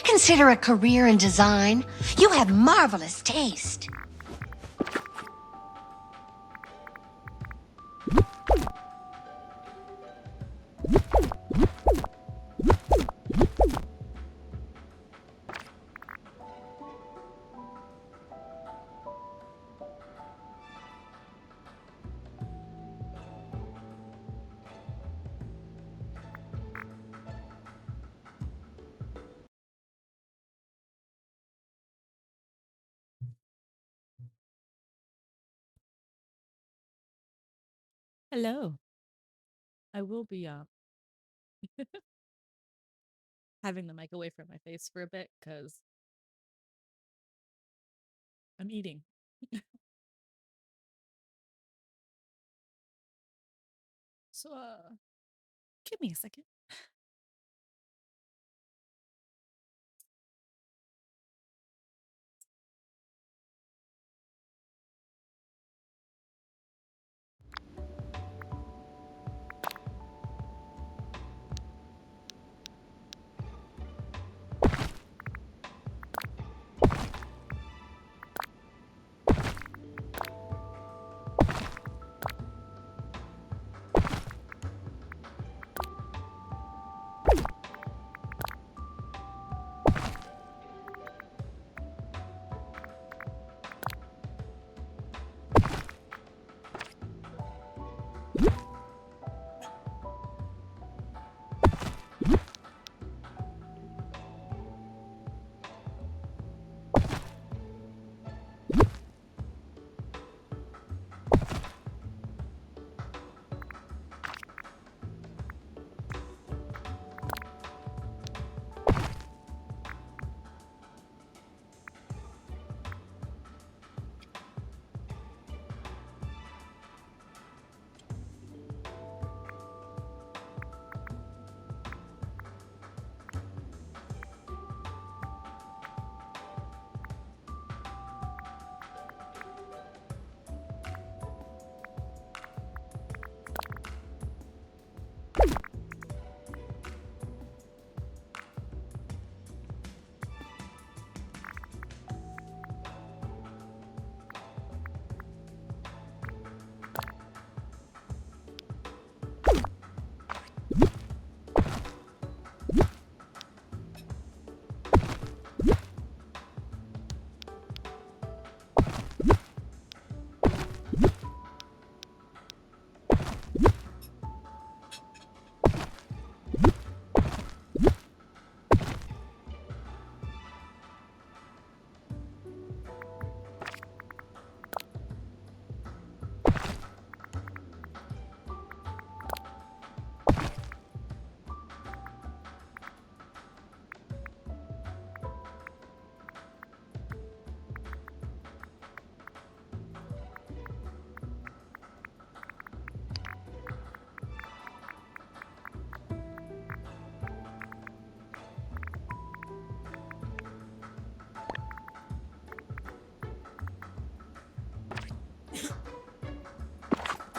consider a career in design? You have marvelous taste. Hello. I will be having the mic away from my face for a bit because I'm eating. So give me a second.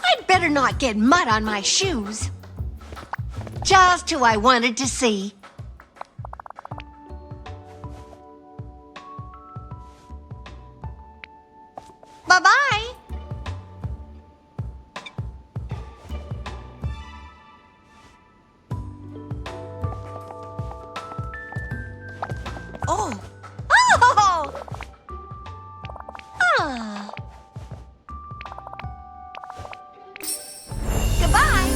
I'd better not get mud on my shoes. Just who I wanted to see. Bye-bye. Oh. Oh! Ah. Goodbye.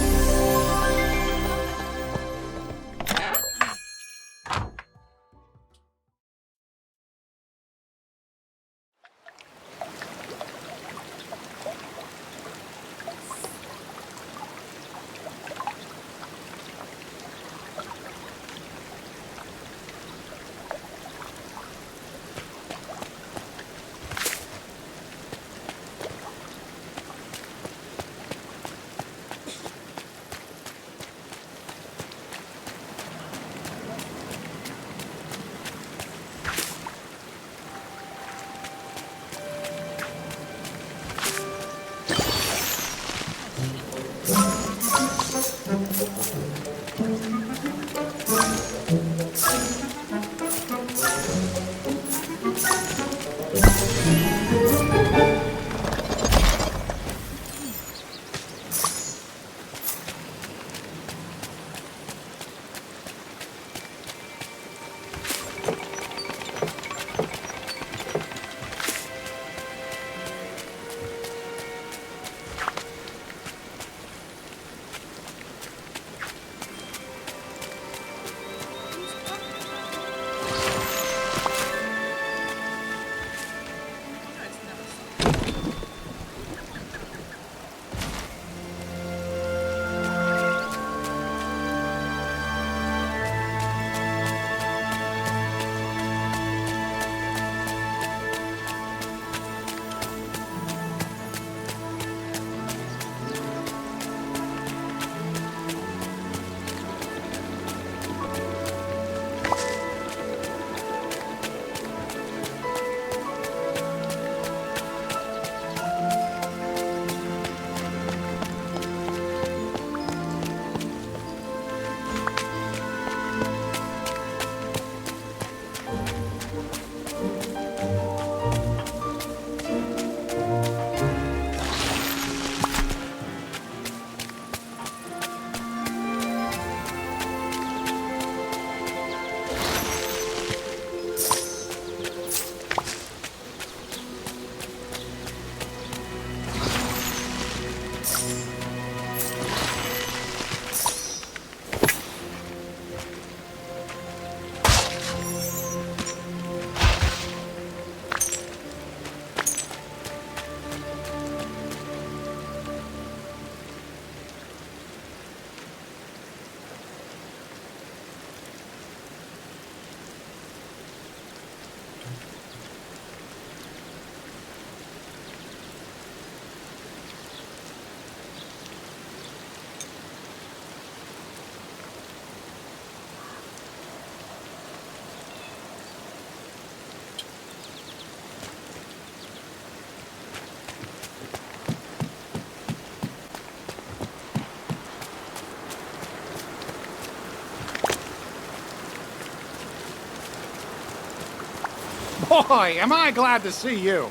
Boy, am I glad to see you.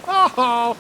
Oh,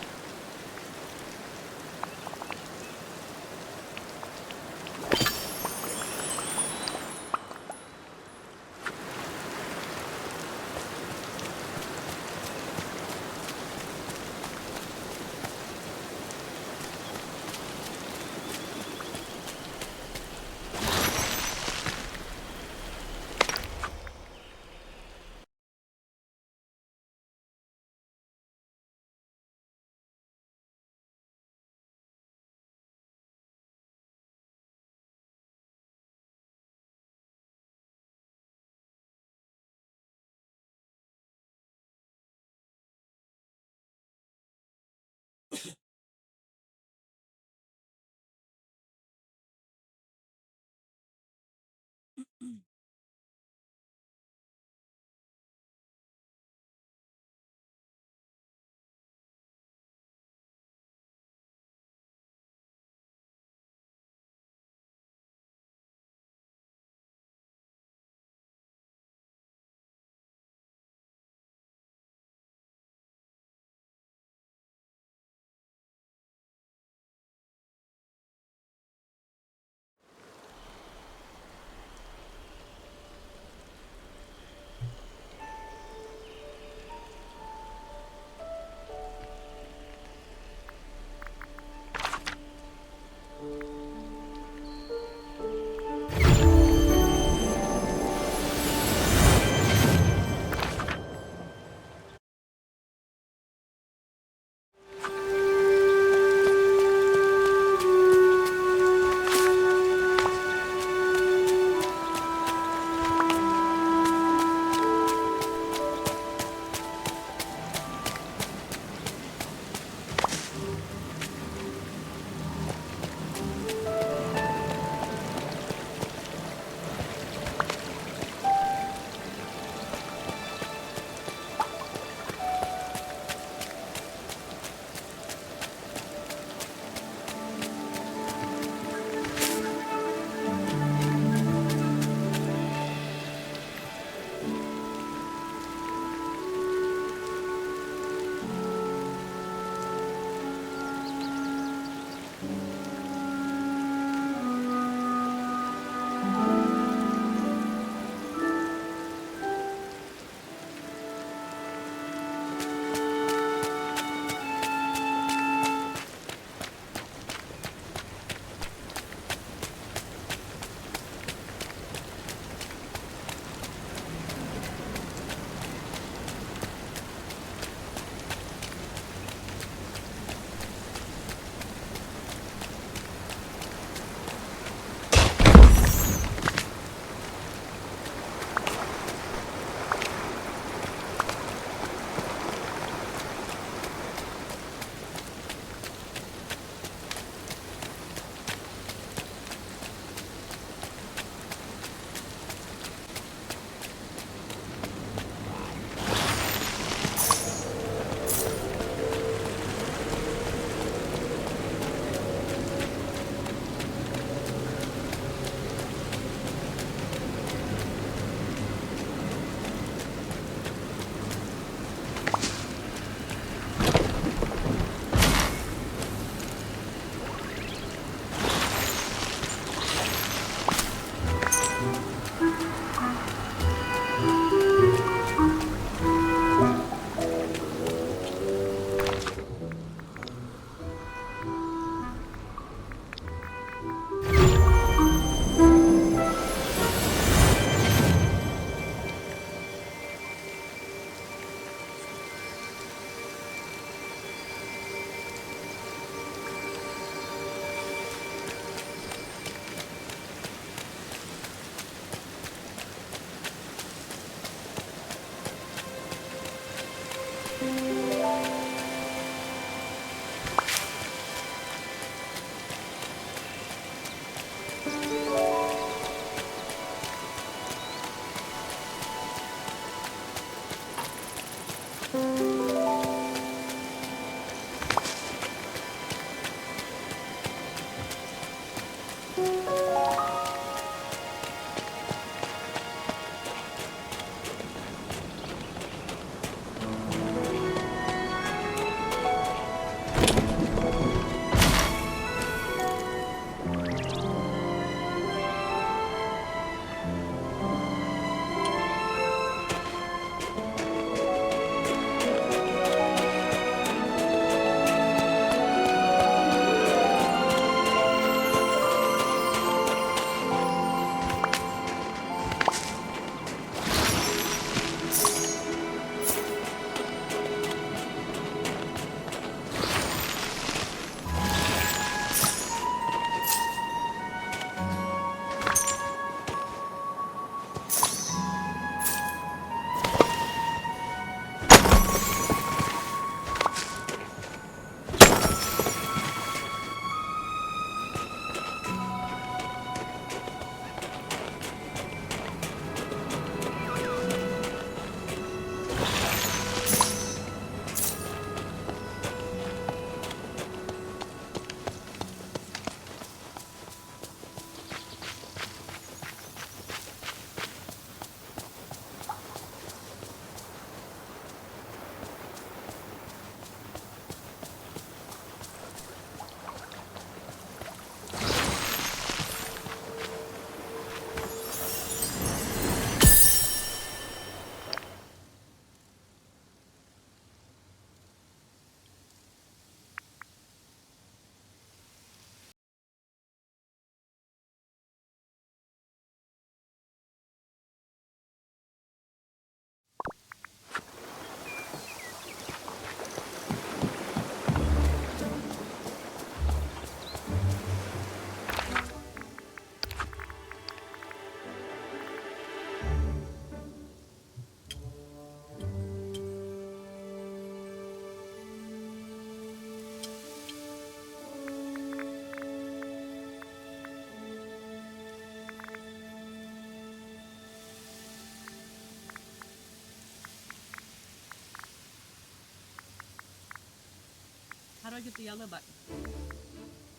do I get the yellow button?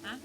Huh?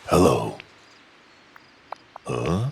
Hello. Huh?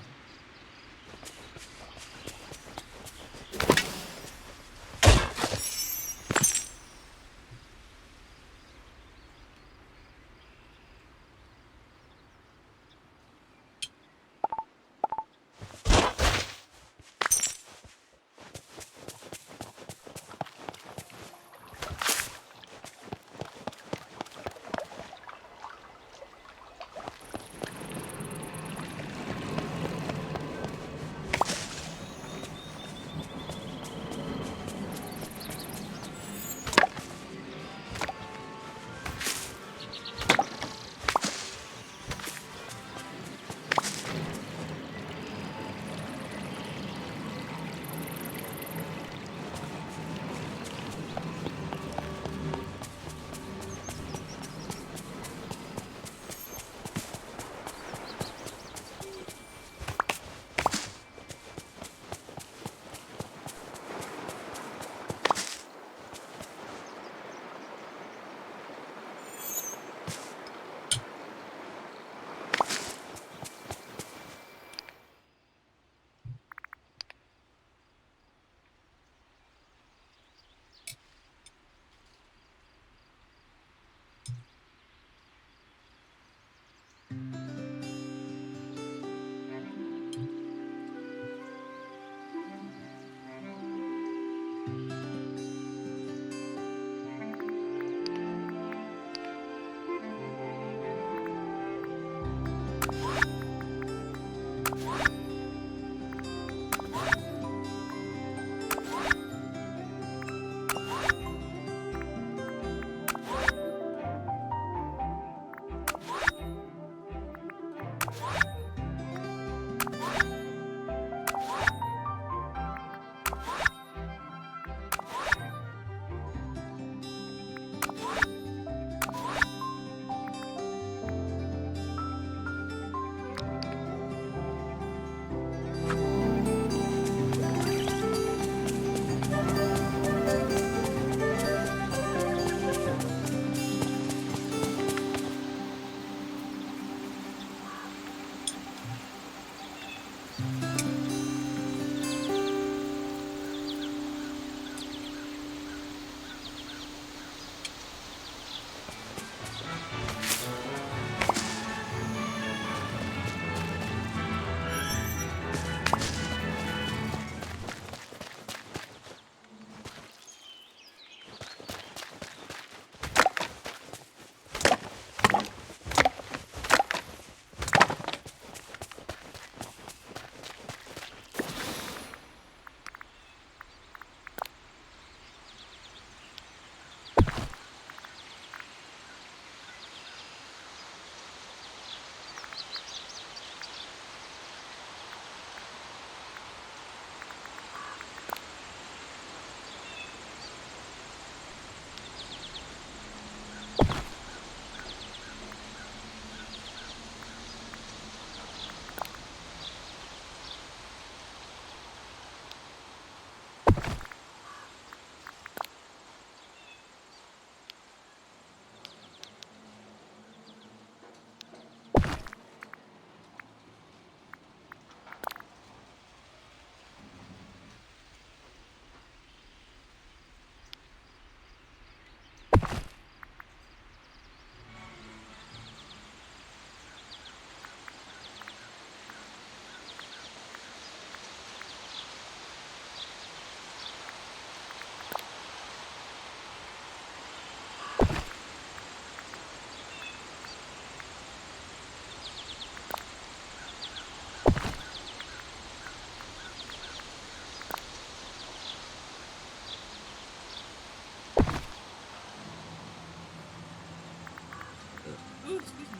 Ooh, excuse me.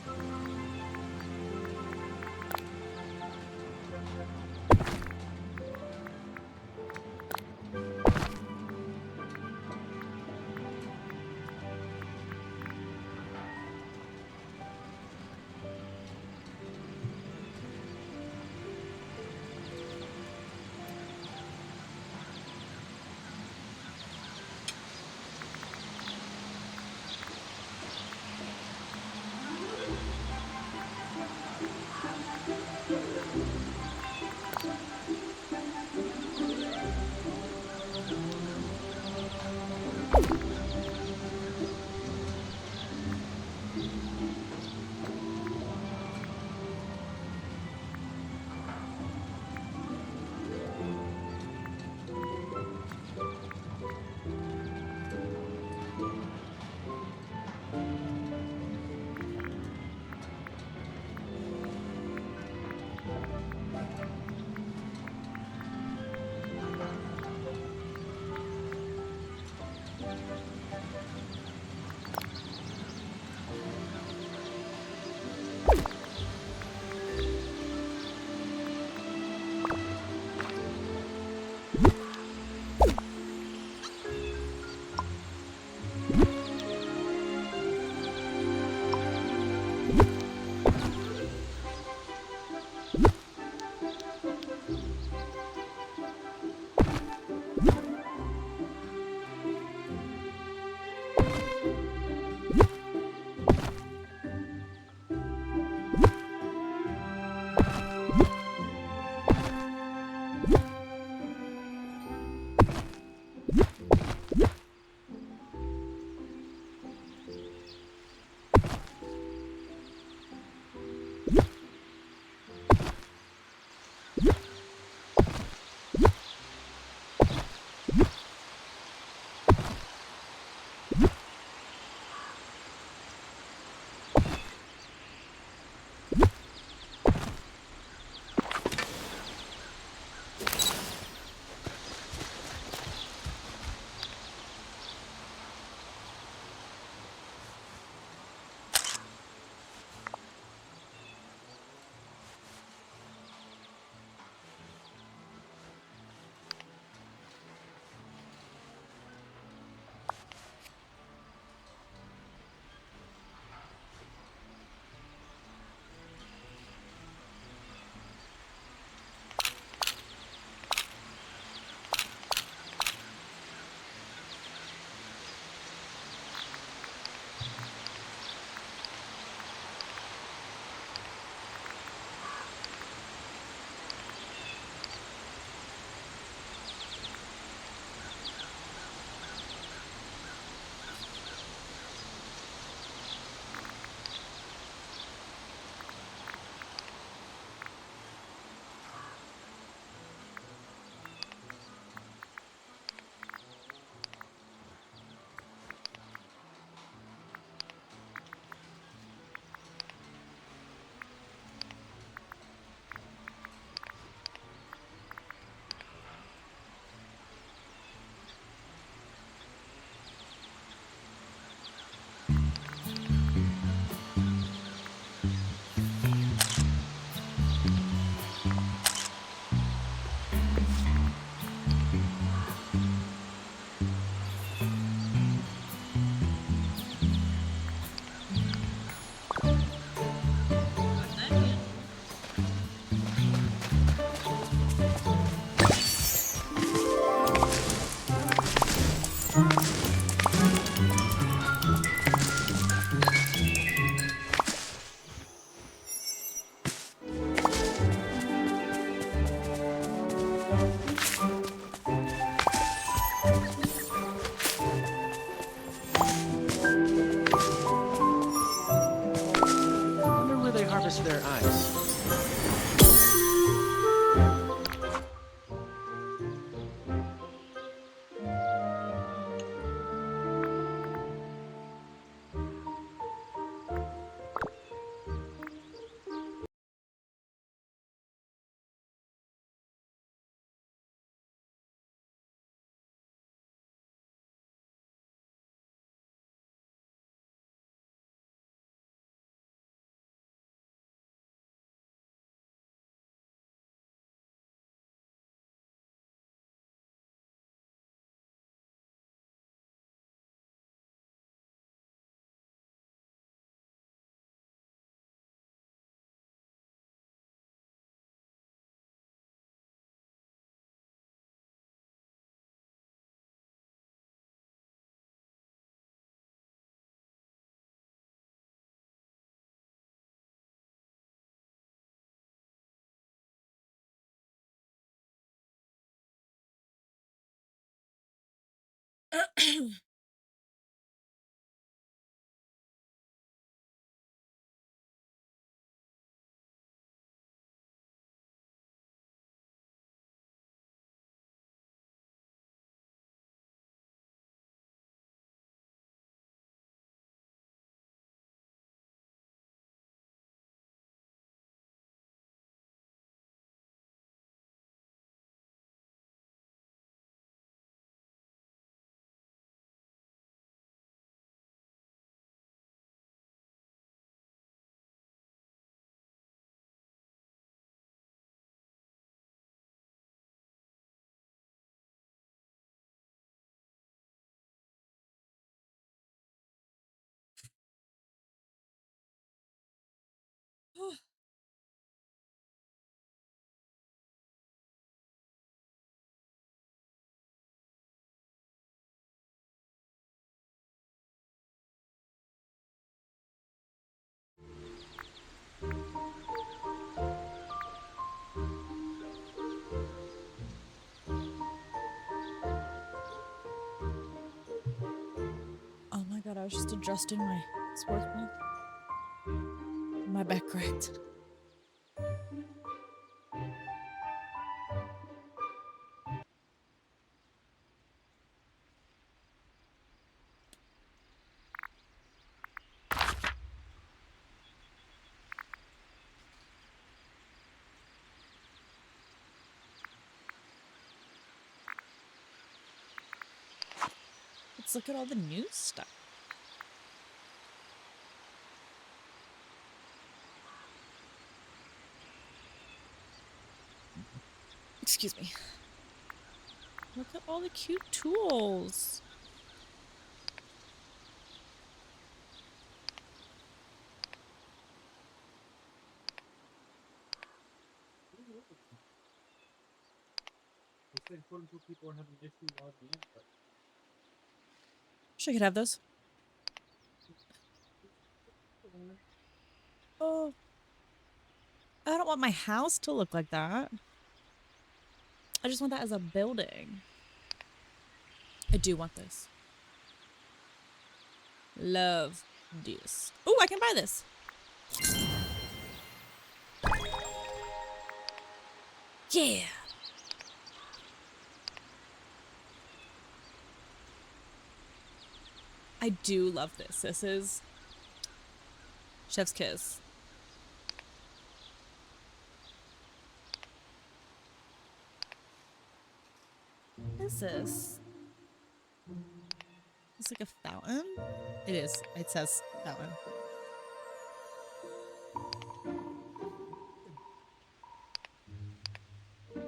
harvest their ice. Oh my god, I was just adjusting my sports ball. My back cracked. Let's look at all the new stuff. Excuse me. Look at all the cute tools. Wish I could have those. Oh. I don't want my house to look like that. I just want that as a building. I do want this. Love this. Oh, I can buy this. Yeah. I do love this. This is Chef's Kiss. What is this? It's like a fountain? It is. It says fountain.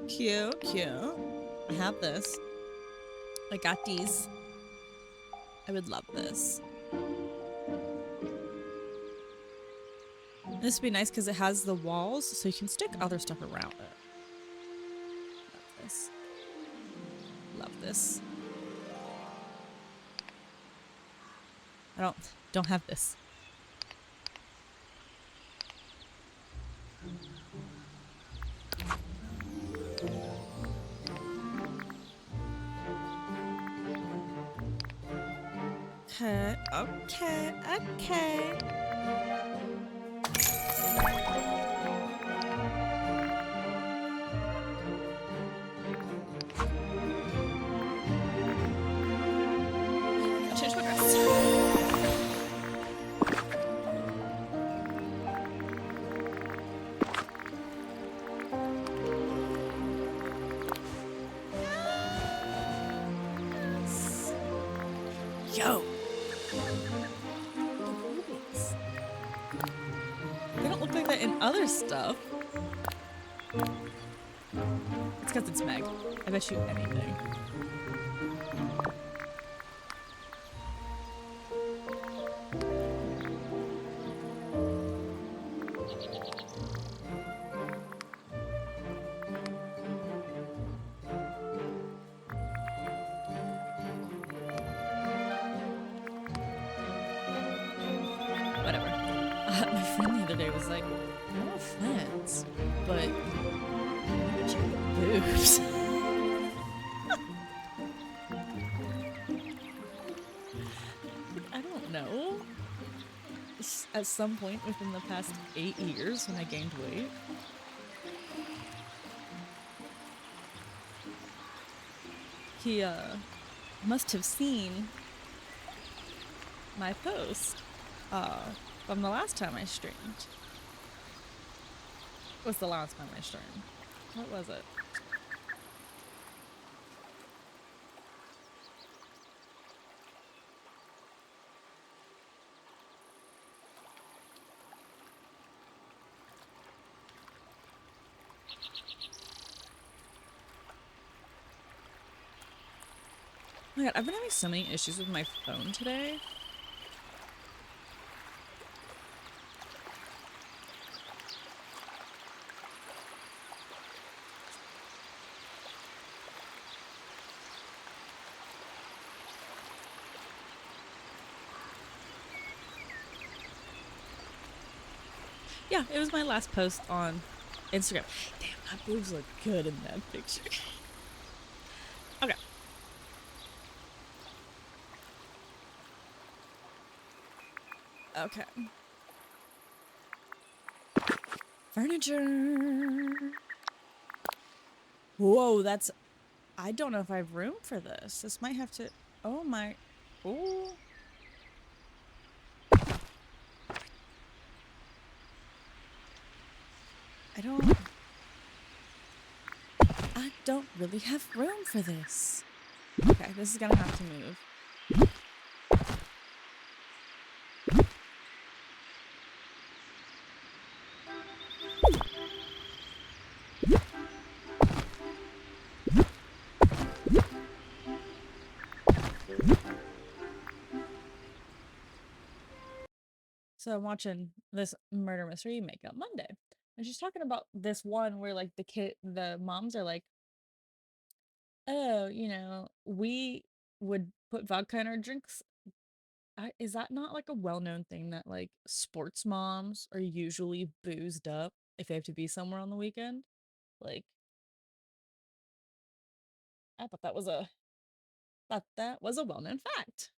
Cute, cute. I have this. I got these. I would love this. This would be nice because it has the walls, so you can stick other stuff around it. Love this. Love this. I don't have this. Okay, okay, okay. I'll change my dress. Yo. They don't look like that in other stuff. It's because it's Meg. I bet you anything. Whatever. My friend the other day was like, no offense, but look at your boobs. at some point within the past 8 years when I gained weight. He must have seen my post from the last time I streamed. What's the last time I streamed? What was it? Oh my god, I've been having so many issues with my phone today. Yeah, it was my last post on Instagram. Damn, my boobs look good in that picture. Okay. Okay. Furniture. Whoa, that's... I don't know if I have room for this. This might have to... Oh my... Oh. I don't really have room for this. Okay, this is gonna have to move. So I'm watching this murder mystery makeup Monday. And she's talking about this one where like the moms are like, oh, we would put vodka in our drinks. Is that not like a well-known thing that like sports moms are usually boozed up if they have to be somewhere on the weekend? Like, I thought that was a well-known fact.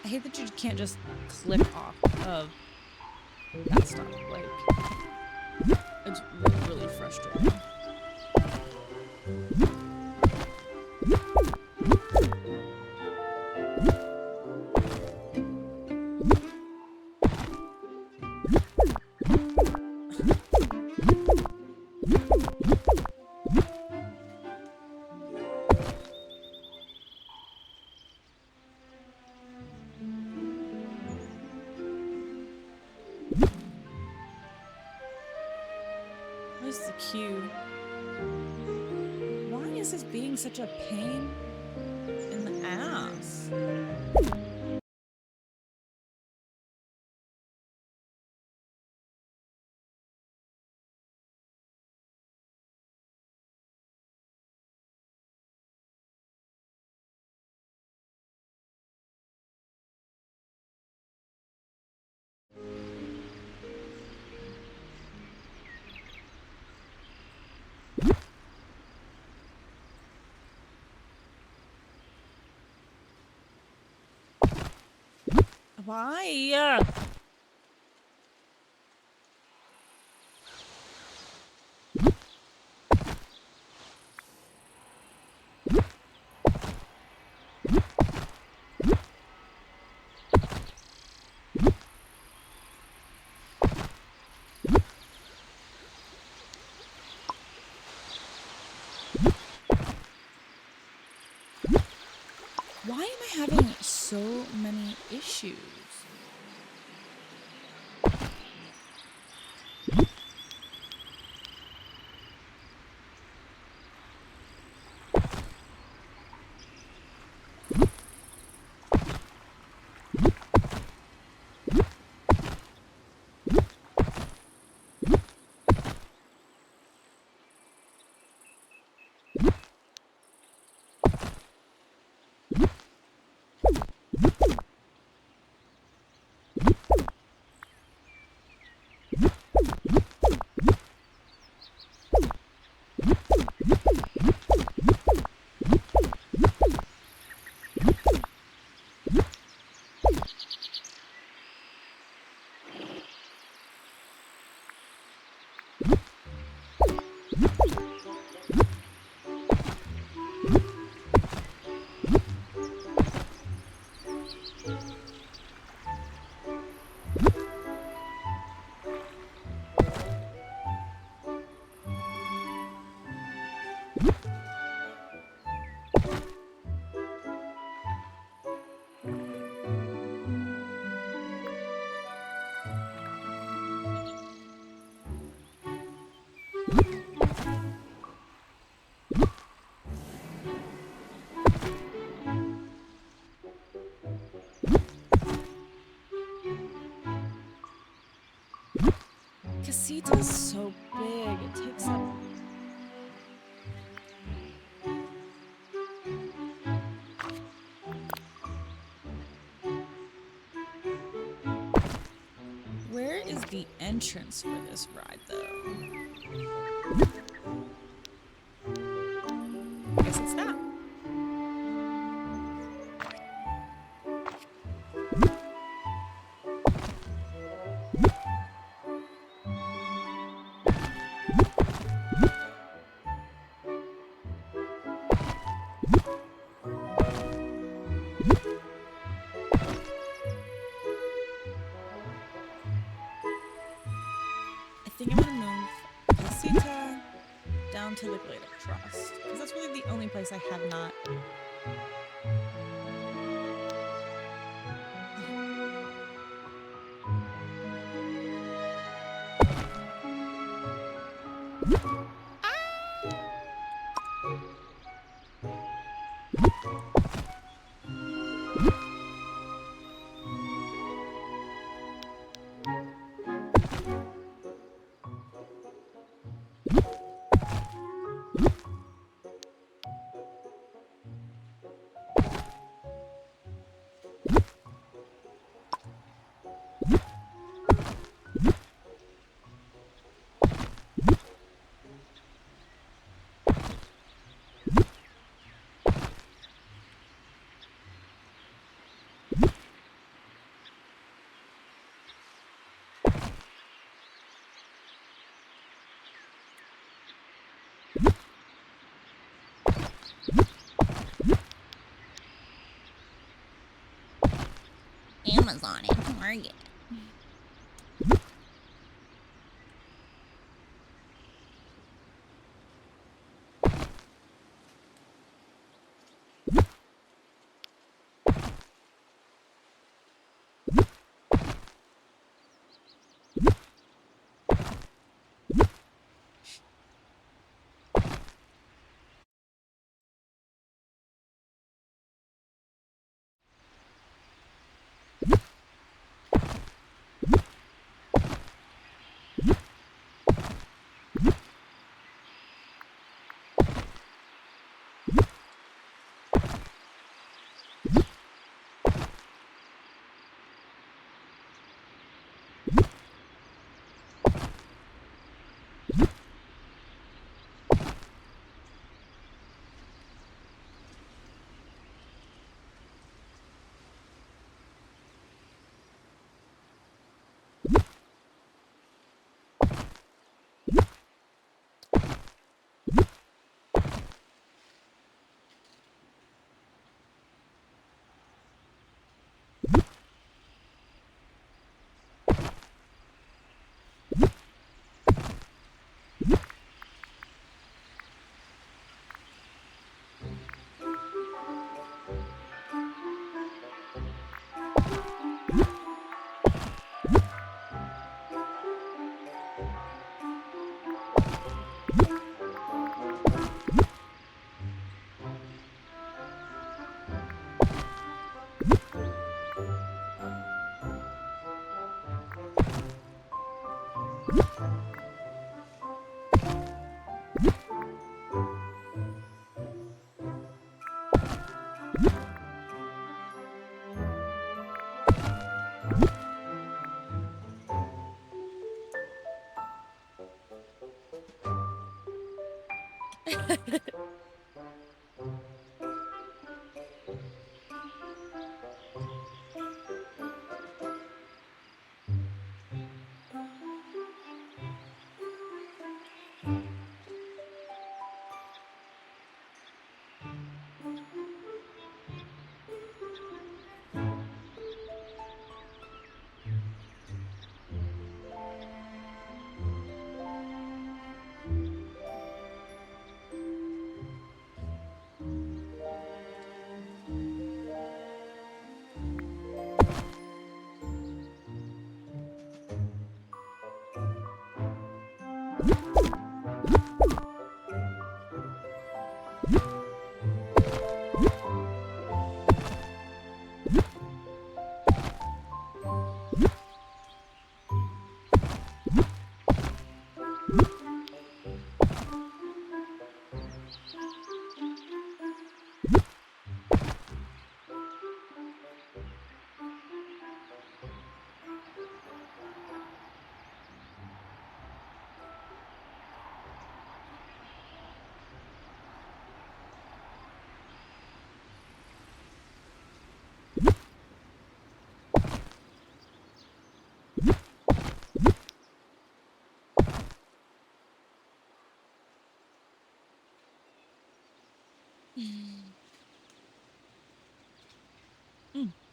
I hate that you can't just click off of that stuff. Like, it's really frustrating. Where's the queue? Why is this being such a pain in the ass? Why? Why am I having so many issues? Casita's so big. It takes up. Where is the entrance for this ride, though? I guess it's that. I think I'm gonna move Casita down to the Glade of Trust, because that's really the only place I have not. Amazon and Target.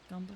Gumbo.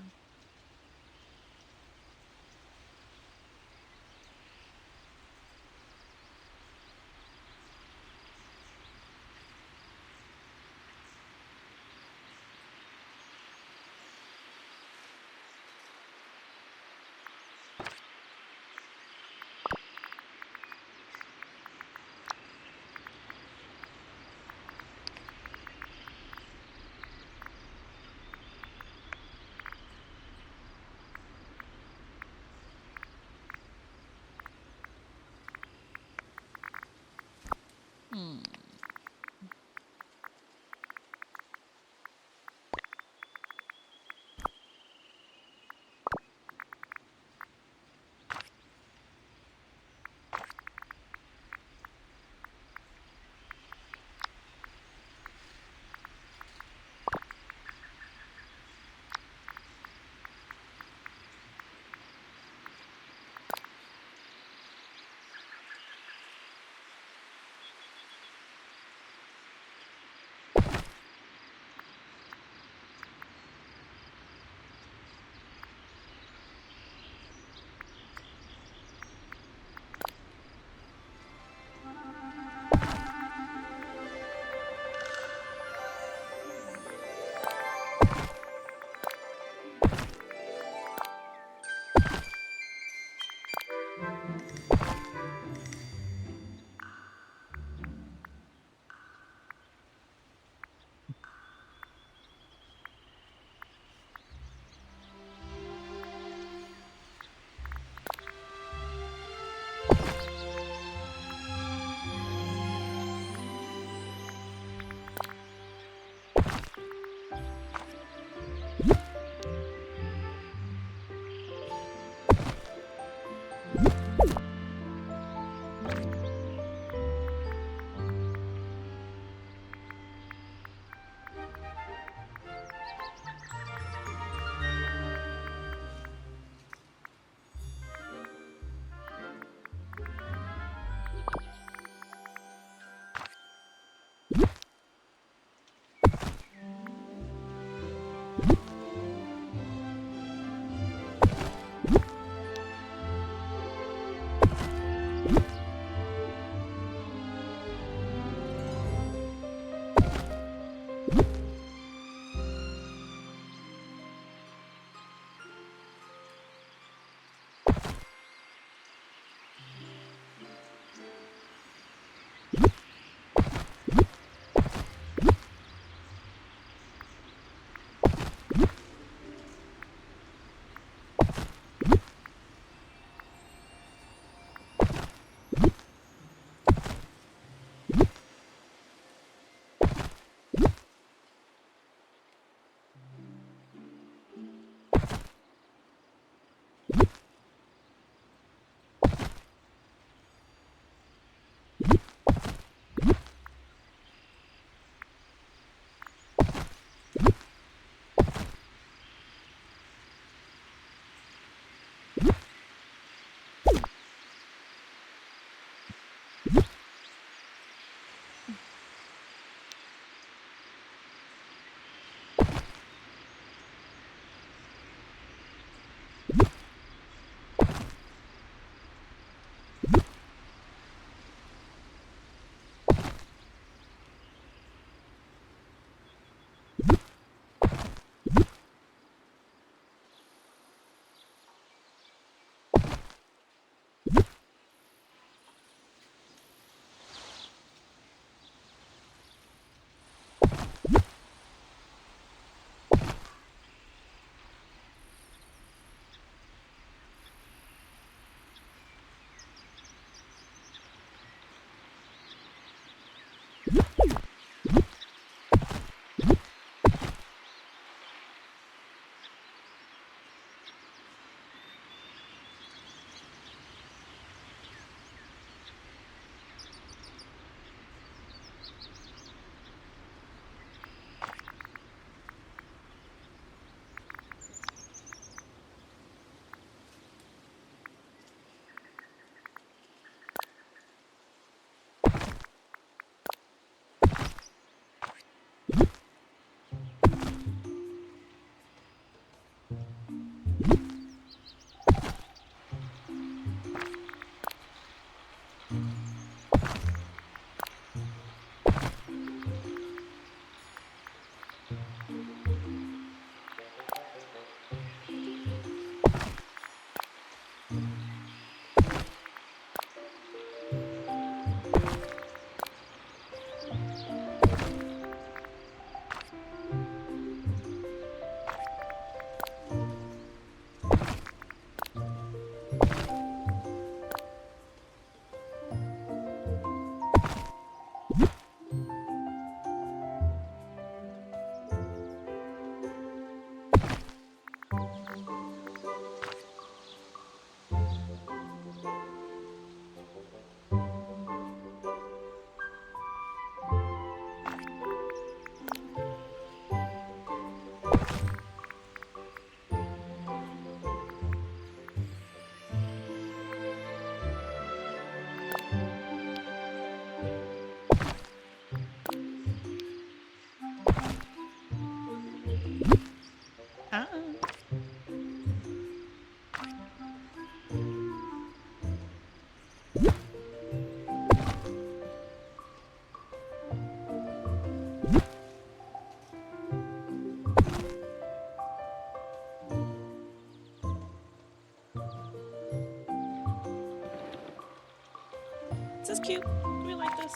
This is cute. We like this.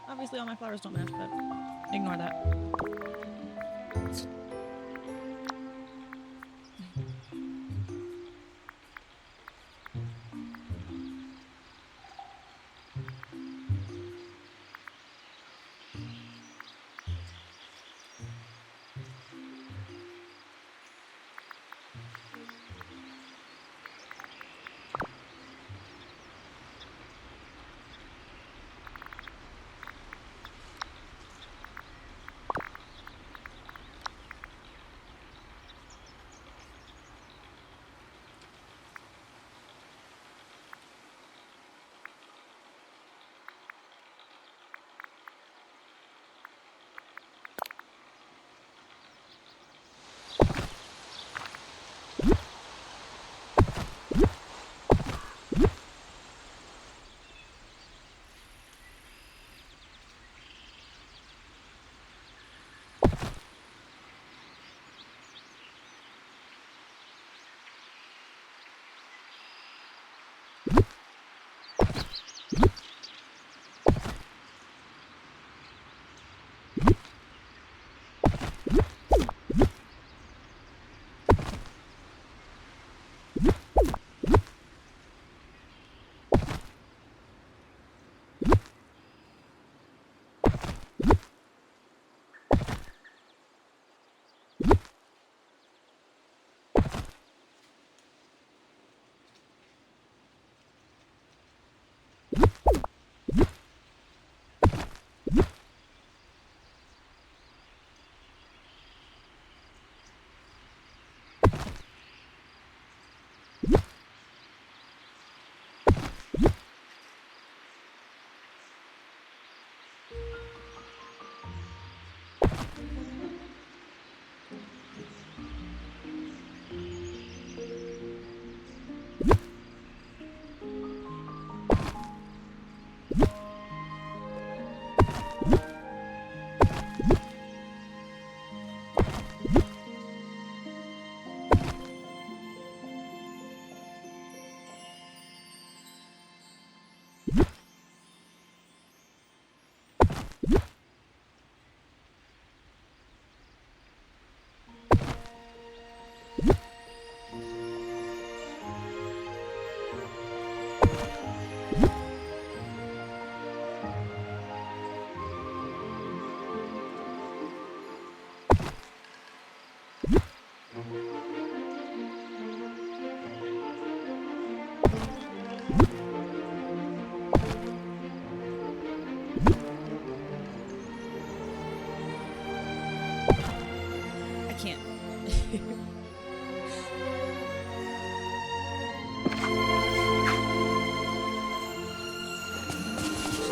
Obviously all my flowers don't match, but ignore that.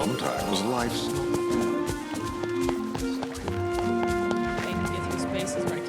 Sometimes life's I need to get through spaces right.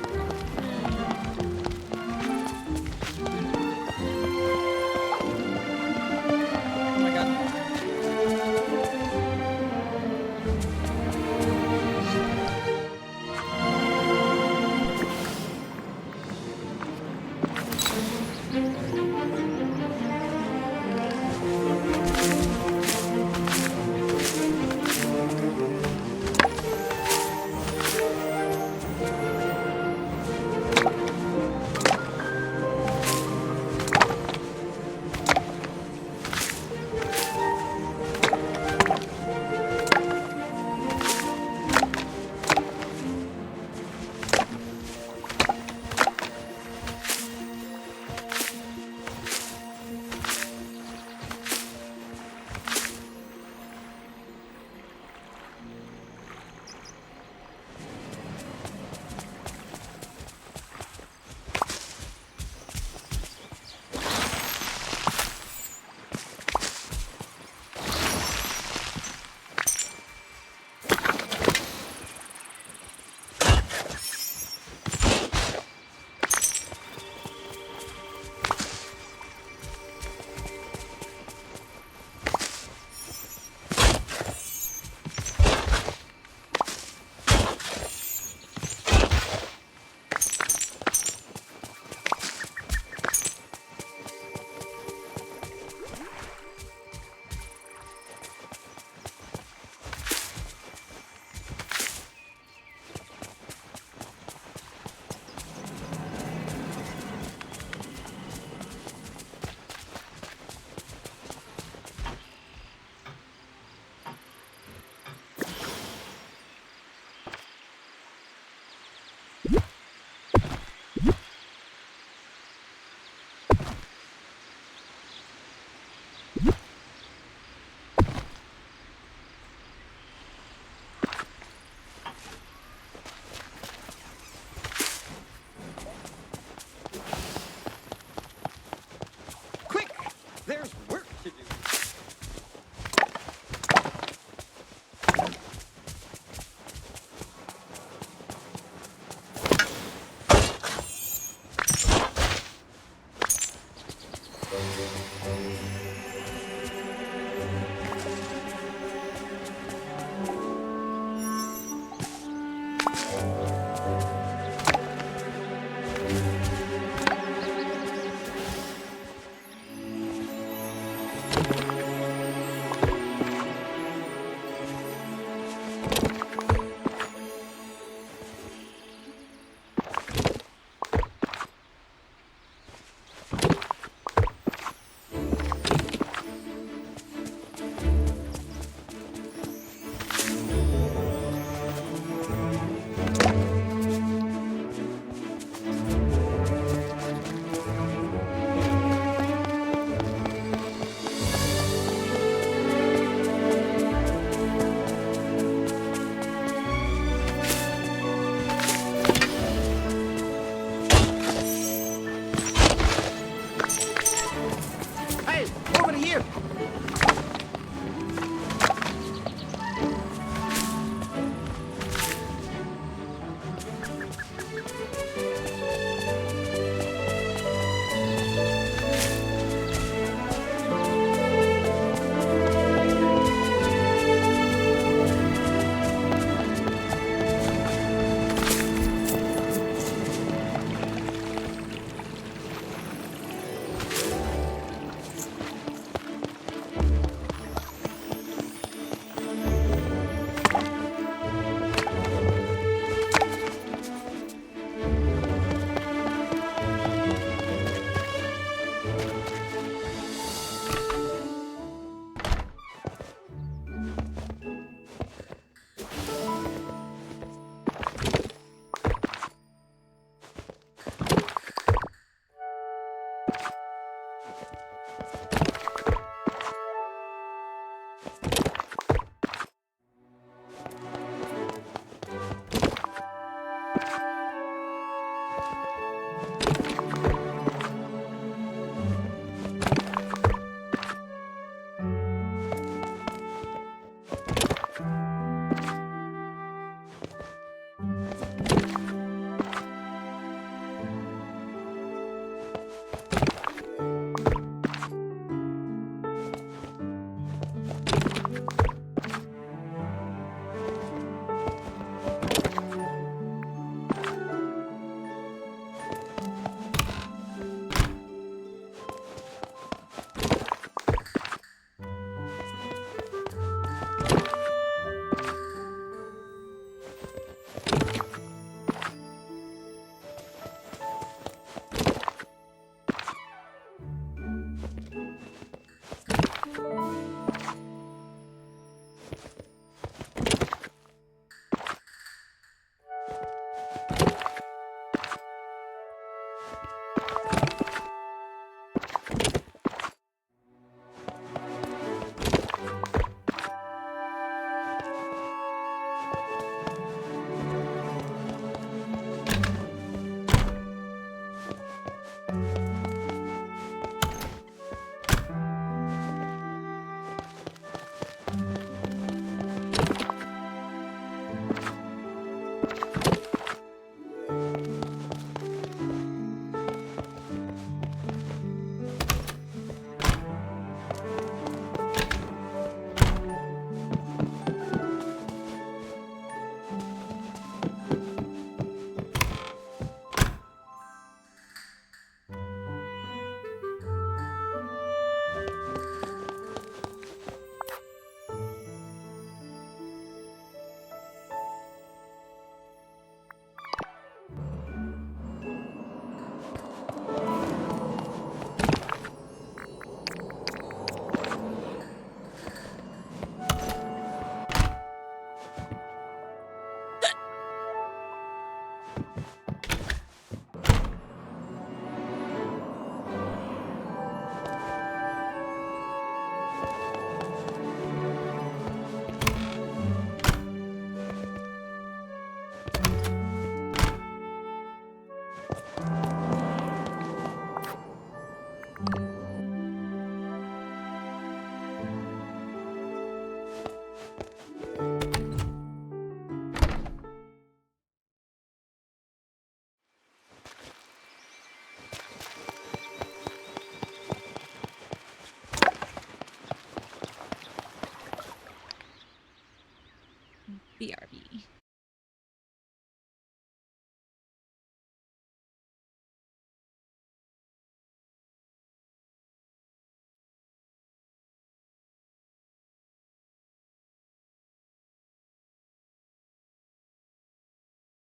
BRB.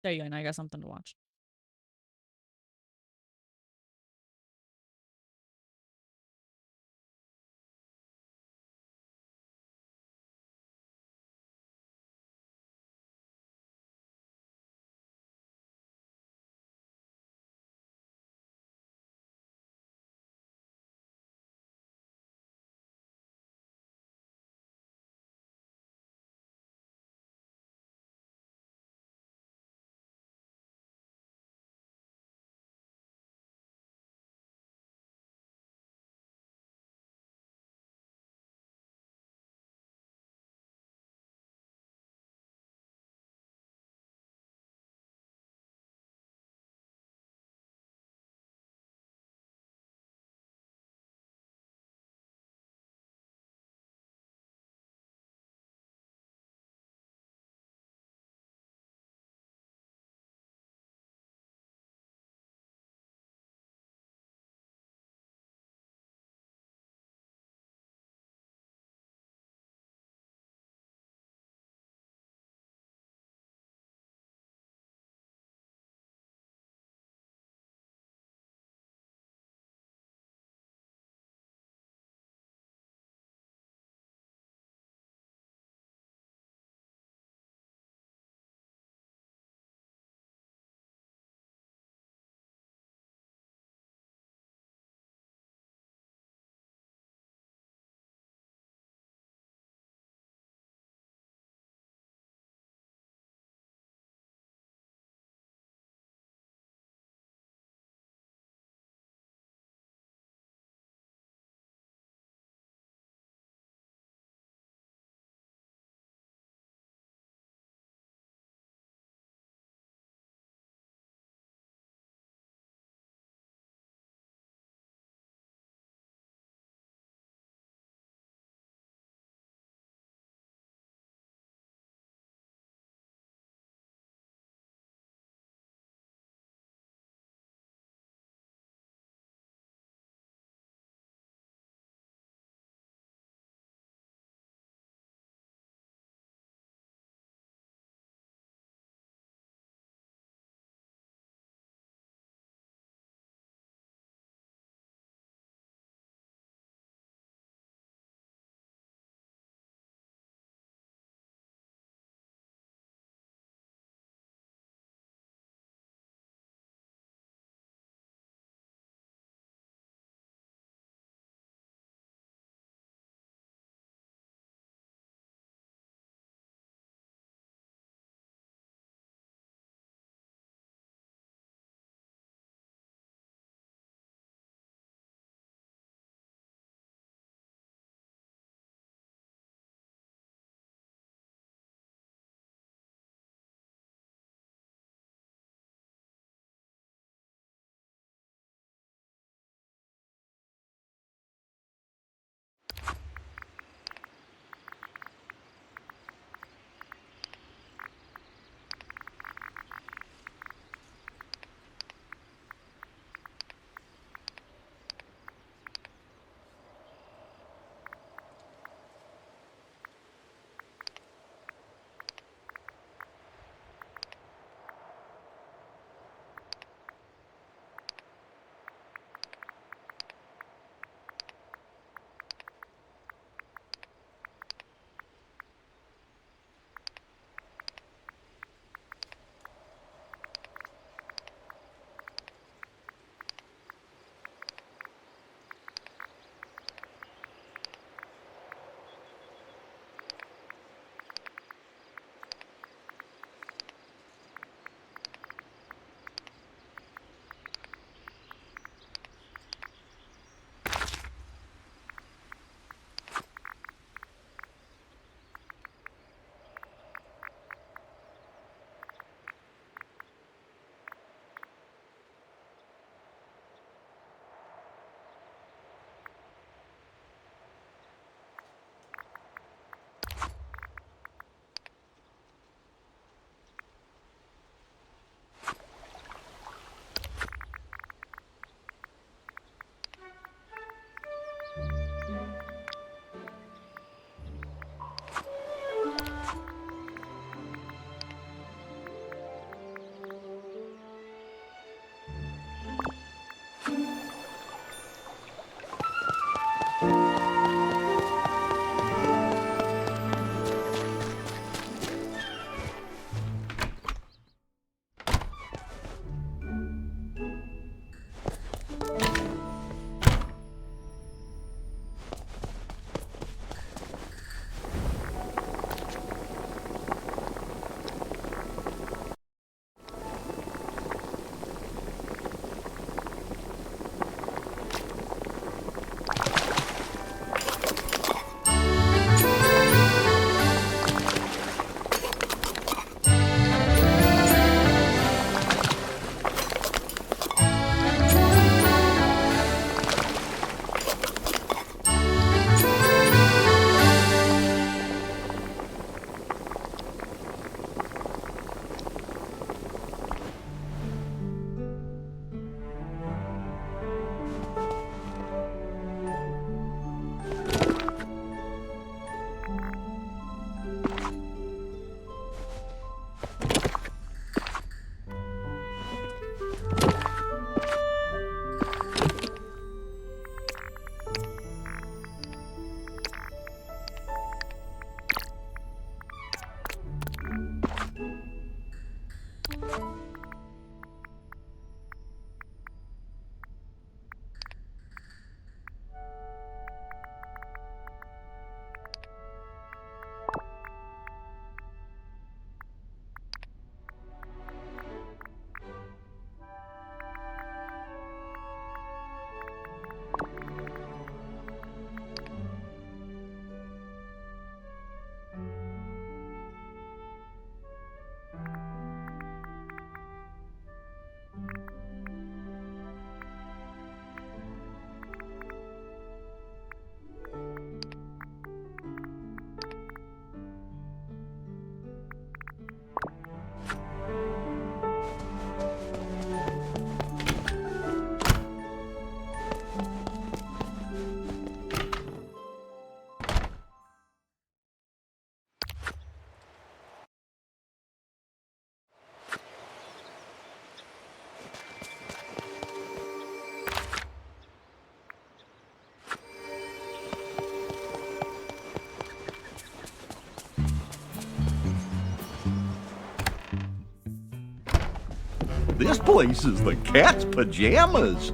There you go. Now I got something to watch. This place is the cat's pajamas.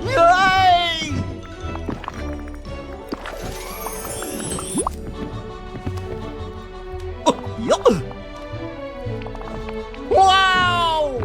Yay! Wow!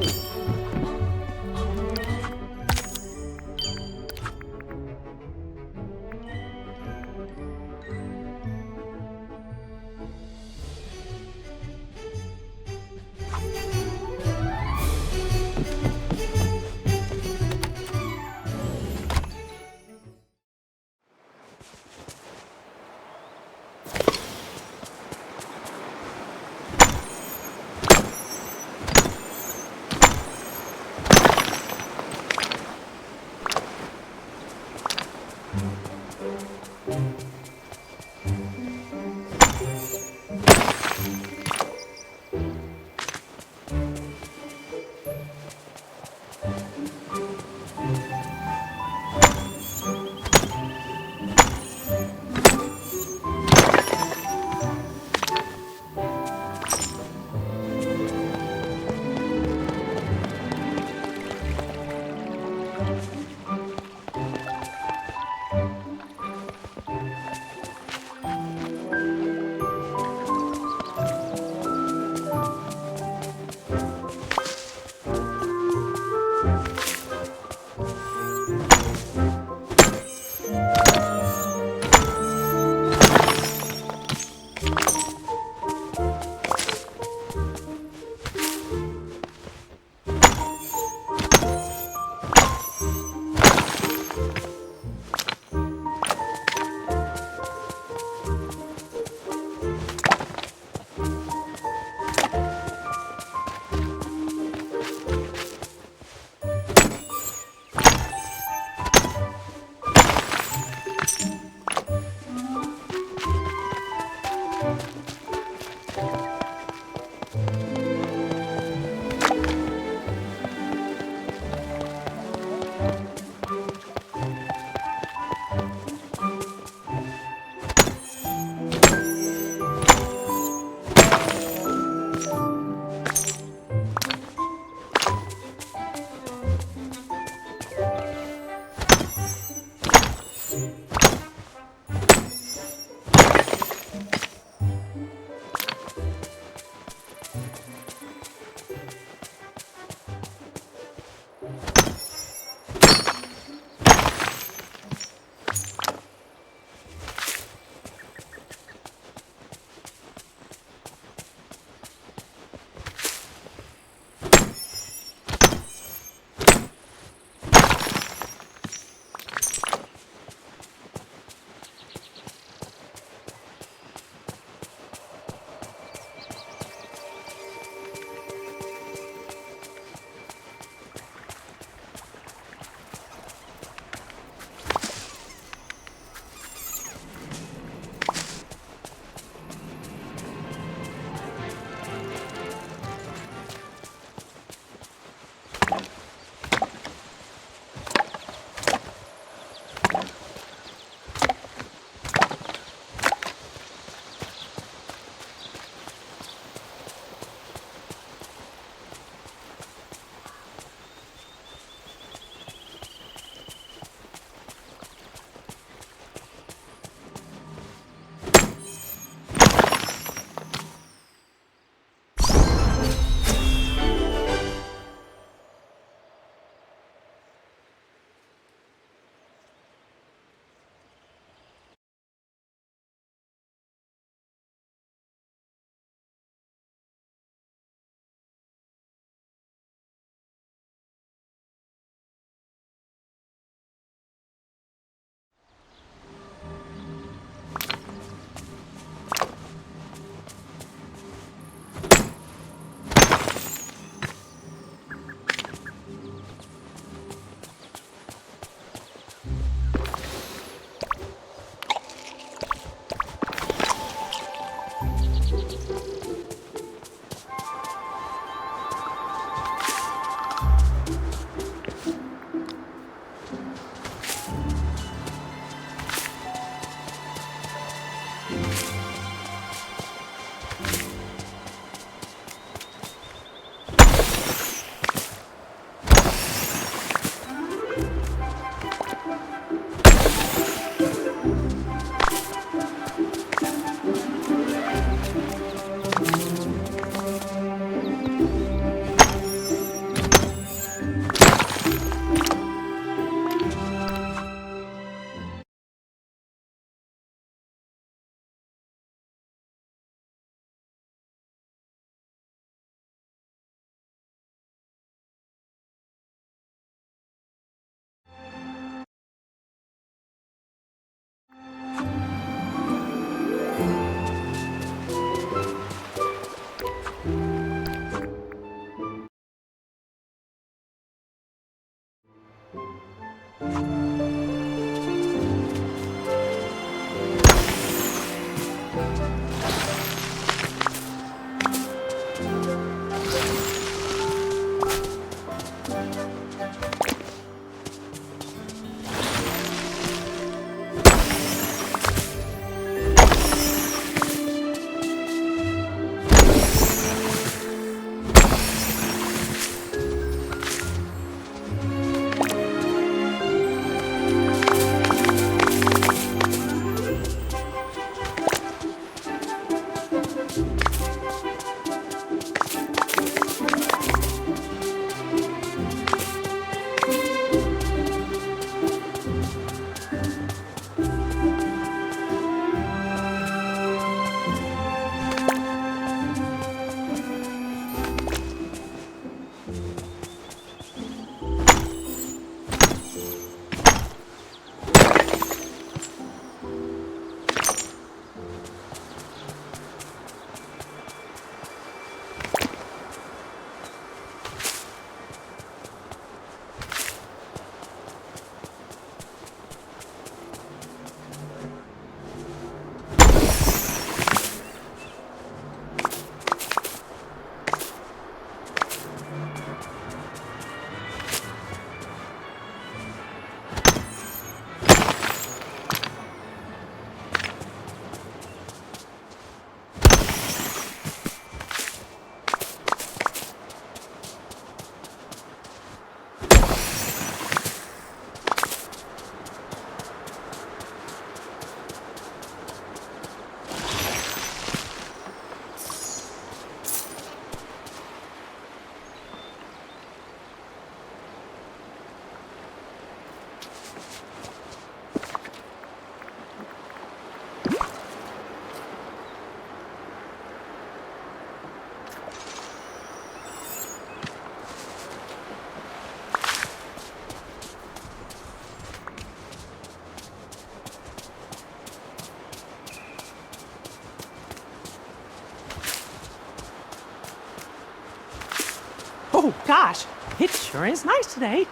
Oh, gosh, it sure is nice today.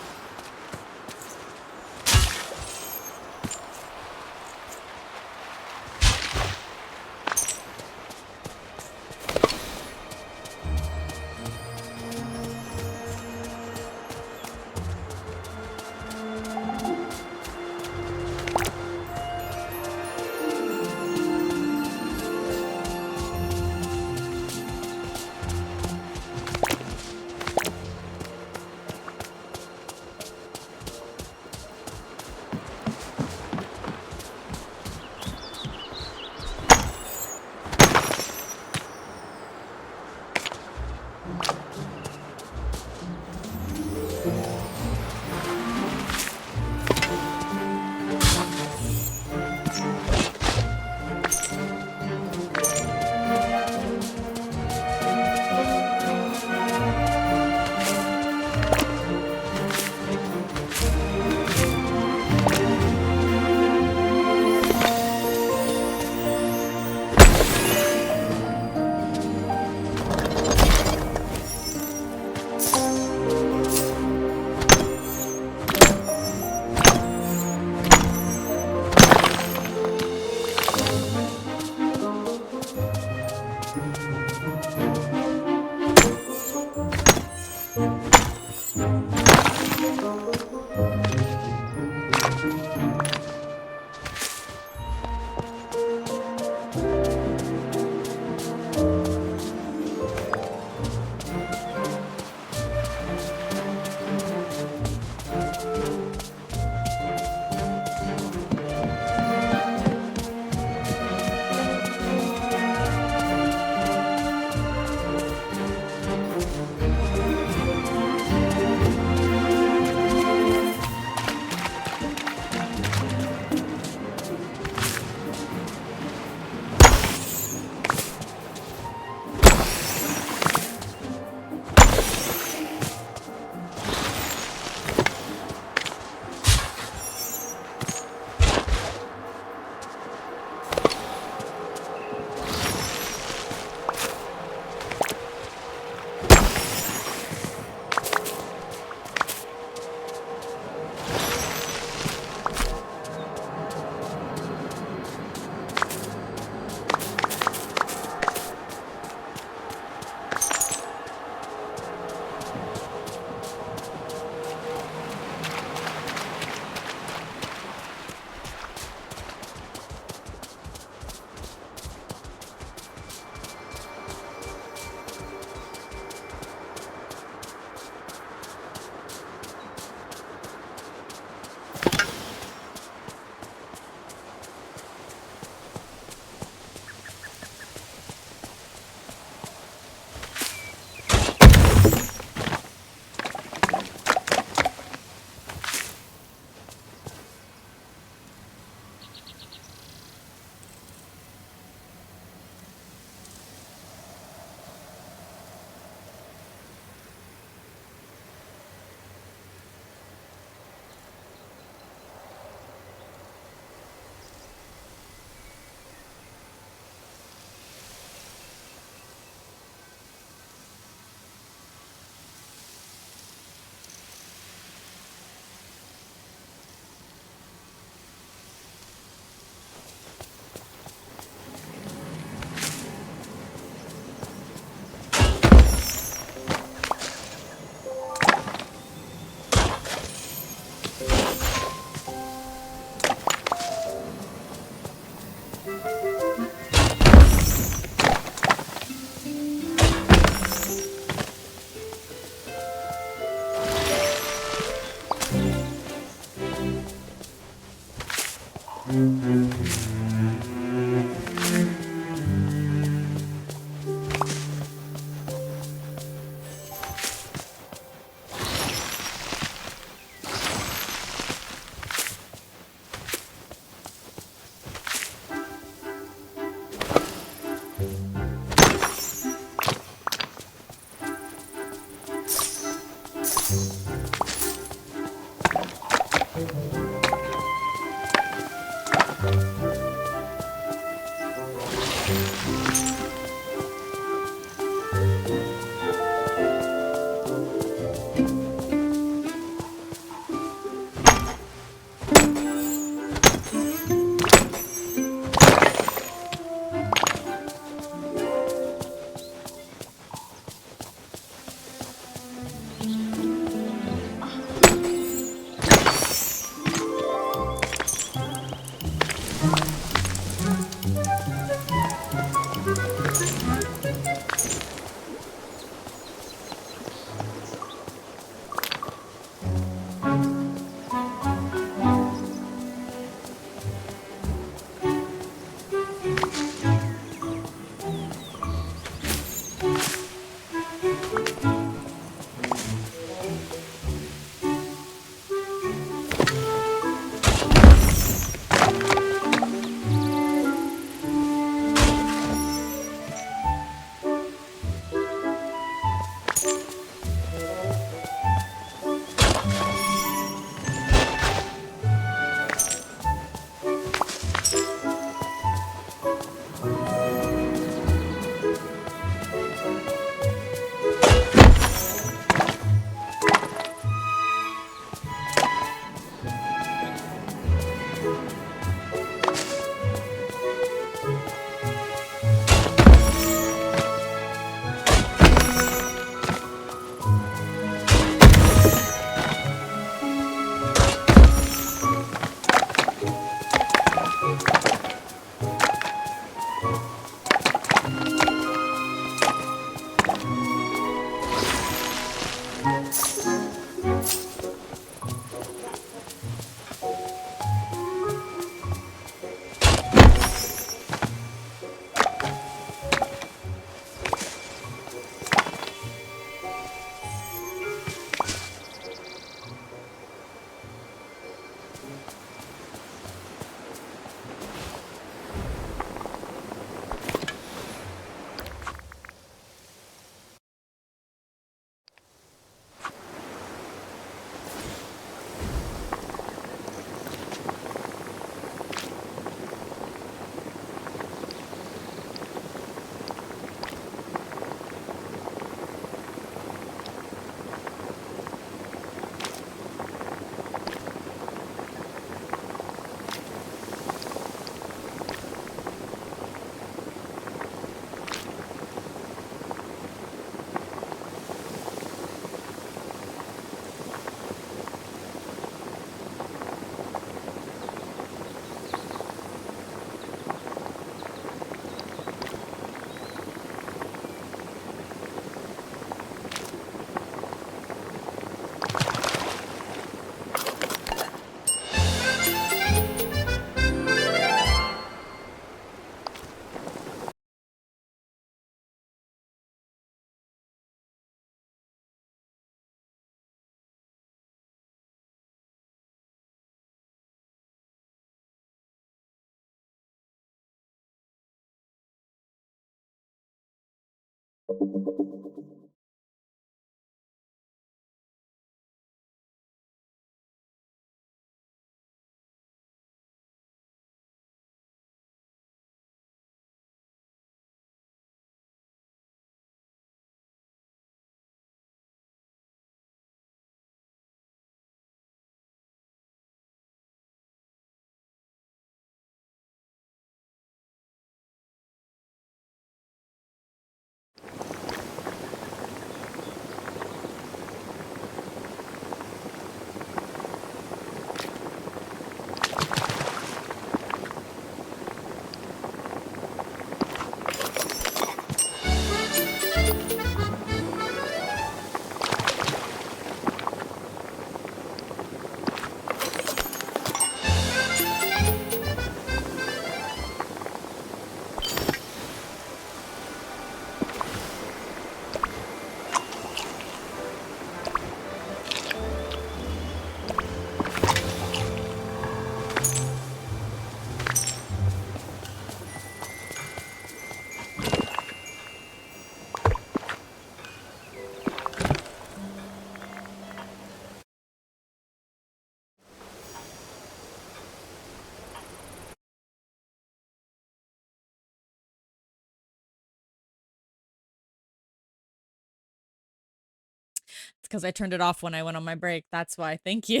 It's because I turned it off when I went on my break. That's why. Thank you.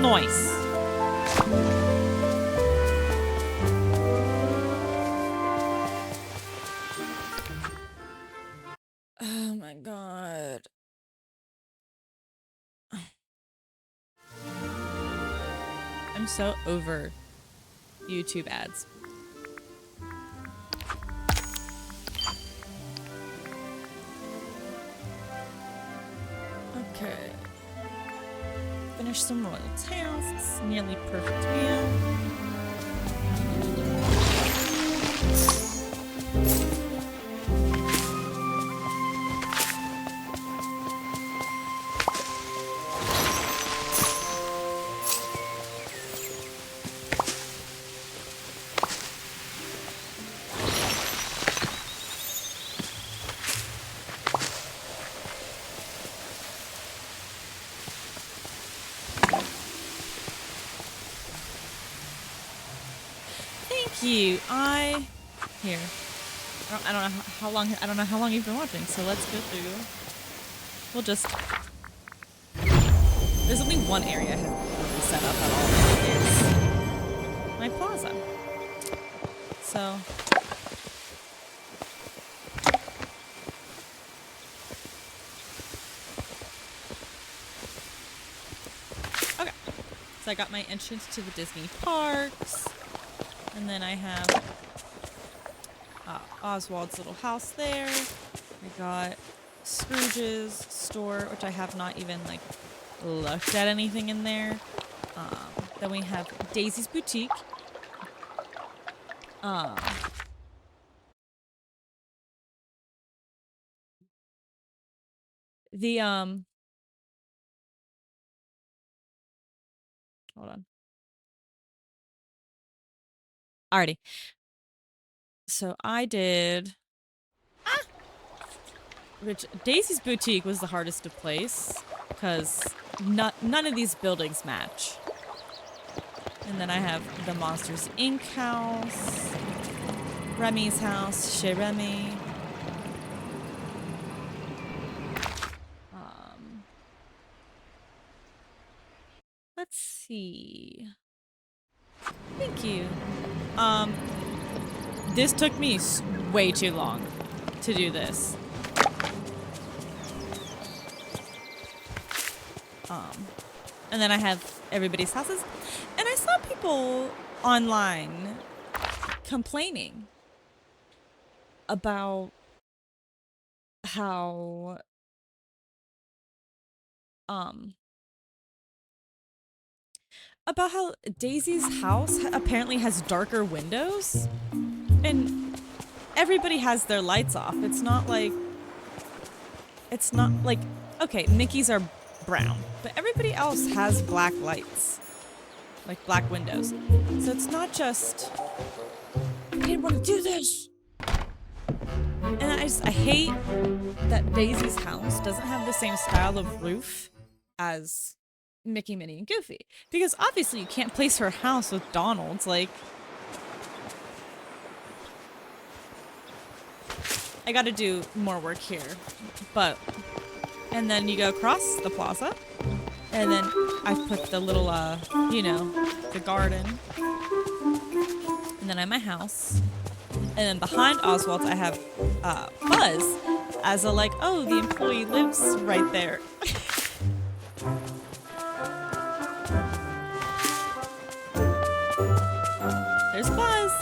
Nice. Oh my god. I'm so over YouTube ads. Okay. Finish some royal tasks. Nearly perfect meal. Thank you. Here. I don't know how long. I don't know how long you've been watching. So let's go through. We'll just. There's only one area I haven't really set up at all. Is my plaza. So. Okay. So I got my entrance to the Disney parks. And then I have Oswald's little house there. I got Scrooge's store, which I have not even like looked at anything in there. Then we have Daisy's boutique. Hold on. Alrighty. So I did. Which Daisy's boutique was the hardest to place because none of these buildings match. And then I have the Monsters Inc. house, Remy's house, Chez Remy. Let's see. Thank you. This took me way too long to do this. And then I have everybody's houses. And I saw people online complaining about how Daisy's house apparently has darker windows, and everybody has their lights off. It's not like okay, Mickey's are brown, but everybody else has black lights, like black windows. So it's not just I didn't want to do this. And I hate that Daisy's house doesn't have the same style of roof as Mickey, Minnie, and Goofy. Because obviously you can't place her house with Donald's, like... I gotta do more work here, but... And then you go across the plaza, and then I put the little, you know, the garden. And then I have my house. And then behind Oswald's I have, Buzz as a, like, oh, the employee lives right there. There's Buzz.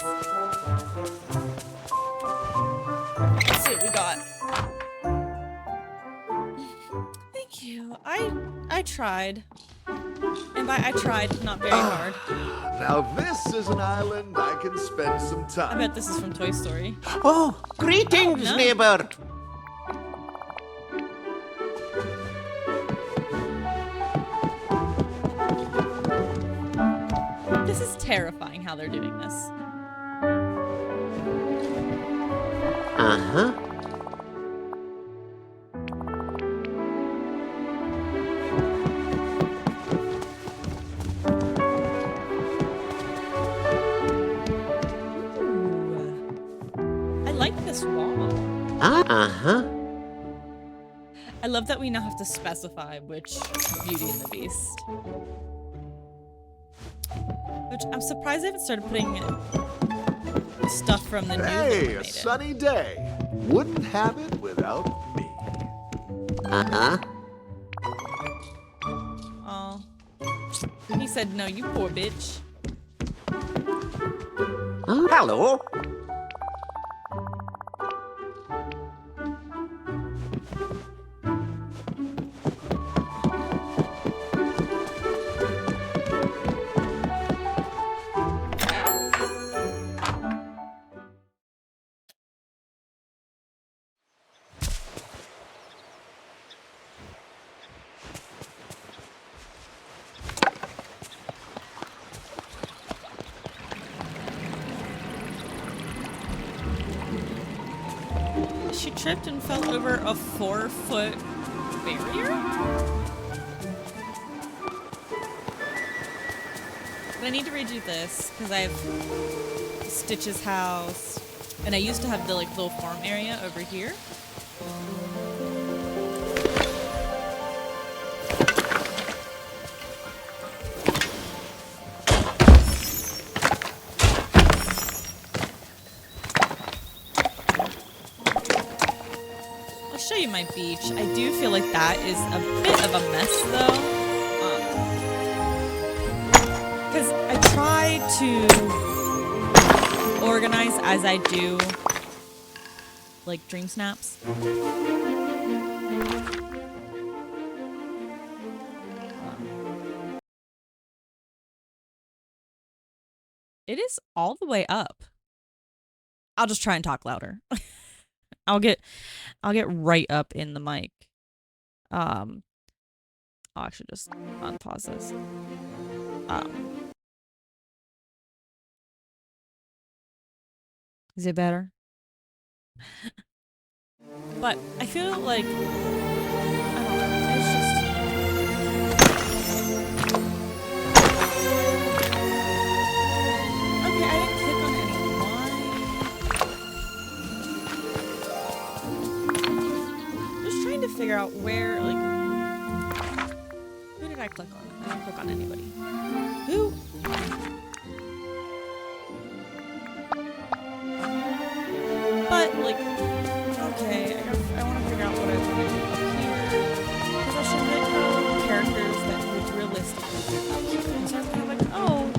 Let's see what we got. Thank you. I tried. And by I tried, not very hard. Now this is an island I can spend some I time. bet this is from Toy Story. Oh, greetings, No. neighbor. This is terrifying how they're doing this. Uh-huh. Ooh. I like this wall. Uh-huh. I love that we now have to specify which Beauty and the Beast. Which I'm surprised they haven't started putting stuff from the new Hey, a animated. sunny day. Wouldn't have it without me. Uh-huh. Oh. He said, no, you poor bitch. Hello. She tripped and fell over a 4-foot barrier? But I need to read you this because I have Stitch's house, and I used to have the like little farm area over here. I'll show you my beach. I do feel like that is a bit of a mess though. Because I try to organize as I do like dream snaps. It is all the way up. I'll just try and talk louder. I'll get right up in the mic. I'll actually just unpause this. Is it better? But I feel like I don't know. It's just okay. I didn't click on any. Why? Just trying to figure out where, like, who did I click on? I didn't click on anybody. Who? But, like, okay, I want to figure out what I want to do up here. Because I should make characters that would realistically be up here. And so I was kind of like, oh.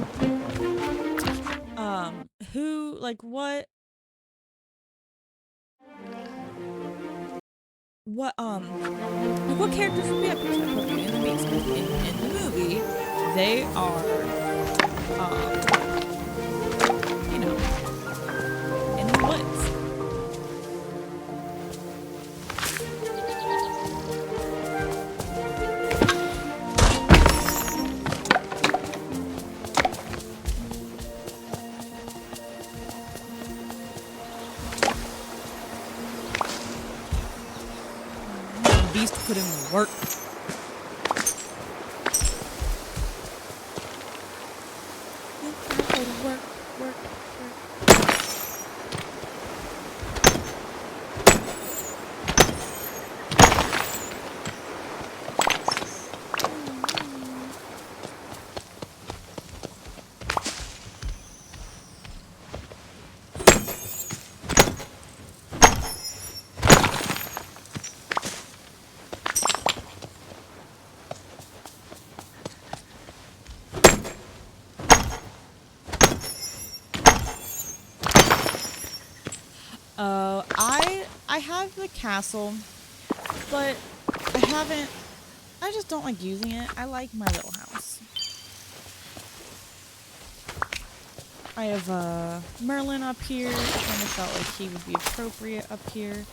Who, like, what characters would be up here? So I put Beauty and the Beast. In the movie, they are, you know, in the woods. Beast put in the work. Work. I have the castle, but I just don't like using it. I like my little house. I have Merlin up here. I kind of felt like he would be appropriate up here.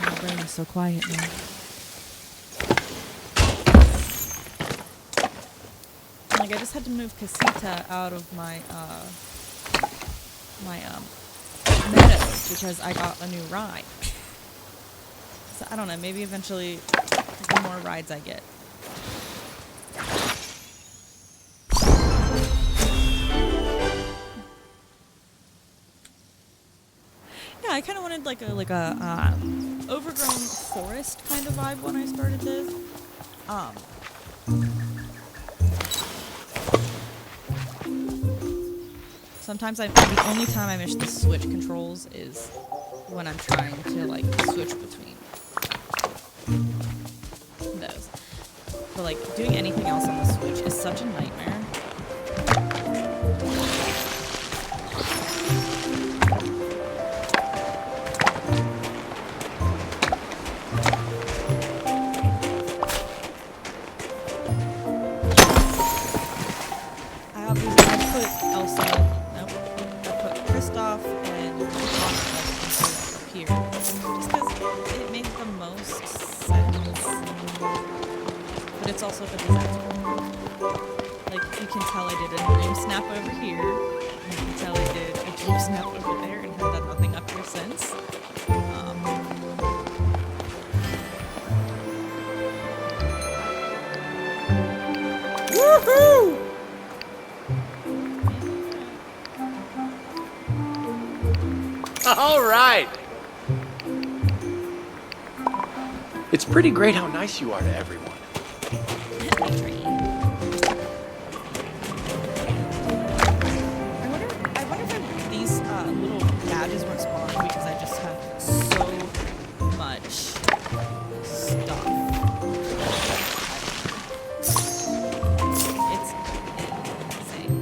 My brain is so quiet now. Like I I just had to move Casita out of my meadows because I got a new ride. So I don't know, maybe eventually the more rides I get. Yeah, I kind of wanted like a overgrown forest kind of vibe when I started this. Sometimes the only time I miss the switch controls is when I'm trying to like switch between those. But like doing anything else on the Switch is such a nightmare. I put Elsa, nope, I put Kristoff and Monica up here. Just because it made the most sense. But it's also a disaster. Like, you can tell I did a dream snap over here. You can tell I did a dream snap over there and have done nothing up here since. Woohoo! All right. It's pretty great how nice you are to everyone. I wonder if these little badges weren't spawned because I just have so much stuff. It's insane.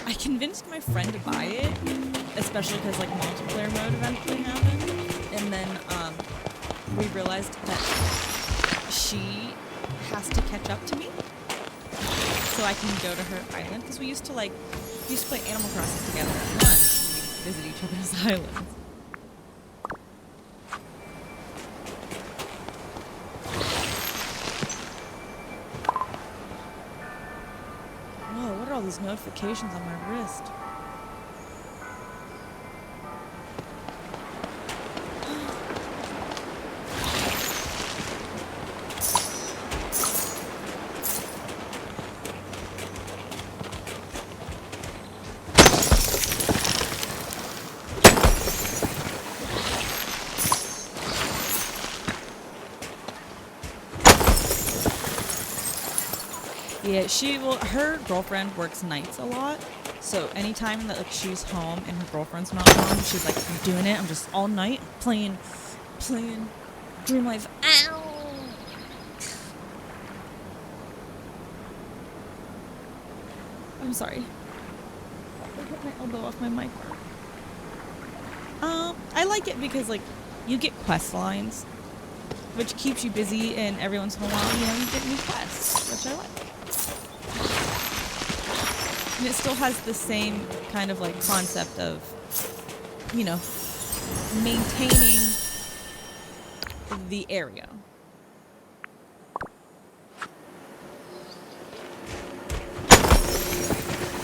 I convinced my friend to buy it, especially because like multiplayer mode eventually happened, and then we realized that she has to catch up to me so I can go to her island, because we used to play Animal Crossing together at lunch and we'd visit each other's islands. Whoa, what are all these notifications on my wrist? Yeah, her girlfriend works nights a lot, so anytime that like she's home and her girlfriend's not home, she's like, I'm doing it, I'm just all night playing Dream Life. Ow! I'm sorry. I put my elbow off my mic. I like it because like you get quest lines, which keeps you busy, and every once in a while, you get new quests, which I like. And it still has the same kind of like concept of, maintaining the area.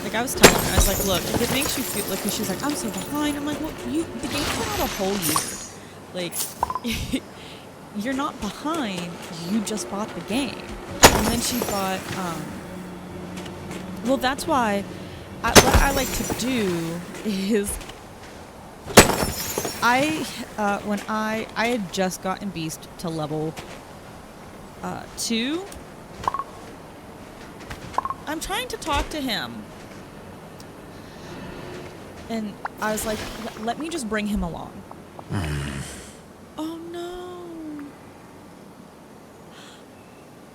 Like I was telling her, I was like, look, if it makes you feel like, she's like, I'm so behind. I'm like, well, the game's been out a whole year. Like, you're not behind, you just bought the game. And then she bought, well, that's why what I like to do is when I had just gotten Beast to level 2. I'm trying to talk to him. And I was like, let me just bring him along. Oh no.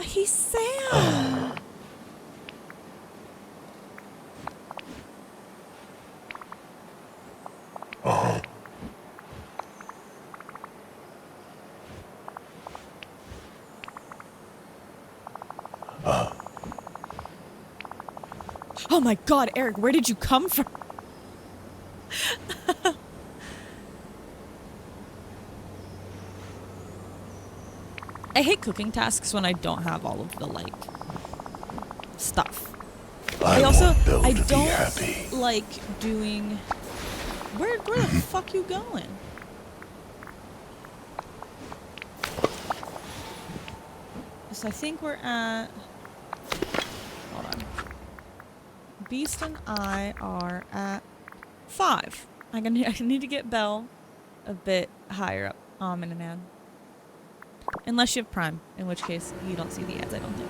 He's Sam. Oh my God, Eric, where did you come from? I hate cooking tasks when I don't have all of the like stuff. I don't like doing. Where the fuck you going? So I think we're at. Hold on. Beast and I are at 5. I need to get Belle a bit higher up. In an ad. Unless you have Prime, in which case you don't see the ads, I don't think.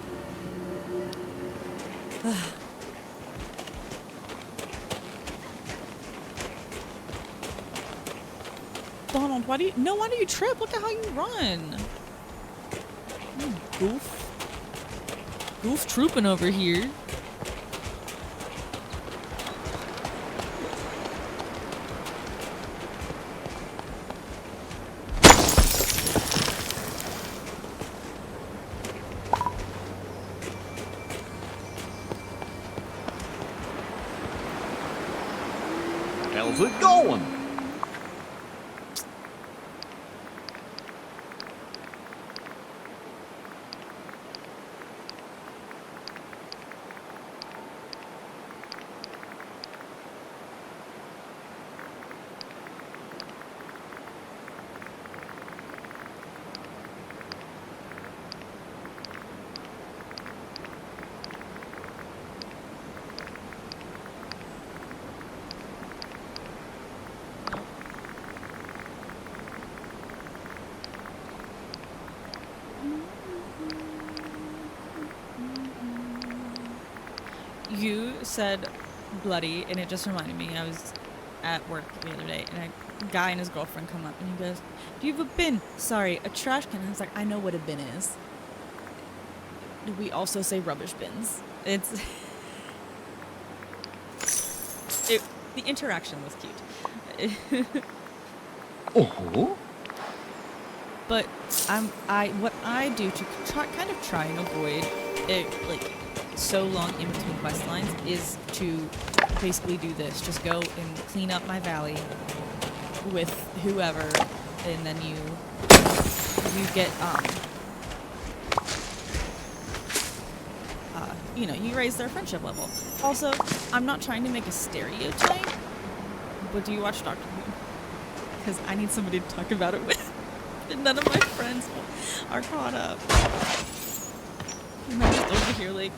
Donald, why do you trip? Look at how you run. You goof trooping over here. How's it going? You said bloody, and it just reminded me. I was at work the other day, and a guy and his girlfriend come up, and he goes, "Do you have a bin?" "Sorry, a trash can." And I was like, "I know what a bin is." We also say rubbish bins. The interaction was cute. Oh. But what I do to kind of try and avoid it, like, so long in between quest lines is to basically do this. Just go and clean up my valley with whoever, and then you get you raise their friendship level. Also, I'm not trying to make a stereotype, but do you watch Doctor Who? Because I need somebody to talk about it with. And none of my friends are caught up. And I'm just over here like...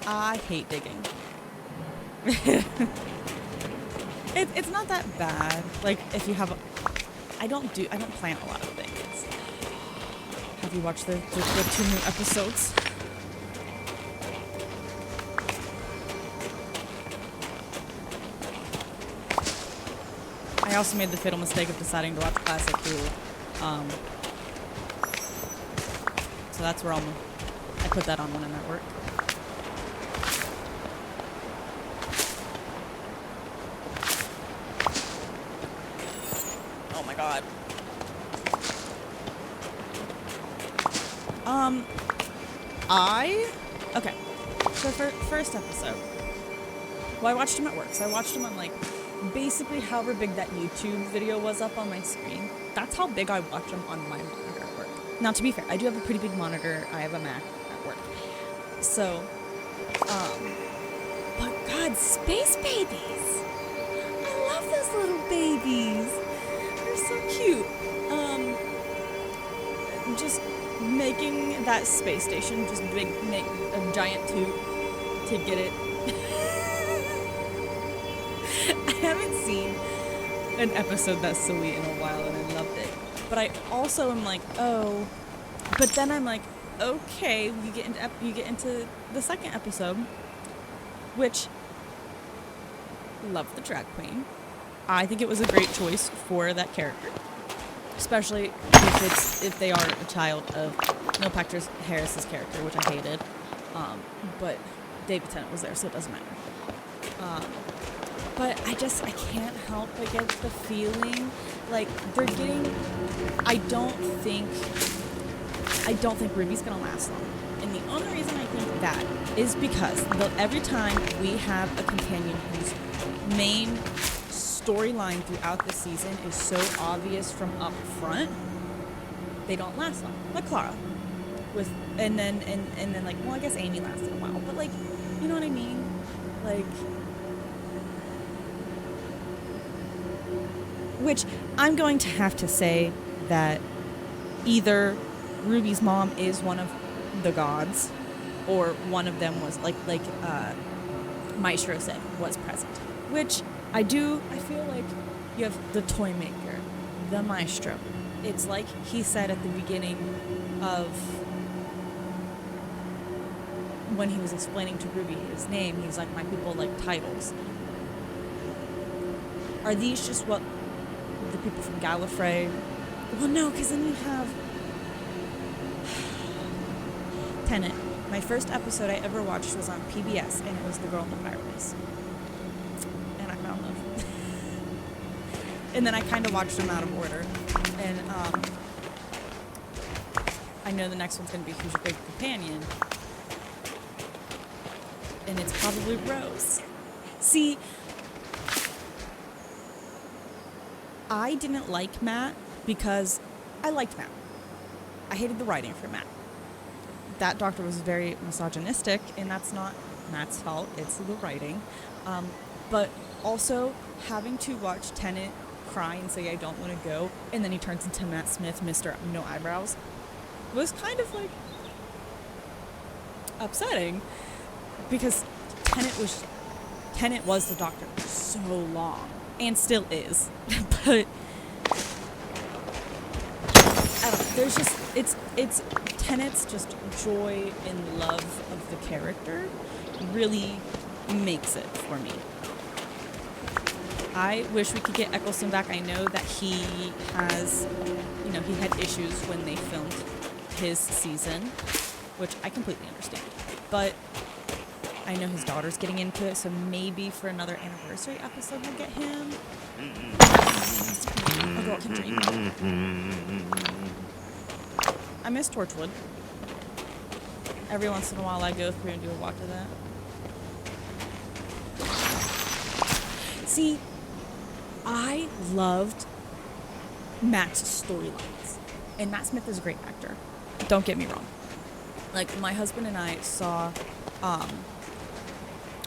I hate digging. It's not that bad. Like, if you have I don't plant a lot of things. Have you watched the 2 new episodes? I also made the fatal mistake of deciding to watch Classic Who. So that's where I put that on when I'm at work. Oh my god. Okay. So for first episode, well, I watched him at work. So I watched him on like basically however big that YouTube video was up on my screen. That's how big I watch them on my monitor at work. Now, to be fair, I do have a pretty big monitor. I have a Mac at work. So, but God, space babies! I love those little babies. They're so cute. Just making that space station just make a giant tube to get it. I haven't seen an episode that's silly in a while, and I loved it. But I also am like, oh. But then I'm like, okay, you get into the second episode, which love the drag queen. I think it was a great choice for that character, especially if they are a child of Neil Patrick Harris's character, which I hated. But David Tennant was there, so it doesn't matter. But I can't help but get the feeling like they're getting. I don't think Ruby's gonna last long And the only reason I think that is because every time we have a companion whose main storyline throughout the season is so obvious from up front, they don't last long. Like Clara. And then like, well, I guess Amy lasted a while, but like, you know what I mean? Like, which I'm going to have to say that either Ruby's mom is one of the gods, or one of them was like Maestro said was present. Which I feel like you have the toy maker, the Maestro. It's like he said at the beginning of when he was explaining to Ruby his name, he's like, my people like titles. Are these just what the people from Gallifrey? Well, no, because then you have Tenet. My first episode I ever watched was on PBS, and it was The Girl in the Pirate Base. And I found love. And then I kind of watched them out of order. And I know the next one's going to be Who's Your Favorite Companion? And it's probably Rose. See, I didn't like Matt because I liked Matt. I hated the writing for Matt. That doctor was very misogynistic, and that's not Matt's fault. It's the writing. But also, having to watch Tennant cry and say, I don't want to go, and then he turns into Matt Smith, Mr. No Eyebrows, was kind of like upsetting, because Tennant was the doctor for so long, and still is. But I don't know, there's just, it's Tennant's just joy and love of the character really makes it for me. I wish we could get Eccleston back. I know that he has, he had issues when they filmed his season, which I completely understand. But I know his daughter's getting into it, so maybe for another anniversary episode we'll get him. A girl can dream. I miss Torchwood. Every once in a while I go through and do a watch of that. See, I loved Matt's storylines. And Matt Smith is a great actor. Don't get me wrong. Like, my husband and I saw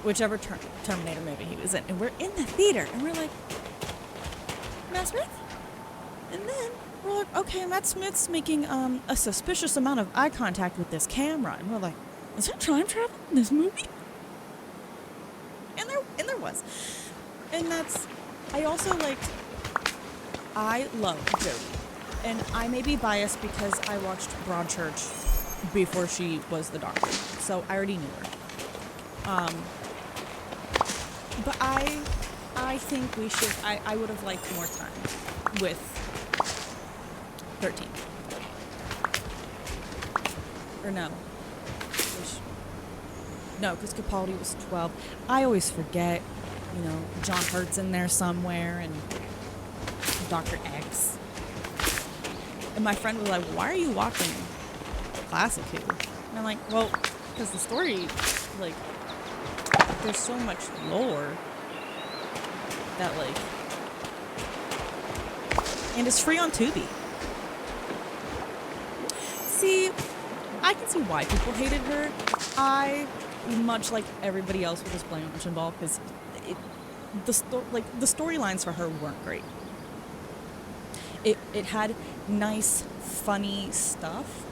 whichever Terminator movie he was in. And we're in the theater. And we're like, Matt Smith? And then we're like, okay, Matt Smith's making a suspicious amount of eye contact with this camera. And we're like, is there time travel in this movie? And there was. And I love Jodie. And I may be biased because I watched Broadchurch before she was the doctor. So I already knew her. But I think we should, I would have liked more time with 13. Or no. No, because Capaldi was 12. I always forget, John Hurt's in there somewhere, and Dr. X. And my friend was like, why are you watching Classic Who? And I'm like, well, because the story, like, there's so much lore that, like, and it's free on Tubi. See, I can see why people hated her. I, much like everybody else, will just blame Ocean Ball because the storylines for her weren't great. It had nice, funny stuff,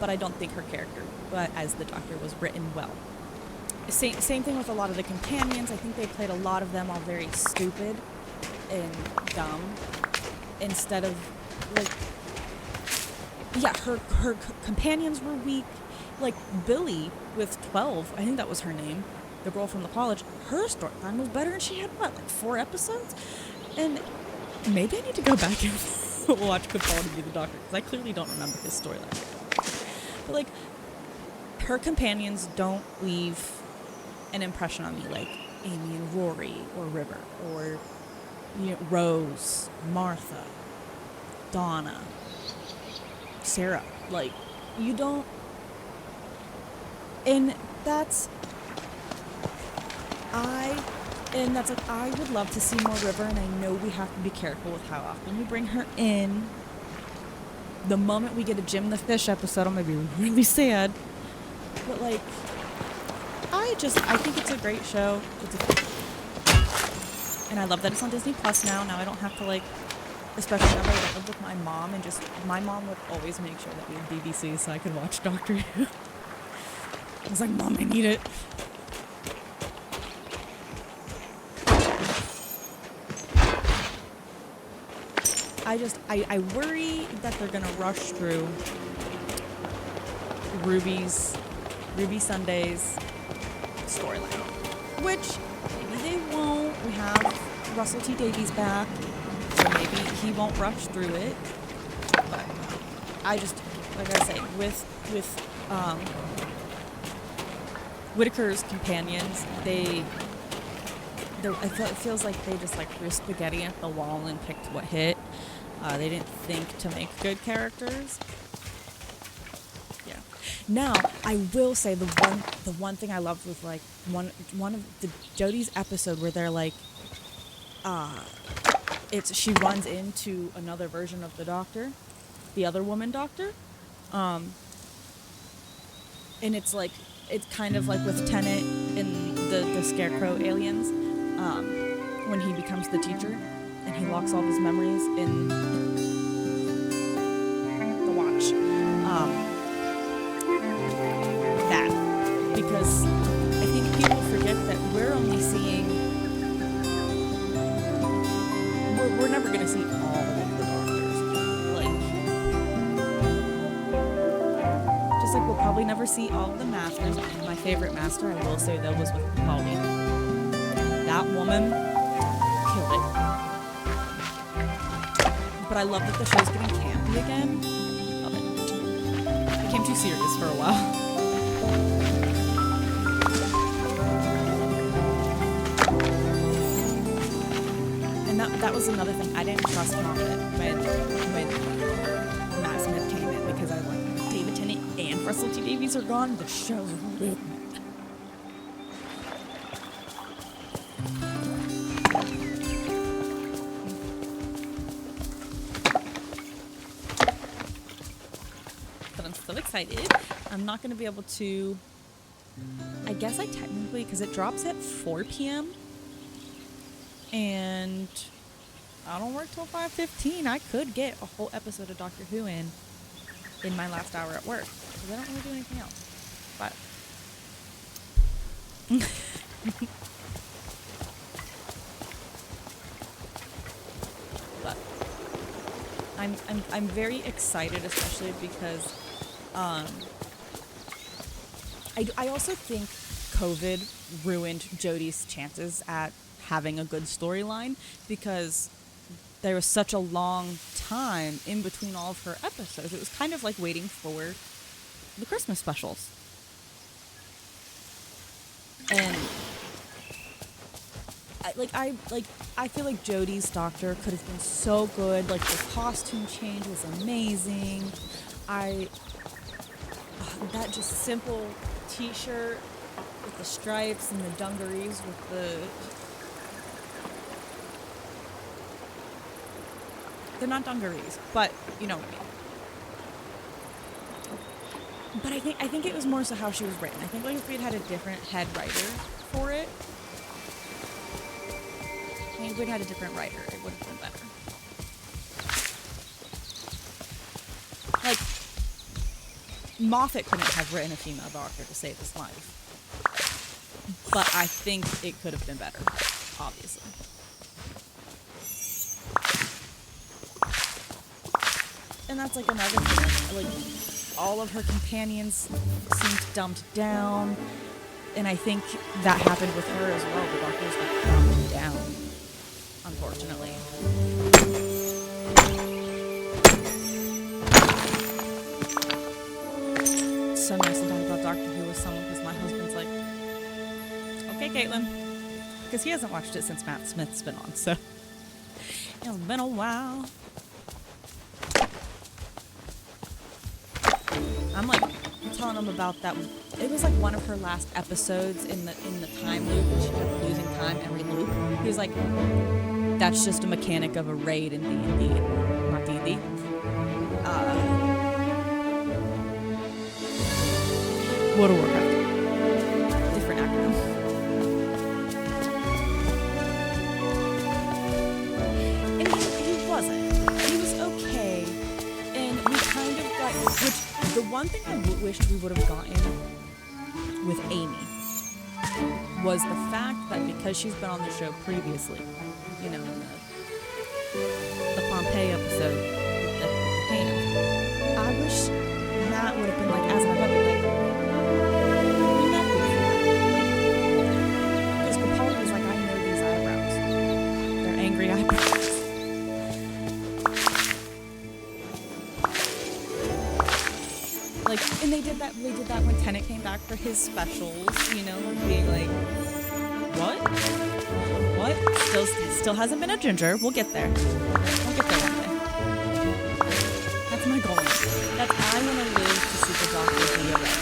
but I don't think her character, as the Doctor, was written well. Same thing with a lot of the companions. I think they played a lot of them all very stupid and dumb, instead of, like, yeah, her companions were weak. Like Billy with 12, I think that was her name, the girl from the college, her storyline was better, and she had, like 4 episodes? And maybe I need to go back and watch Capaldi be the Doctor, because I clearly don't remember his storyline. But, like, her companions don't leave an impression on me like Amy and Rory, or River, or Rose, Martha, Donna, Sarah. Like, you don't. And that's like, I would love to see more River, and I know we have to be careful with how often we bring her in. The moment we get a Jim the Fish episode, I'm gonna be really sad. But like, I think it's a great show. And I love that it's on Disney Plus now. Now I don't have to, like, especially now that I don't live with my mom, and just, my mom would always make sure that we had BBC so I could watch Doctor Who. I was like, Mom, I need it. I worry that they're gonna rush through Ruby Sunday's storyline, which maybe they won't. We have Russell T Davies back, so maybe he won't rush through it. But I just, like I say, with Whittaker's companions, it feels like they just, like, threw spaghetti at the wall and picked what hit. They didn't think to make good characters. Yeah. Now, I will say the one thing I loved was, like, one of the Jodie's episode where they're like, she runs into another version of the Doctor, the other woman Doctor, and it's like, it's kind of like with Tennant in the Scarecrow aliens, when he becomes the teacher and he locks all of his memories in the watch. That, because I think people forget that we're only seeing, we're never going to see all of the Doctors. Like, just like we'll probably never see all of the Masters. My favorite Master, I will say, though, was with Capaldi. That woman killed it. But I love that the show's getting campy again. Love it. It became too serious for a while. And that was another thing. I didn't trust Moffat when Matt Smith came in, because I was like, David Tennant and Russell T Davies are gone. The show's ruined. Excited. I'm not going to be able to, I guess I technically, because it drops at 4 p.m. and I don't work till 5:15. I could get a whole episode of Doctor Who in my last hour at work, because I don't really do anything else. But I'm very excited, especially because I also think COVID ruined Jodie's chances at having a good storyline, because there was such a long time in between all of her episodes. It was kind of like waiting for the Christmas specials. And I feel like Jodie's Doctor could have been so good. Like, the costume change was amazing. That just simple t-shirt with the stripes and the dungarees with they're not dungarees, but you know what I mean. But I think it was more so how she was written. I think, like, if we'd had a different head writer for it, if we'd had a different writer, it would have been better. Like, Moffat couldn't have written a female Doctor to save his life. But I think it could have been better, obviously. And that's, like, another thing. Like, all of her companions seemed dumped down. And I think that happened with her as well. The Doctor was, like, dumbed down, unfortunately. So nice to talk about Doctor Who with someone, because my husband's like, okay, Caitlin, because he hasn't watched it since Matt Smith's been on, so it's been a while. I'm like telling him about that. It was like one of her last episodes in the time loop, and she kept losing time every loop. He was like, "That's just a mechanic of a raid in D&D, not D&D." World of Warcraft. Different acronym. And he wasn't. He was okay. And we kind of got, which the one thing I wished we would have gotten with Amy was the fact that because she's been on the show previously, you know, in the Pompeii episode with the hand, I wish Matt would have been like, as I love it, like, we met before. Because Capaldi was like, I know these eyebrows. They're angry eyebrows. Like, and they did that when Tennant came back for his specials, you know, being like, what? Still hasn't been a ginger. We'll get there. We'll get there one day. That's my goal. I want to live to see the Doctor be around.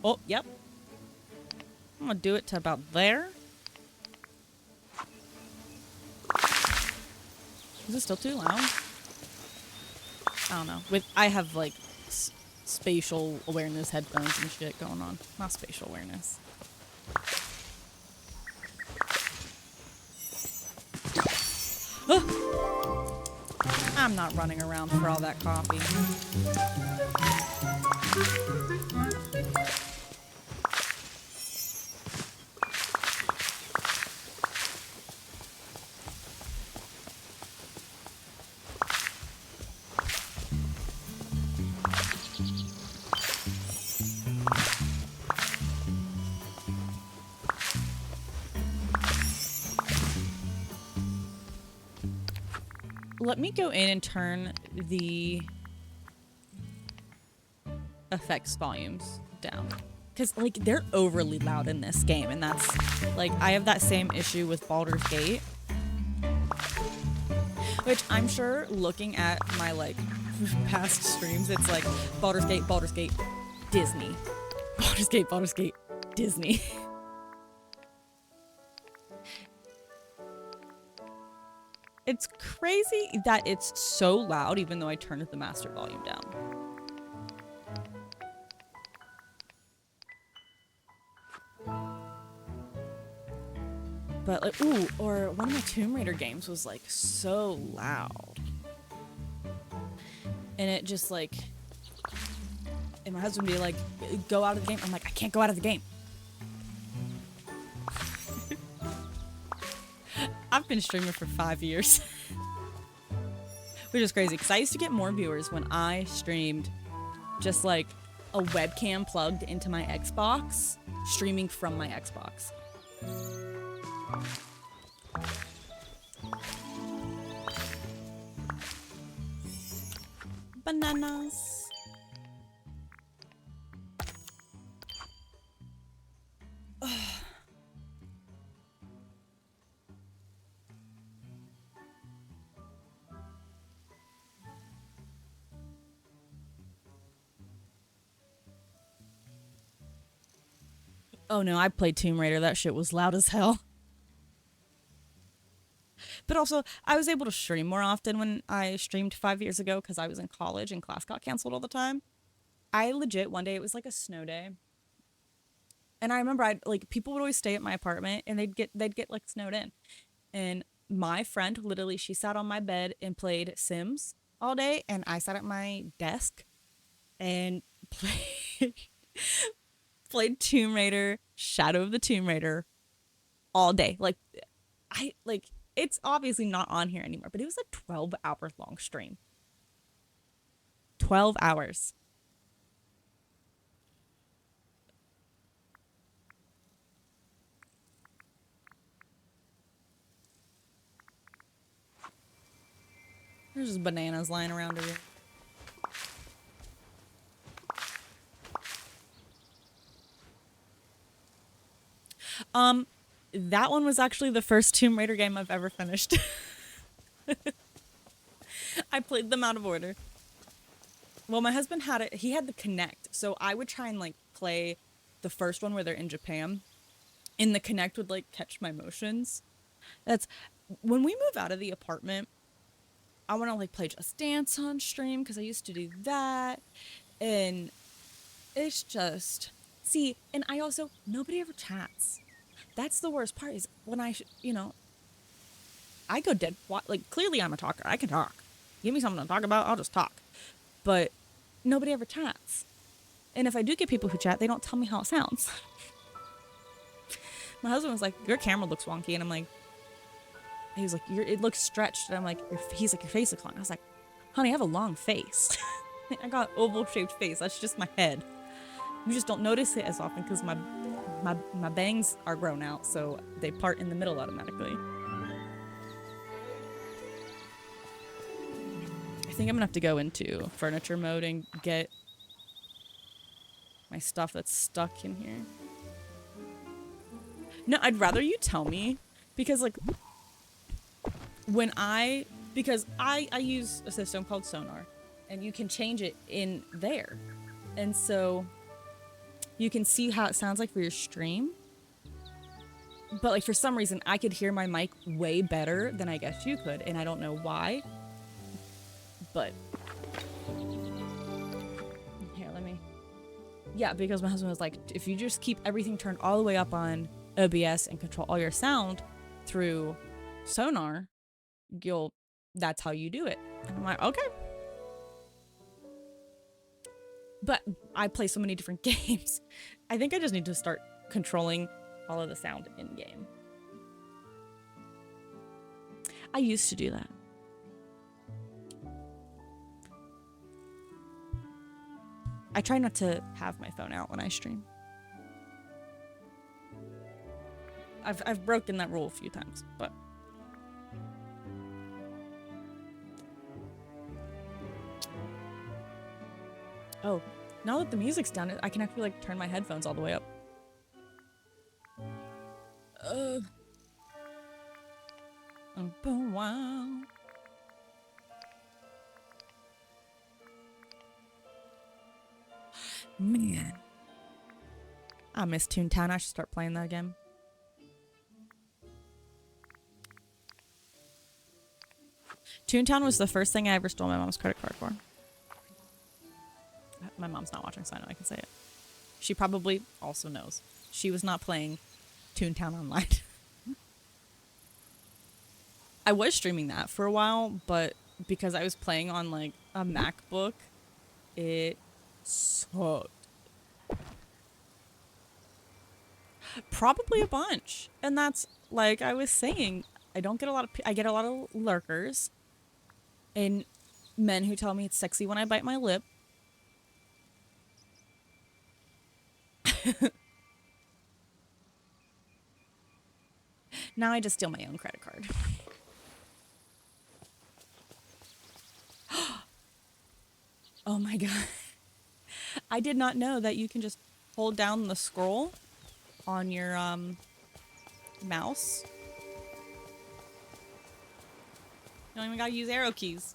Oh, yep. I'm gonna do it to about there. Is it still too loud? I don't know. I have like spatial awareness headphones and shit going on. Not spatial awareness. I'm not running around for all that coffee. Let me go in and turn the effects volumes down. Because, like, they're overly loud in this game. And that's, like, I have that same issue with Baldur's Gate. Which I'm sure looking at my, like, past streams, it's like Baldur's Gate, Disney. Baldur's Gate, Disney. It's crazy that it's so loud, even though I turned the master volume down. But like, ooh, or one of my Tomb Raider games was like so loud. And it just like, and my husband would be like, go out of the game. I'm like, I can't go out of the game. I've been streaming for 5 years. Which is crazy, because I used to get more viewers when I streamed just like a webcam plugged into my Xbox, streaming from my Xbox. Bananas. Oh no, I played Tomb Raider. That shit was loud as hell. But also, I was able to stream more often when I streamed 5 years ago because I was in college and class got canceled all the time. I legit, one day, it was like a snow day. And I remember people would always stay at my apartment and they'd get like snowed in. And my friend, literally, she sat on my bed and played Sims all day. And I sat at my desk and played Tomb Raider, Shadow of the Tomb Raider all day. It's obviously not on here anymore, but it was a 12-hour long stream. 12 hours. There's just bananas lying around here. That one was actually the first Tomb Raider game I've ever finished. I played them out of order. Well, my husband had it. He had the Connect, so I would try and like play the first one where they're in Japan, and the Connect would like catch my motions. That's when we move out of the apartment. I want to like play Just Dance on stream because I used to do that, and it's just see. And I also nobody ever chats. That's the worst part is when I I go dead. Like clearly I'm a talker. I can talk. Give me something to talk about. I'll just talk. But nobody ever chats. And if I do get people who chat, they don't tell me how it sounds. My husband was like, "Your camera looks wonky," and I'm like, he was like, "It looks stretched," and I'm like, he's like, "Your face looks long." I was like, "Honey, I have a long face. I got oval shaped face. That's just my head. You just don't notice it as often because my bangs are grown out, so they part in the middle automatically." I think I'm gonna have to go into furniture mode and get my stuff that's stuck in here. No, I'd rather you tell me because like because I use a system called Sonar and you can change it in there. And so you can see how it sounds like for your stream. But like for some reason I could hear my mic way better than I guess you could, and I don't know why. But here, yeah, because my husband was like, if you just keep everything turned all the way up on OBS and control all your sound through Sonar, that's how you do it. And I'm like, okay. But I play so many different games. I think I just need to start controlling all of the sound in game. I used to do that. I try not to have my phone out when I stream. I've broken that rule a few times, but oh, now that the music's done, I can actually like turn my headphones all the way up. Wow. Man, I miss Toontown. I should start playing that again. Toontown was the first thing I ever stole my mom's credit card for. My mom's not watching, so I know I can say it. She probably also knows. She was not playing Toontown online. I was streaming that for a while, but because I was playing on like a MacBook, it sucked. Probably a bunch. And that's like I was saying, I get a lot of lurkers and men who tell me it's sexy when I bite my lip. Now I just steal my own credit card. Oh my god. I did not know that you can just hold down the scroll on your mouse. You don't even gotta use arrow keys.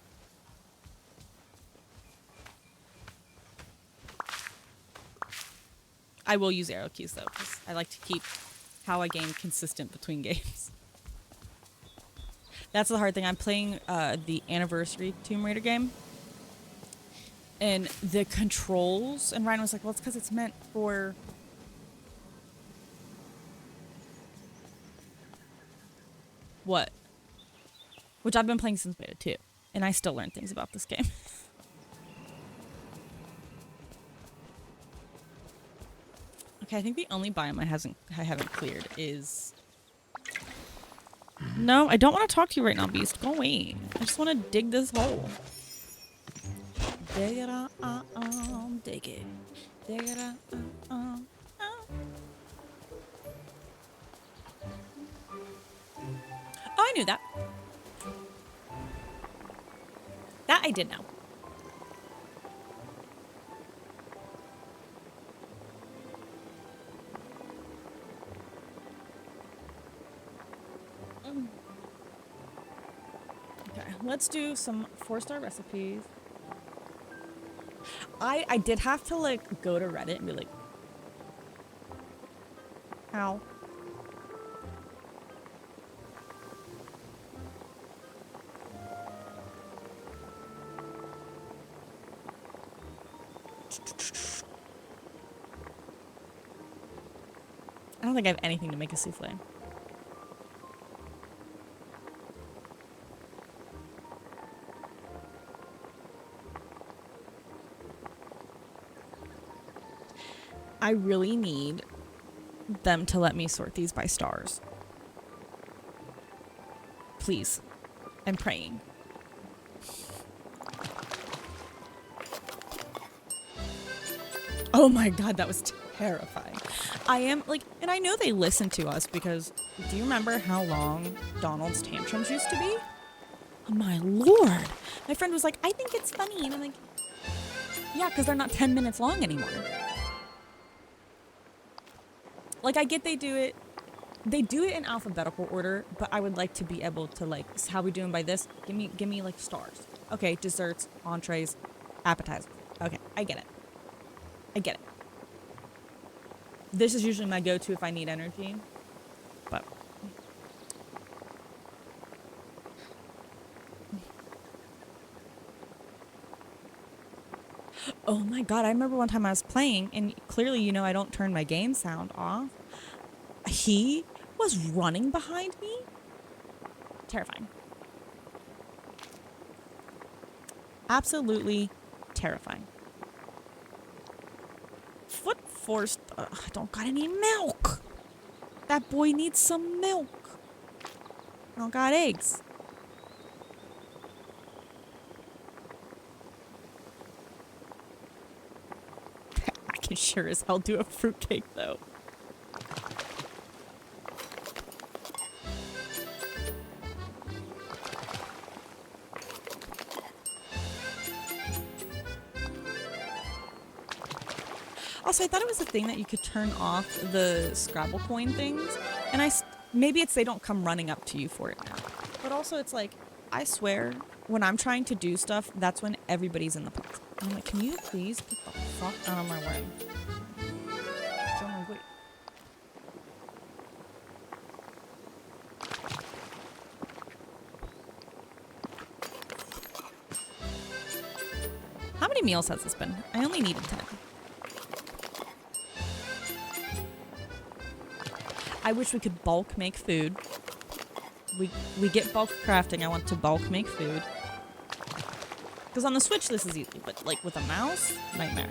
I will use arrow keys though, because I like to keep how I game consistent between games. That's the hard thing. I'm playing the Anniversary Tomb Raider game. And the controls, and Ryan was like, well, it's because it's meant for... What? Which I've been playing since beta 2. And I still learn things about this game. Okay, I think the only biome I haven't cleared is... No, I don't want to talk to you right now, Beast. Go away. I just want to dig this hole. Dig it dig it. Dig it Oh, I knew that. That I did know. Okay, let's do some 4-star recipes. I did have to like go to Reddit and be like, how? I don't think I have anything to make a souffle. I really need them to let me sort these by stars. Please. I'm praying. Oh my god, that was terrifying. I am like, and I know they listen to us because do you remember how long Donald's tantrums used to be? Oh my lord. My friend was like, I think it's funny. And I'm like, yeah, because they're not 10 minutes long anymore. Like, I get they do it in alphabetical order, but I would like to be able to, like, how we doing by this? Give me like stars. Okay, desserts, entrees, appetizers. Okay, I get it. I get it. This is usually my go-to if I need energy, but oh my god, I remember one time I was playing, and clearly, you know, I don't turn my game sound off. He was running behind me. Terrifying. Absolutely terrifying. Foot forced. I don't got any milk. That boy needs some milk. I don't got eggs. I can sure as hell do a fruitcake though. Also, I thought it was a thing that you could turn off the Scrabble coin things, and maybe it's they don't come running up to you for it now. But also, it's like, I swear, when I'm trying to do stuff, that's when everybody's in the box. I'm like, can you please get the fuck out of my way? Wait. How many meals has this been? I only needed 10. I wish we could bulk make food. We get bulk crafting. I want to bulk make food. Because on the Switch this is easy, but like with a mouse, nightmare.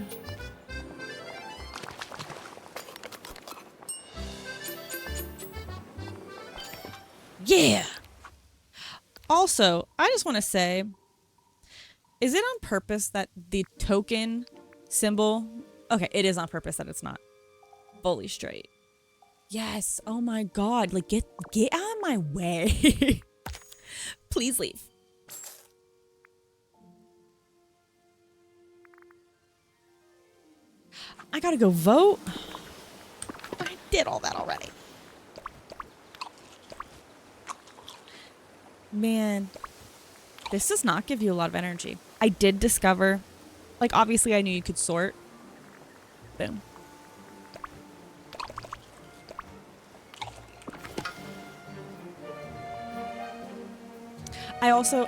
Yeah! Also, I just want to say, is it on purpose that the token symbol... Okay, it is on purpose that it's not fully straight. Yes. Oh my god. Like, get out of my way. Please leave. I gotta go vote. I did all that already. Man, this does not give you a lot of energy. I did discover, like, obviously I knew you could sort. Boom.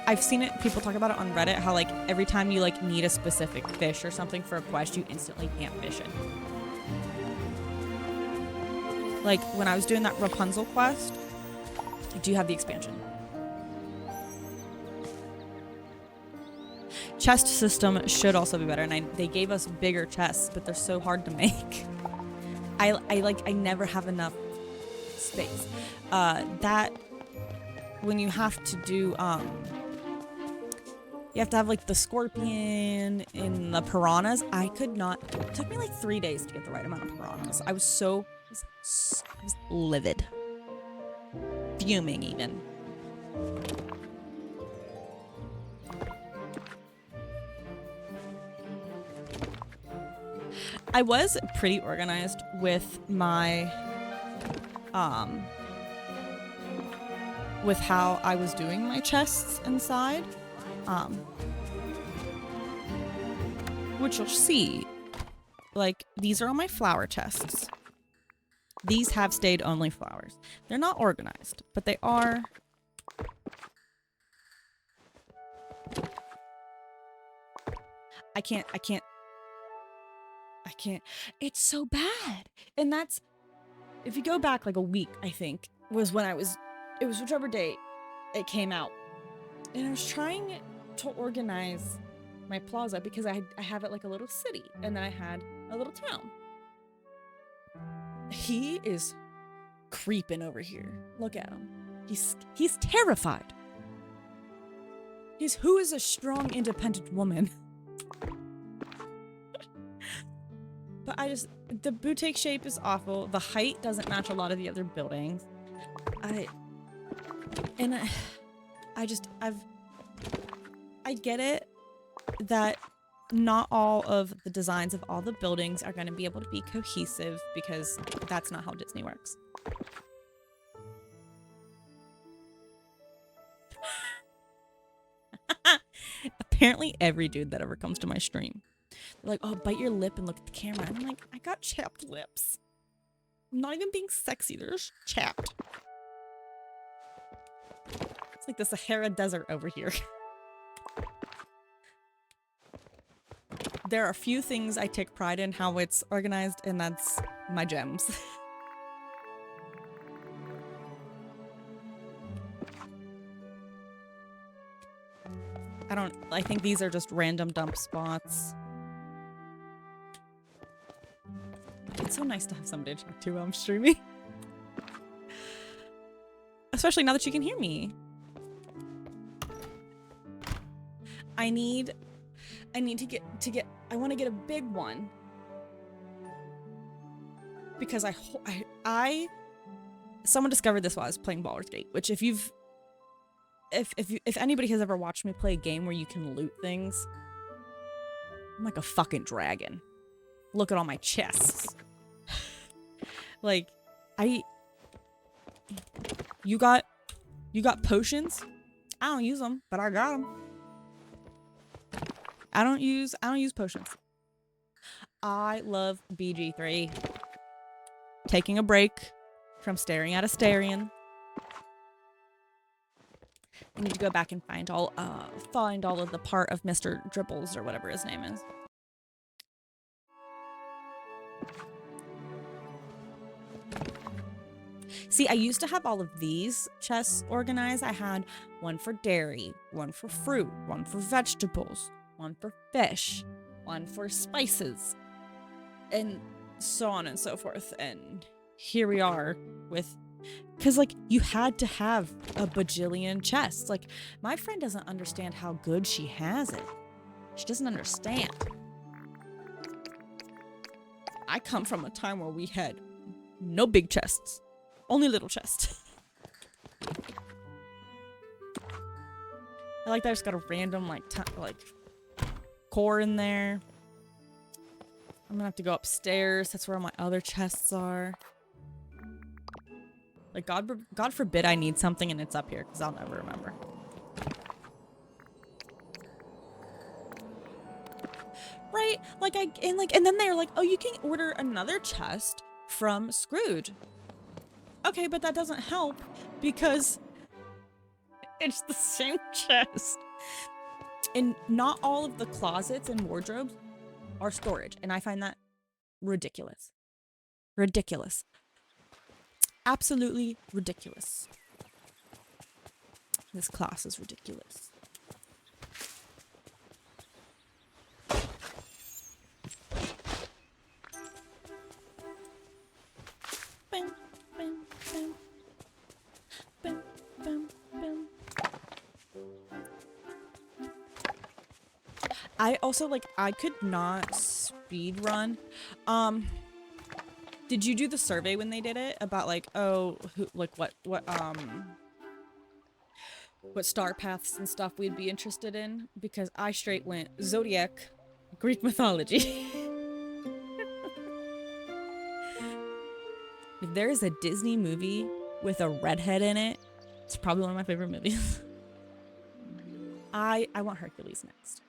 I've seen it, people talk about it on Reddit, how like every time you like need a specific fish or something for a quest, you instantly can't fish it. Like when I was doing that Rapunzel quest, do you have the expansion? Chest system should also be better, and they gave us bigger chests, but they're so hard to make. I never have enough space. That when you have to do you have to have like the scorpion and the piranhas. I could not. It took me like 3 days to get the right amount of piranhas. I was livid, fuming even. I was pretty organized with my with how I was doing my chests inside. Which you'll see. Like, these are all my flower chests. These have stayed only flowers. They're not organized, but they are. I can't. It's so bad. And that's, if you go back like a week, I think, was when it was whichever day it came out. And I was trying to organize my plaza because I have it like a little city, and then I had a little town. He is creeping over here. Look at him. He's terrified. Who is a strong, independent woman? But the boutique shape is awful. The height doesn't match a lot of the other buildings. I get it that not all of the designs of all the buildings are going to be able to be cohesive, because that's not how Disney works. Apparently every dude that ever comes to my stream, they're like, oh, bite your lip and look at the camera. And I'm like, I got chapped lips. I'm not even being sexy. They're just chapped. It's like the Sahara Desert over here. There are a few things I take pride in how it's organized, and that's my gems. I think these are just random dump spots. It's so nice to have somebody to talk to while I'm streaming. Especially now that you can hear me. I want to get a big one. Because someone discovered this while I was playing Baldur's Gate, which if anybody has ever watched me play a game where you can loot things, I'm like a fucking dragon. Look at all my chests. Like, you got potions? I don't use them, but I got them. I don't use potions. I love BG3. Taking a break from staring at a Starion. I need to go back and find all of the part of Mr. Dribbles or whatever his name is. See, I used to have all of these chests organized. I had one for dairy, one for fruit, one for vegetables, one for fish, one for spices, and so on and so forth. And here we are with, because like you had to have a bajillion chests. Like, my friend doesn't understand how good she has it. She doesn't understand. I come from a time where we had no big chests, only little chests. I like that I just got a random like core in there. I'm gonna have to go upstairs. That's where all my other chests are. Like, God forbid I need something and it's up here, because I'll never remember. Right? Like, and then they're like, oh, you can order another chest from Scrooge. Okay, but that doesn't help because it's the same chest. And not all of the closets and wardrobes are storage, and I find that ridiculous. Ridiculous. Absolutely ridiculous. This class is ridiculous. Bam, bam, bam. Bam, bam, bam. I also, like, I could not speed run. Did you do the survey when they did it about like, oh, what star paths and stuff we'd be interested in? Because I straight went Zodiac, Greek mythology. If there is a Disney movie with a redhead in it, It's probably one of my favorite movies. I want Hercules next.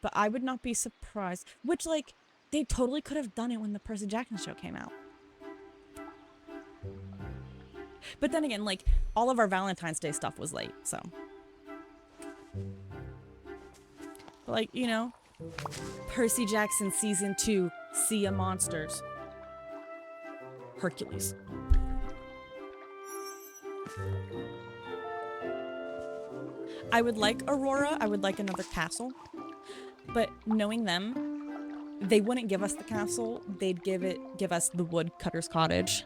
But I would not be surprised. Which, like, they totally could have done it when the Percy Jackson show came out. But then again, like, all of our Valentine's Day stuff was late, so. But, like, you know, Percy Jackson Season 2, Sea of Monsters. Hercules. I would like Aurora. I would like another castle. But knowing them, they wouldn't give us the castle. They'd give us the woodcutter's cottage.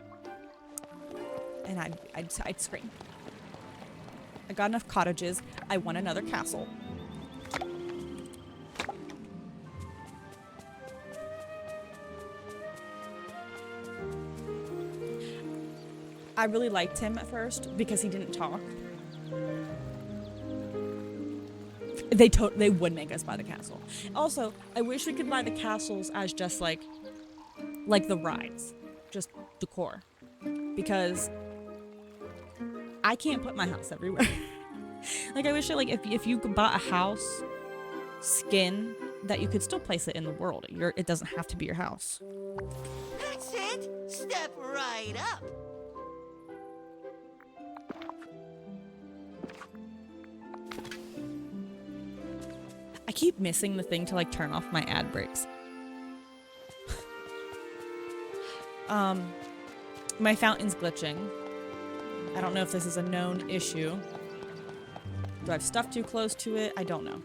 And I'd scream. I got enough cottages. I want another castle. I really liked him at first because he didn't talk. They would make us buy the castle. Also, I wish we could buy the castles as just like the rides, just decor, because I can't put my house everywhere. Like, I wish that, like, if you could buy a house skin, that you could still place it in the world. It doesn't have to be your house. That's it. Step right up. I keep missing the thing to, like, turn off my ad breaks. My fountain's glitching. I don't know if this is a known issue. Do I have stuff too close to it? I don't know.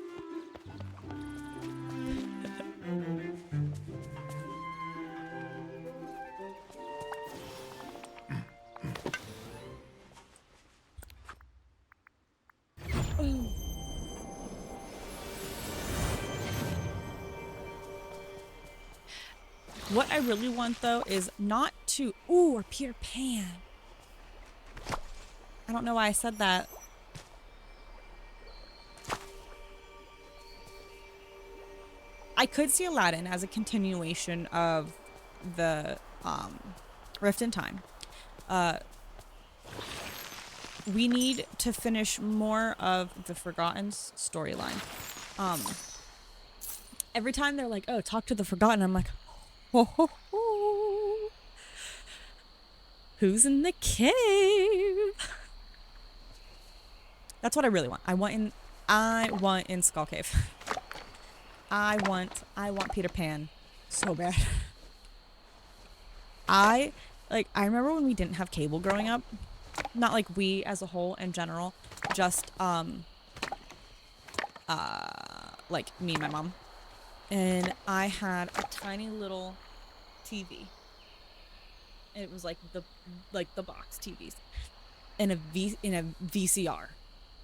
What I really want, though, is not to... Ooh, or Peter Pan. I don't know why I said that. I could see Aladdin as a continuation of the Rift in Time. We need to finish more of the Forgotten's storyline. Every time they're like, oh, talk to the Forgotten, I'm like... Ho, ho, ho. Who's in the cave? That's what I really want. I want in Skull Cave. I want Peter Pan so bad. I remember when we didn't have cable growing up. Not like we as a whole in general, just like me and my mom. And I had a tiny little TV. It was like the box TVs in a VCR,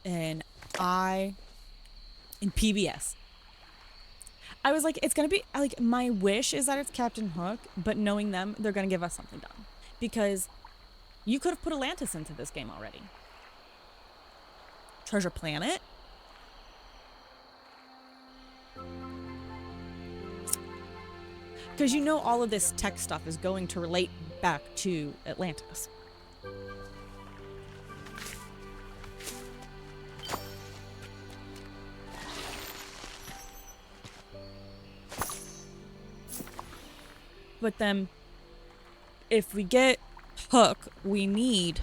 and in PBS. I was like, it's gonna be like, my wish is that it's Captain Hook, but knowing them, they're gonna give us something done, because you could have put Atlantis into this game already. Treasure Planet. Because you know all of this tech stuff is going to relate back to Atlantis. But then, if we get Hook, we need...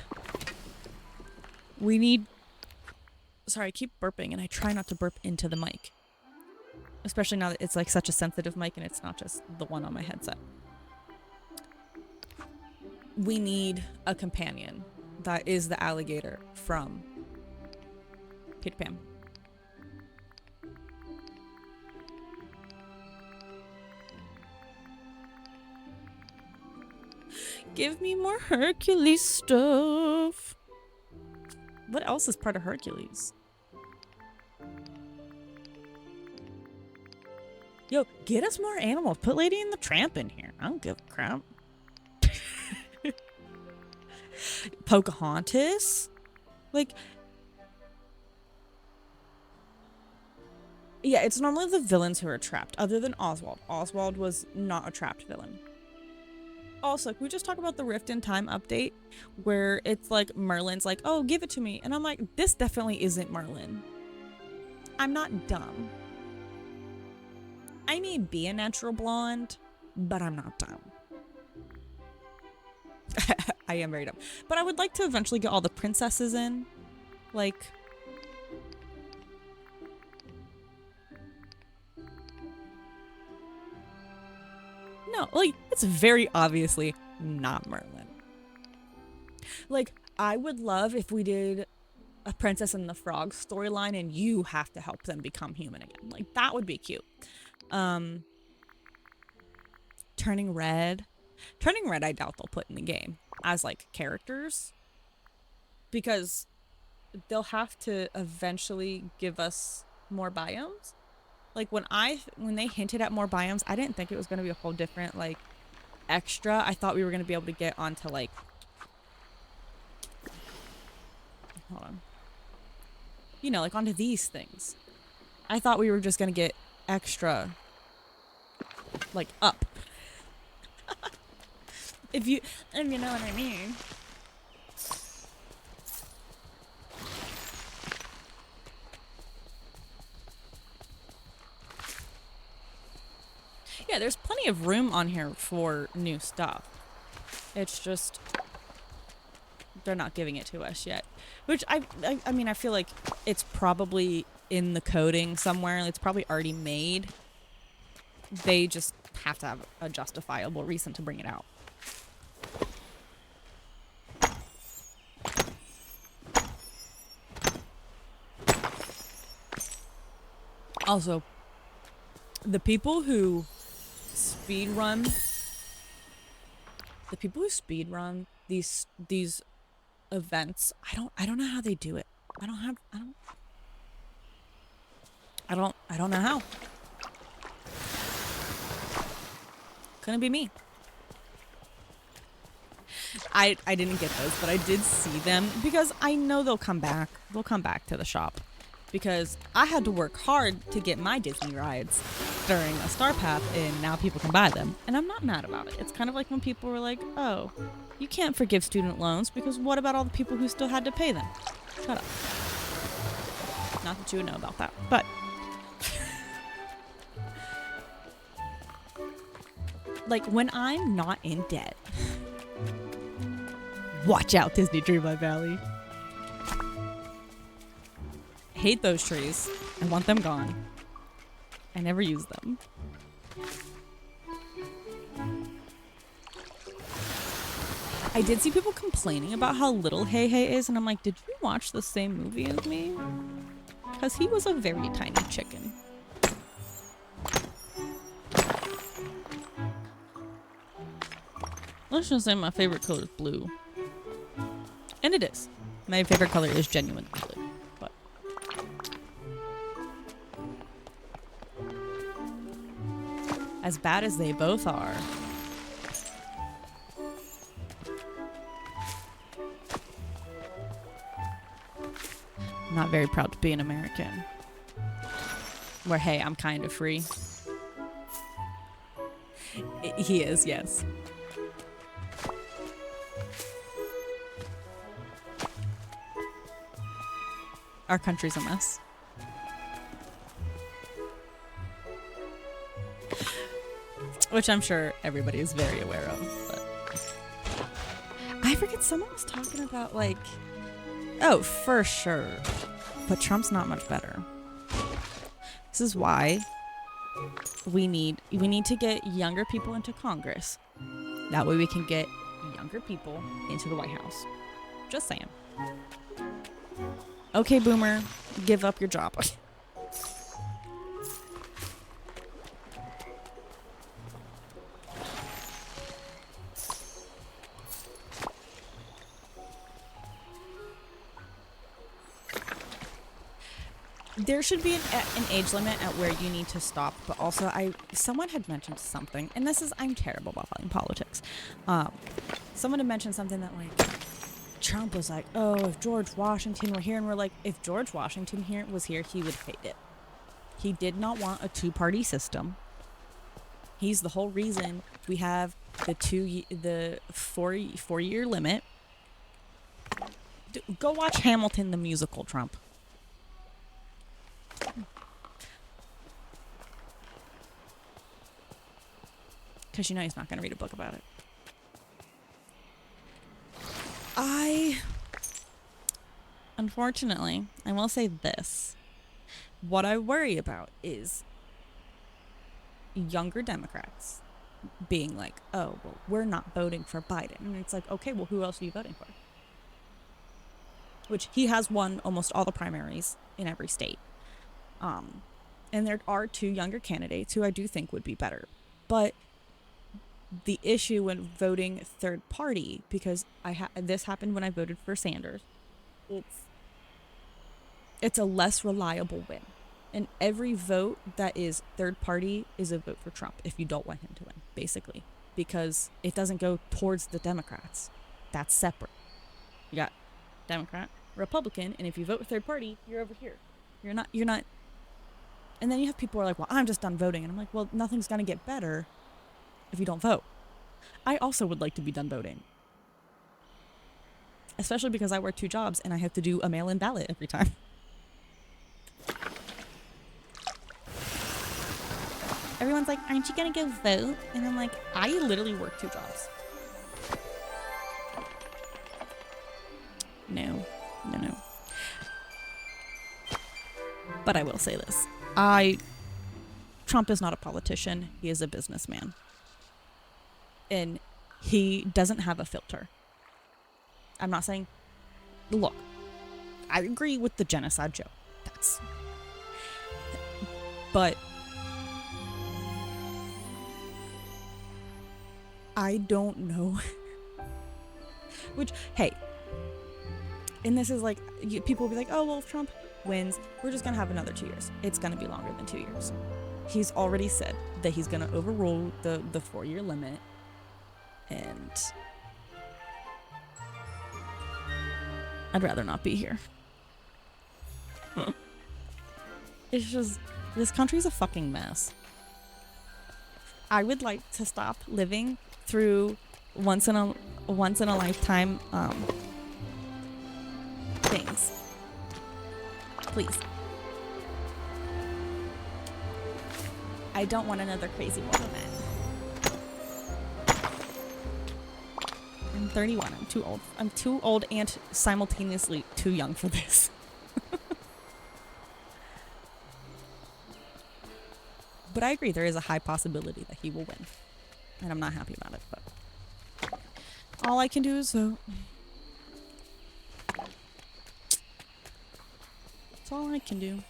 Sorry, I keep burping, and I try not to burp into the mic. Especially now that it's like such a sensitive mic and it's not just the one on my headset. We need a companion that is the alligator from Peter Pan. Give me more Hercules stuff. What else is part of Hercules? Yo, get us more animals. Put Lady and the Tramp in here. I don't give a crap. Pocahontas? Like... Yeah, it's normally the villains who are trapped, other than Oswald. Oswald was not a trapped villain. Also, can we just talk about the Rift in Time update where it's like Merlin's like, oh, give it to me. And I'm like, this definitely isn't Merlin. I'm not dumb. I may be a natural blonde, but I'm not dumb. I am very dumb. But I would like to eventually get all the princesses in. Like... No, like, it's very obviously not Merlin. Like, I would love if we did a Princess and the Frog storyline and you have to help them become human again. Like, that would be cute. Turning Red. Turning Red, I doubt they'll put in the game as, like, characters. Because they'll have to eventually give us more biomes. Like, when they hinted at more biomes, I didn't think it was going to be a whole different, like, extra. I thought we were going to be able to get onto, like... Hold on. You know, like, onto these things. I thought we were just going to get extra, like, up. if you know what I mean. Yeah, there's plenty of room on here for new stuff. It's just they're not giving it to us yet. Which I mean, I feel like it's probably in the coding somewhere. It's probably already made. They just have to have a justifiable reason to bring it out. Also, the people who speedrun these events, I don't know how they do it. I don't know how. Couldn't be me. I didn't get those, but I did see them because I know they'll come back. They'll come back to the shop. Because I had to work hard to get my Disney rides during a Star Path, and now people can buy them. And I'm not mad about it. It's kind of like when people were like, oh, you can't forgive student loans because what about all the people who still had to pay them? Shut up. Not that you would know about that, but... like, when I'm not in debt... Watch out, Disney Dreamlight Valley. Hate those trees. I want them gone. I never use them. I did see people complaining about how little Hey Hey is, and I'm like, did you watch the same movie as me? Because he was a very tiny chicken. Let's just say my favorite color is blue. And it is. My favorite color is genuinely blue. But as bad as they both are, I'm not very proud to be an American. Where, hey, I'm kind of free. He is, yes. Our country's a mess. Which I'm sure everybody is very aware of. But I forget, someone was talking about, like... Oh, for sure. But Trump's not much better. This is why we need to get younger people into Congress. That way we can get younger people into the White House. Just saying. Okay, boomer, give up your job. There should be an age limit at where you need to stop, but also someone had mentioned something, and I'm terrible about following politics. Someone had mentioned something that, like, Trump was like, oh, if George Washington were here, and we're like, if George Washington was here, he would hate it. He did not want a two-party system. He's the whole reason we have the 4-year limit. Go watch Hamilton the musical, Trump. Because you know he's not going to read a book about it. Unfortunately, I will say this. What I worry about is younger Democrats being like, oh, well, we're not voting for Biden. And it's like, okay, well, who else are you voting for? Which he has won almost all the primaries in every state. And there are 2 younger candidates who I do think would be better. But the issue when voting third party, because this happened when I voted for Sanders, it's a less reliable win. And every vote that is third party is a vote for Trump if you don't want him to win, basically. Because it doesn't go towards the Democrats. That's separate. You got Democrat, Republican, and if you vote third party, you're over here. You're not. And then you have people who are like, well, I'm just done voting. And I'm like, well, nothing's going to get better if you don't vote. I also would like to be done voting. Especially because I work 2 jobs and I have to do a mail-in ballot every time. Everyone's like, aren't you going to go vote? And I'm like, I literally work 2 jobs. No. But I will say this. Trump is not a politician. He is a businessman. And he doesn't have a filter. I'm not saying, look, I agree with the genocide joke. But I don't know. Which, hey, and this is like, people will be like, oh, well, if Trump wins, we're just going to have another 2 years. It's going to be longer than 2 years. He's already said that he's going to overrule the 4-year limit. And I'd rather not be here. It's just, this country's a fucking mess. I would like to stop living through once in a lifetime things. Please. I don't want another crazy woman. I'm 31. I'm too old. I'm too old and simultaneously too young for this. But I agree, there is a high possibility that he will win. And I'm not happy about it, but all I can do is vote. That's all I can do.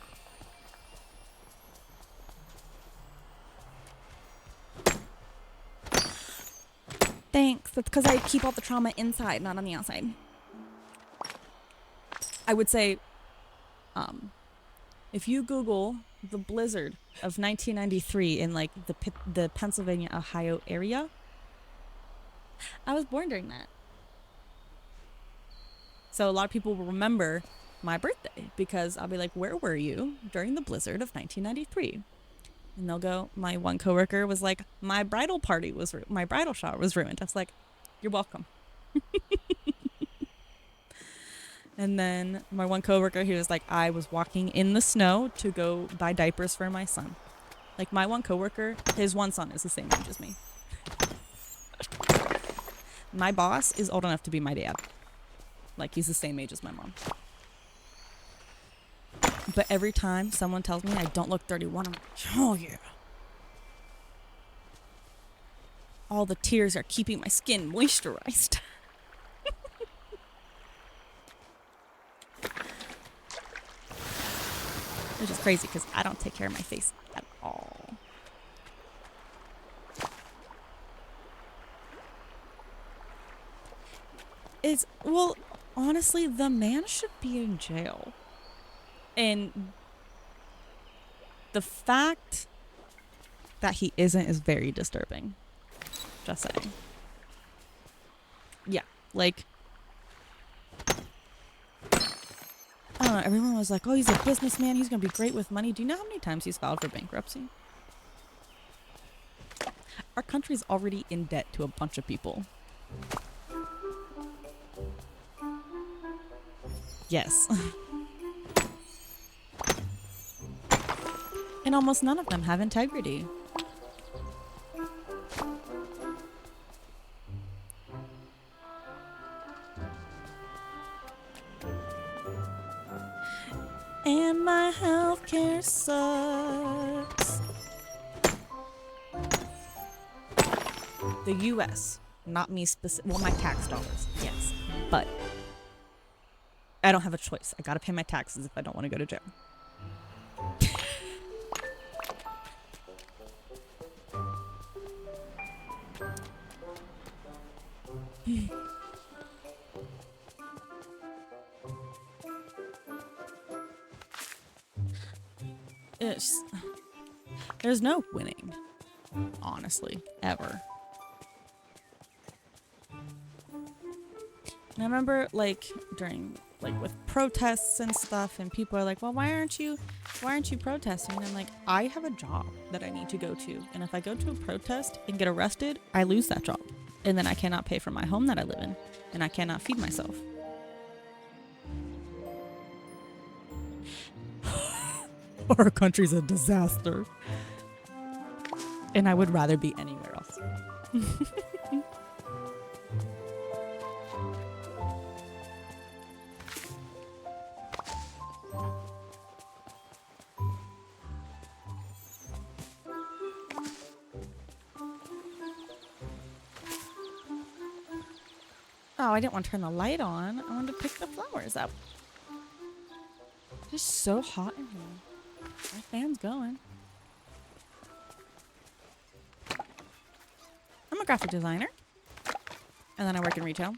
Thanks. That's because I keep all the trauma inside, not on the outside. I would say, if you Google the blizzard of 1993 in like the Pennsylvania, Ohio area, I was born during that. So a lot of people will remember my birthday because I'll be like, where were you during the blizzard of 1993? And they'll go, my one coworker was like, my bridal shower was ruined. I was like, you're welcome. And then my one coworker, he was like, I was walking in the snow to go buy diapers for my son. Like my one coworker, his one son is the same age as me. My boss is old enough to be my dad. Like he's the same age as my mom. But every time someone tells me I don't look 31, I'm like, oh yeah. All the tears are keeping my skin moisturized. Which is crazy because I don't take care of my face at all. Well, honestly, the man should be in jail. And the fact that he isn't is very disturbing. Just saying. Yeah, like, I don't know, everyone was like, oh, he's a businessman, he's gonna be great with money. Do you know how many times he's filed for bankruptcy? Our country's already in debt to a bunch of people. Yes. And almost none of them have integrity. And my healthcare sucks. The US, not me specific. Well, my tax dollars, yes. But I don't have a choice. I gotta pay my taxes if I don't want to go to jail. It's, there's no winning, honestly, ever. And I remember, like, during, like, with protests and stuff, and people are like, well, why aren't you protesting? And I'm like, I have a job that I need to go to, and if I go to a protest and get arrested, I lose that job, and then I cannot pay for my home that I live in, and I cannot feed myself. Our country's a disaster. And I would rather be anywhere else. Oh, I didn't want to turn the light on. I wanted to pick the flowers up. It's so hot in here. My fan's going. I'm a graphic designer. And then I work in retail.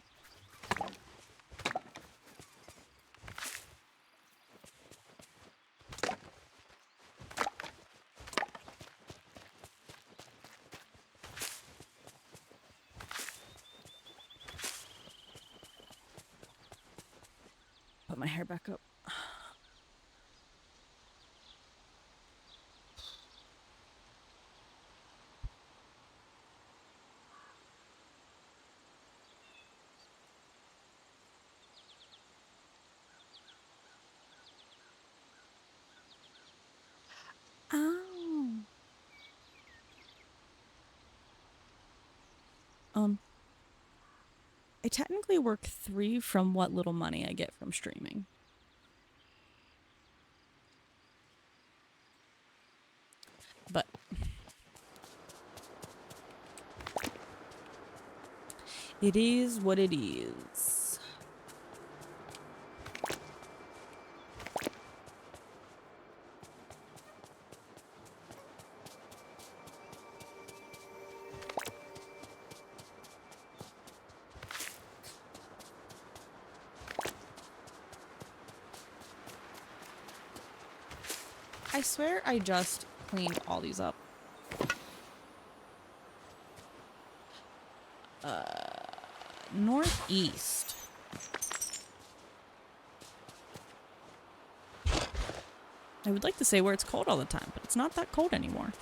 Put my hair back up. Oh. I technically work 3 from what little money I get from streaming. But it is what it is. I swear I just cleaned all these up. Northeast. I would like to say where it's cold all the time, but it's not that cold anymore.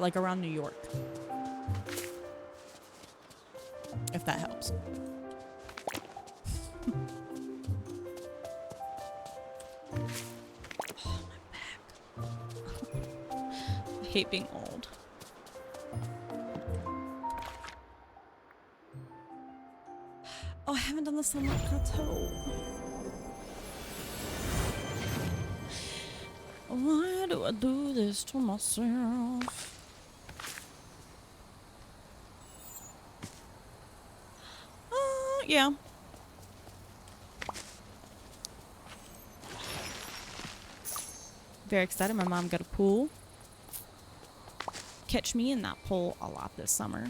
Like around New York. If that helps. Oh, my back. I hate being old. Oh, I haven't done the Sunlight Plateau. Why do I do this to myself? Yeah. Very excited. My mom got a pool. Catch me in that pool a lot this summer.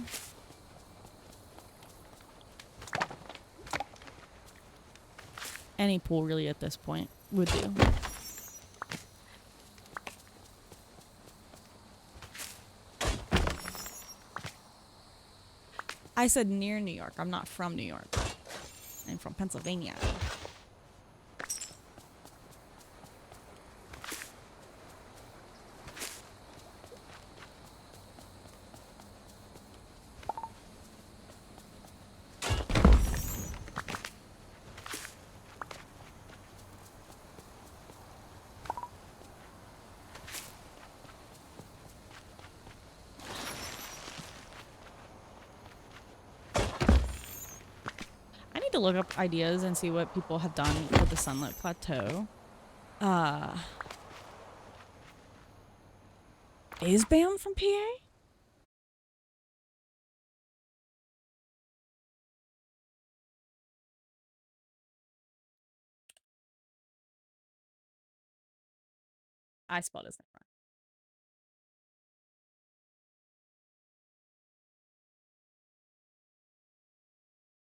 Any pool really at this point would do. I said near New York. I'm not from New York. I'm from Pennsylvania. I need to look up ideas and see what people have done with the Sunlit Plateau. Is Bam from PA? I spelled his name wrong.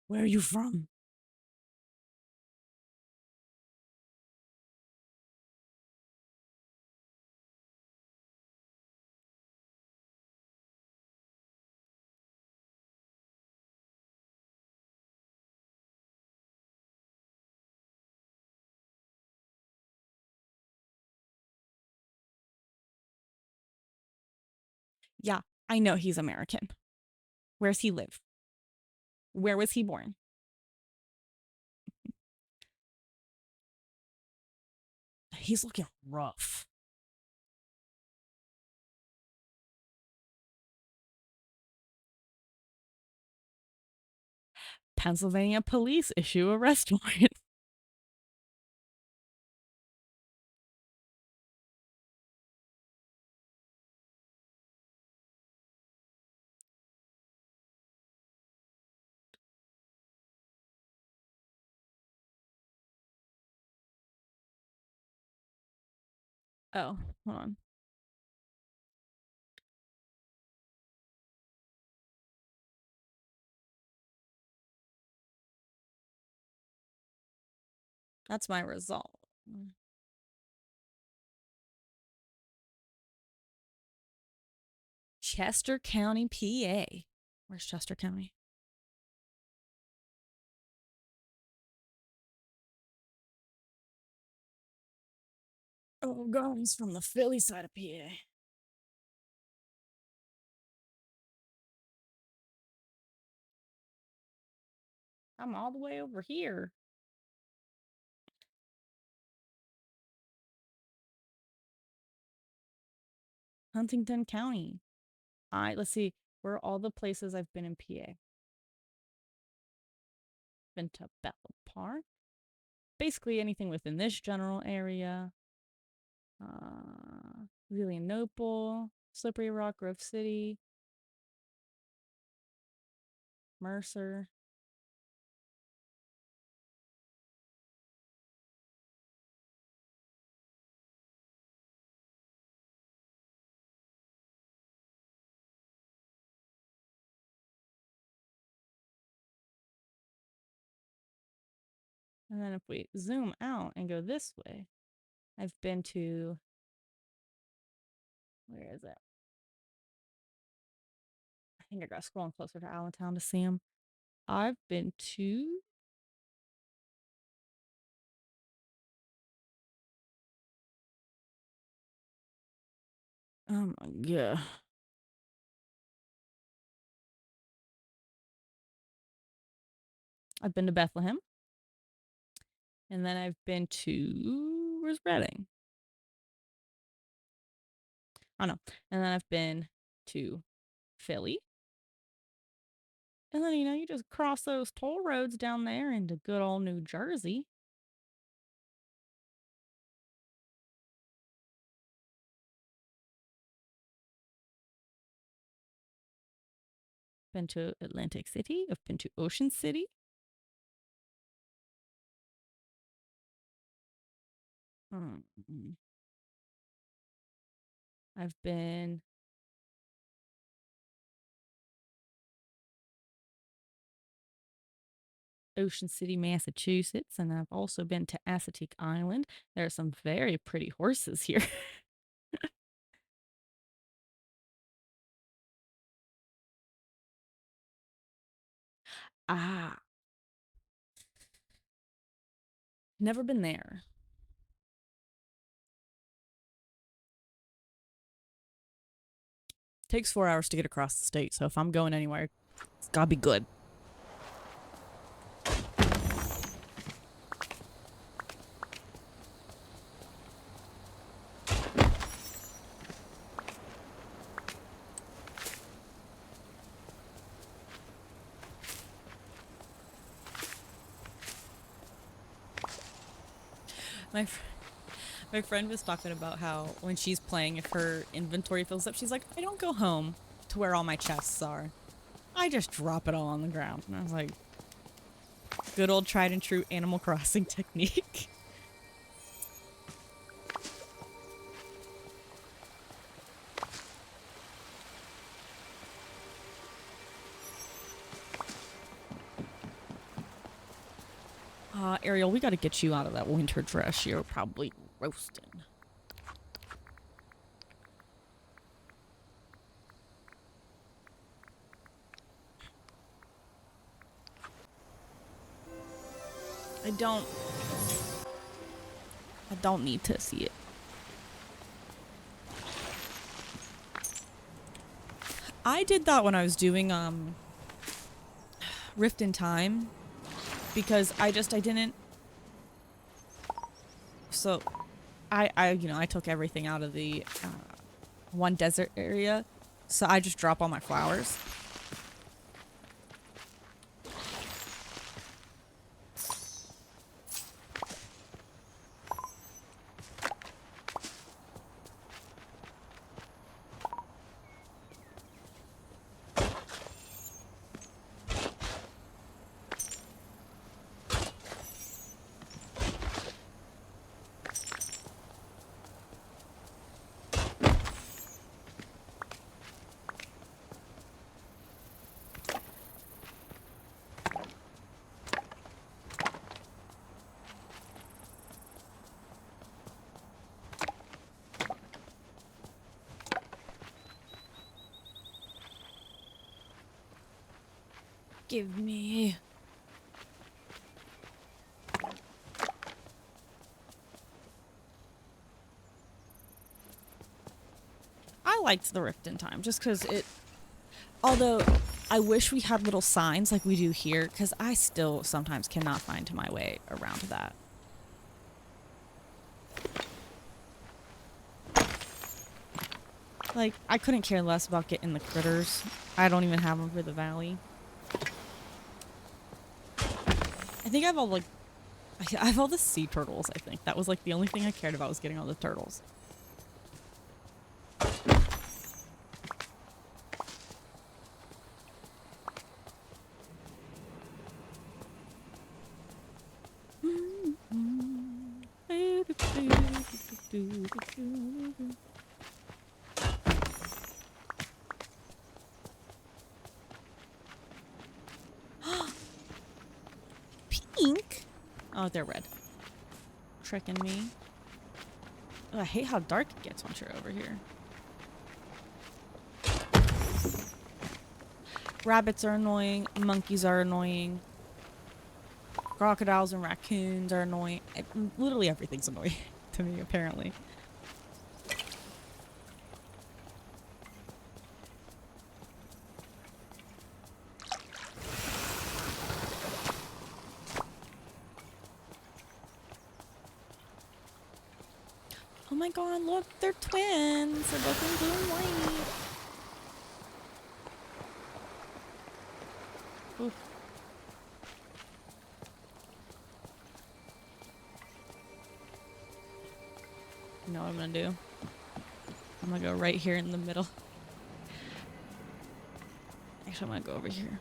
Where are you from? Yeah, I know he's American. Where's he live? Where was he born? He's looking rough. Pennsylvania police issue arrest warrant. Oh, hold on. That's my result. Chester County, PA. Where's Chester County? Oh, God, he's from the Philly side of PA. I'm all the way over here. Huntington County. Let's see. Where are all the places I've been in PA? Been to Bethel Park. Basically anything within this general area. Zelienople, Slippery Rock, Grove City, Mercer. And then if we zoom out and go this way, I've been to, where is it? I think I got scrolling closer to Allentown to see them. I've been to, oh my God. I've been to Bethlehem. And then I've been to, where's Reading? Oh no. And then I've been to Philly. And then, you just cross those toll roads down there into good old New Jersey. Been to Atlantic City. I've been to Ocean City. I've been Ocean City, Massachusetts, and I've also been to Assateague Island. There are some very pretty horses here. Ah, never been there. Takes 4 hours to get across the state, so if I'm going anywhere, it's gotta be good. My friend was talking about how when she's playing, if her inventory fills up, she's like, I don't go home to where all my chests are. I just drop it all on the ground. And I was like, good old tried and true Animal Crossing technique. Ariel, we gotta get you out of that winter dress. You're probably roasting. I don't need to see it. I did that when I was doing Rift in Time because I didn't. So I took everything out of the one desert area, so I just drop all my flowers. Give me. I liked the Rift in Time just because it. Although I wish we had little signs like we do here, because I still sometimes cannot find my way around that. Like, I couldn't care less about getting the critters. I don't even have them for the valley. I think I have all, like, I have all the sea turtles, I think. That was, like, the only thing I cared about was getting all the turtles. Pink? Oh, they're red. Tricking me. Oh, I hate how dark it gets once you're over here. Rabbits are annoying. Monkeys are annoying. Crocodiles and raccoons are annoying. Literally everything's annoying to me, apparently. Oh my god, look, they're twins. They're both in blue and white. Oof. You know what I'm gonna do? I'm gonna go right here in the middle. Actually, I'm gonna go over here.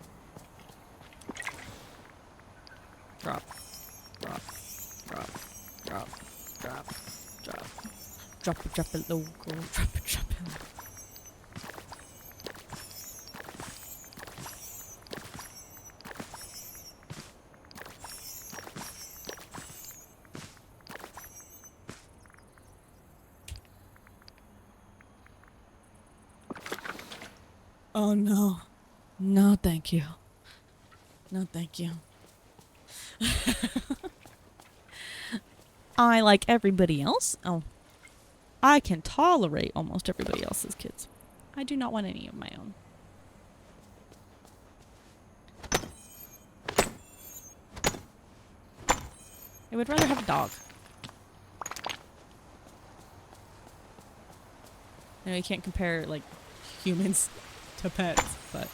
Drop. Drop. Drop. Drop. Drop. Drop. Drop it, drop it low, girl. Drop it, drop it low. Oh no. No, thank you. No, thank you. I, like everybody else, I can tolerate almost everybody else's kids. I do not want any of my own. I would rather have a dog. I know you can't compare, like, humans to pets, but...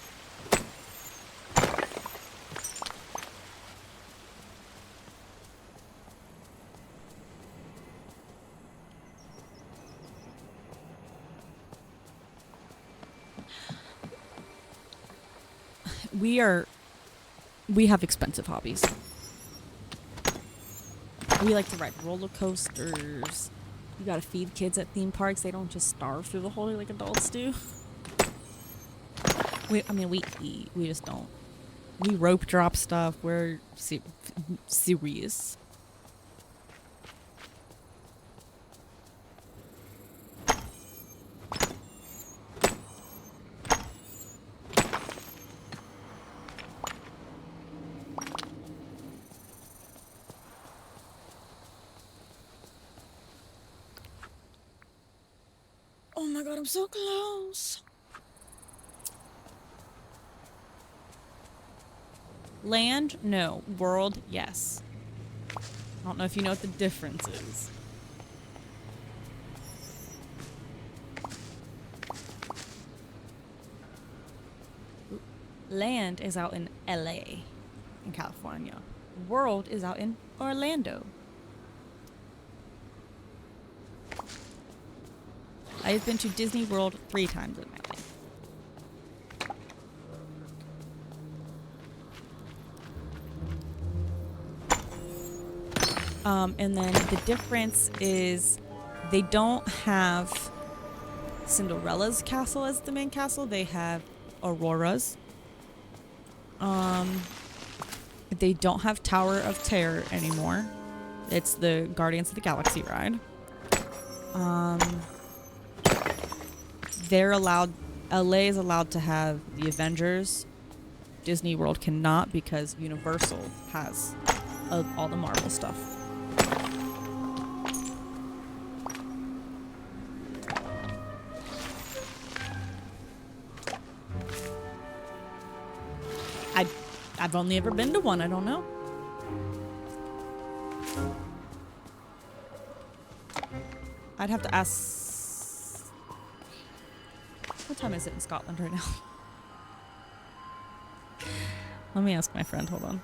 We have expensive hobbies. We like to ride roller coasters. You gotta feed kids at theme parks. They don't just starve through the whole day like adults do. We eat. We just don't. We rope drop stuff. We're serious. Oh my god, I'm so close. Land? No. World? Yes. I don't know if you know what the difference is. Land is out in LA, in California. World is out in Orlando. I've been to Disney World 3 times in my life. And then the difference is they don't have Cinderella's castle as the main castle. They have Aurora's. They don't have Tower of Terror anymore. It's the Guardians of the Galaxy ride. They're allowed, LA is allowed to have the Avengers. Disney World cannot because Universal has all the Marvel stuff. I've only ever been to one, I don't know. I'd have to ask... What time is it in Scotland right now? Let me ask my friend, hold on.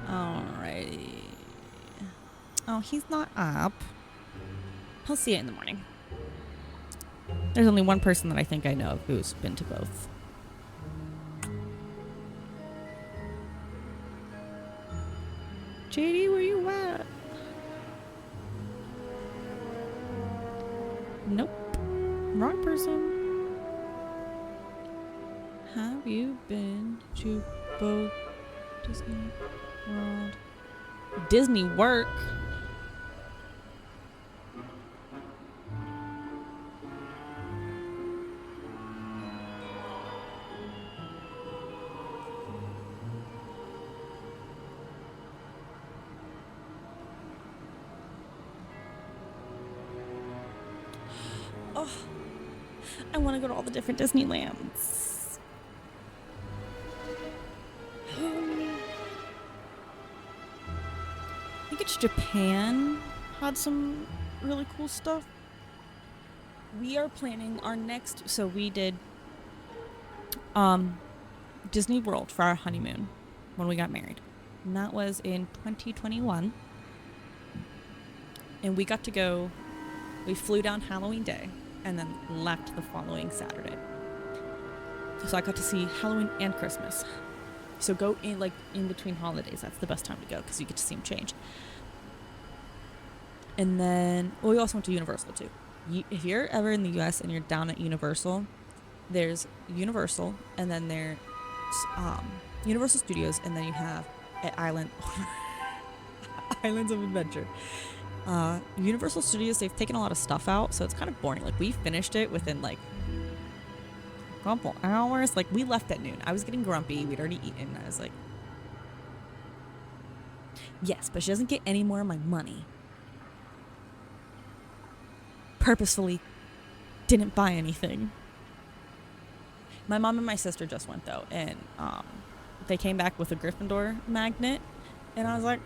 Alrighty. Oh, he's not up. He'll see it in the morning. There's only one person that I think I know of who's been to both. JD, where you at? Nope. Wrong person. Have you been to both Disney World? Disney Work? Oh, I want to go to all the different Disneylands. I think it's Japan had some really cool stuff. We are planning our next, so we did Disney World for our honeymoon when we got married. And that was in 2021. And we got to go, we flew down Halloween Day and then left the following Saturday. So I got to see Halloween and Christmas. So go in like in between holidays. That's the best time to go because you get to see them change. And then, well, we also went to Universal too. If you're ever in the U.S. and you're down at Universal, there's Universal, and then there's Universal Studios, and then you have at Islands of Adventure. Universal Studios, they've taken a lot of stuff out, so it's kind of boring. Like, we finished it within like a couple hours. Like, we left at noon. I was getting grumpy. We'd already eaten. I was like, yes, but she doesn't get any more of my money. Purposefully didn't buy anything. My mom and my sister just went though, and they came back with a Gryffindor magnet, and I was like,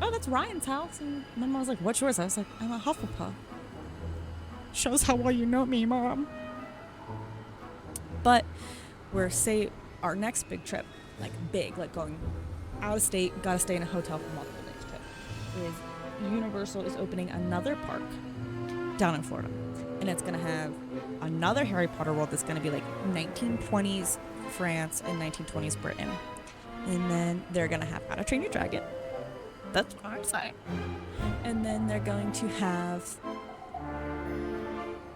oh, that's Ryan's house. And my mom was like, what's yours? I was like, I'm a Hufflepuff. Shows how well you know me, Mom. But our next big trip, like big, like going out of state, gotta stay in a hotel for multiple days trip, is Universal is opening another park down in Florida. And it's gonna have another Harry Potter world that's gonna be like 1920s France and 1920s Britain. And then they're gonna have How to Train Your Dragon. That's what I'm saying. And then they're going to have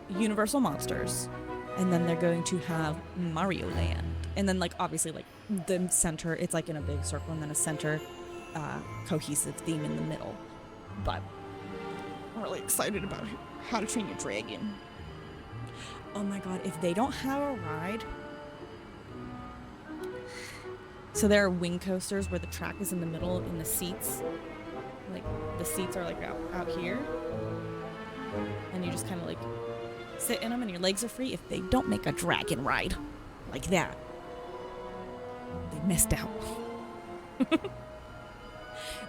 Universal Monsters. And then they're going to have Mario Land. And then like obviously like the center, it's like in a big circle, and then a center cohesive theme in the middle. But I'm really excited about How to Train Your Dragon. Oh my god, if they don't have a ride. So there are wing coasters where the track is in the middle in the seats. Like the seats are like out here. And you just kind of like sit in them and your legs are free. If they don't make a dragon ride like that, they missed out.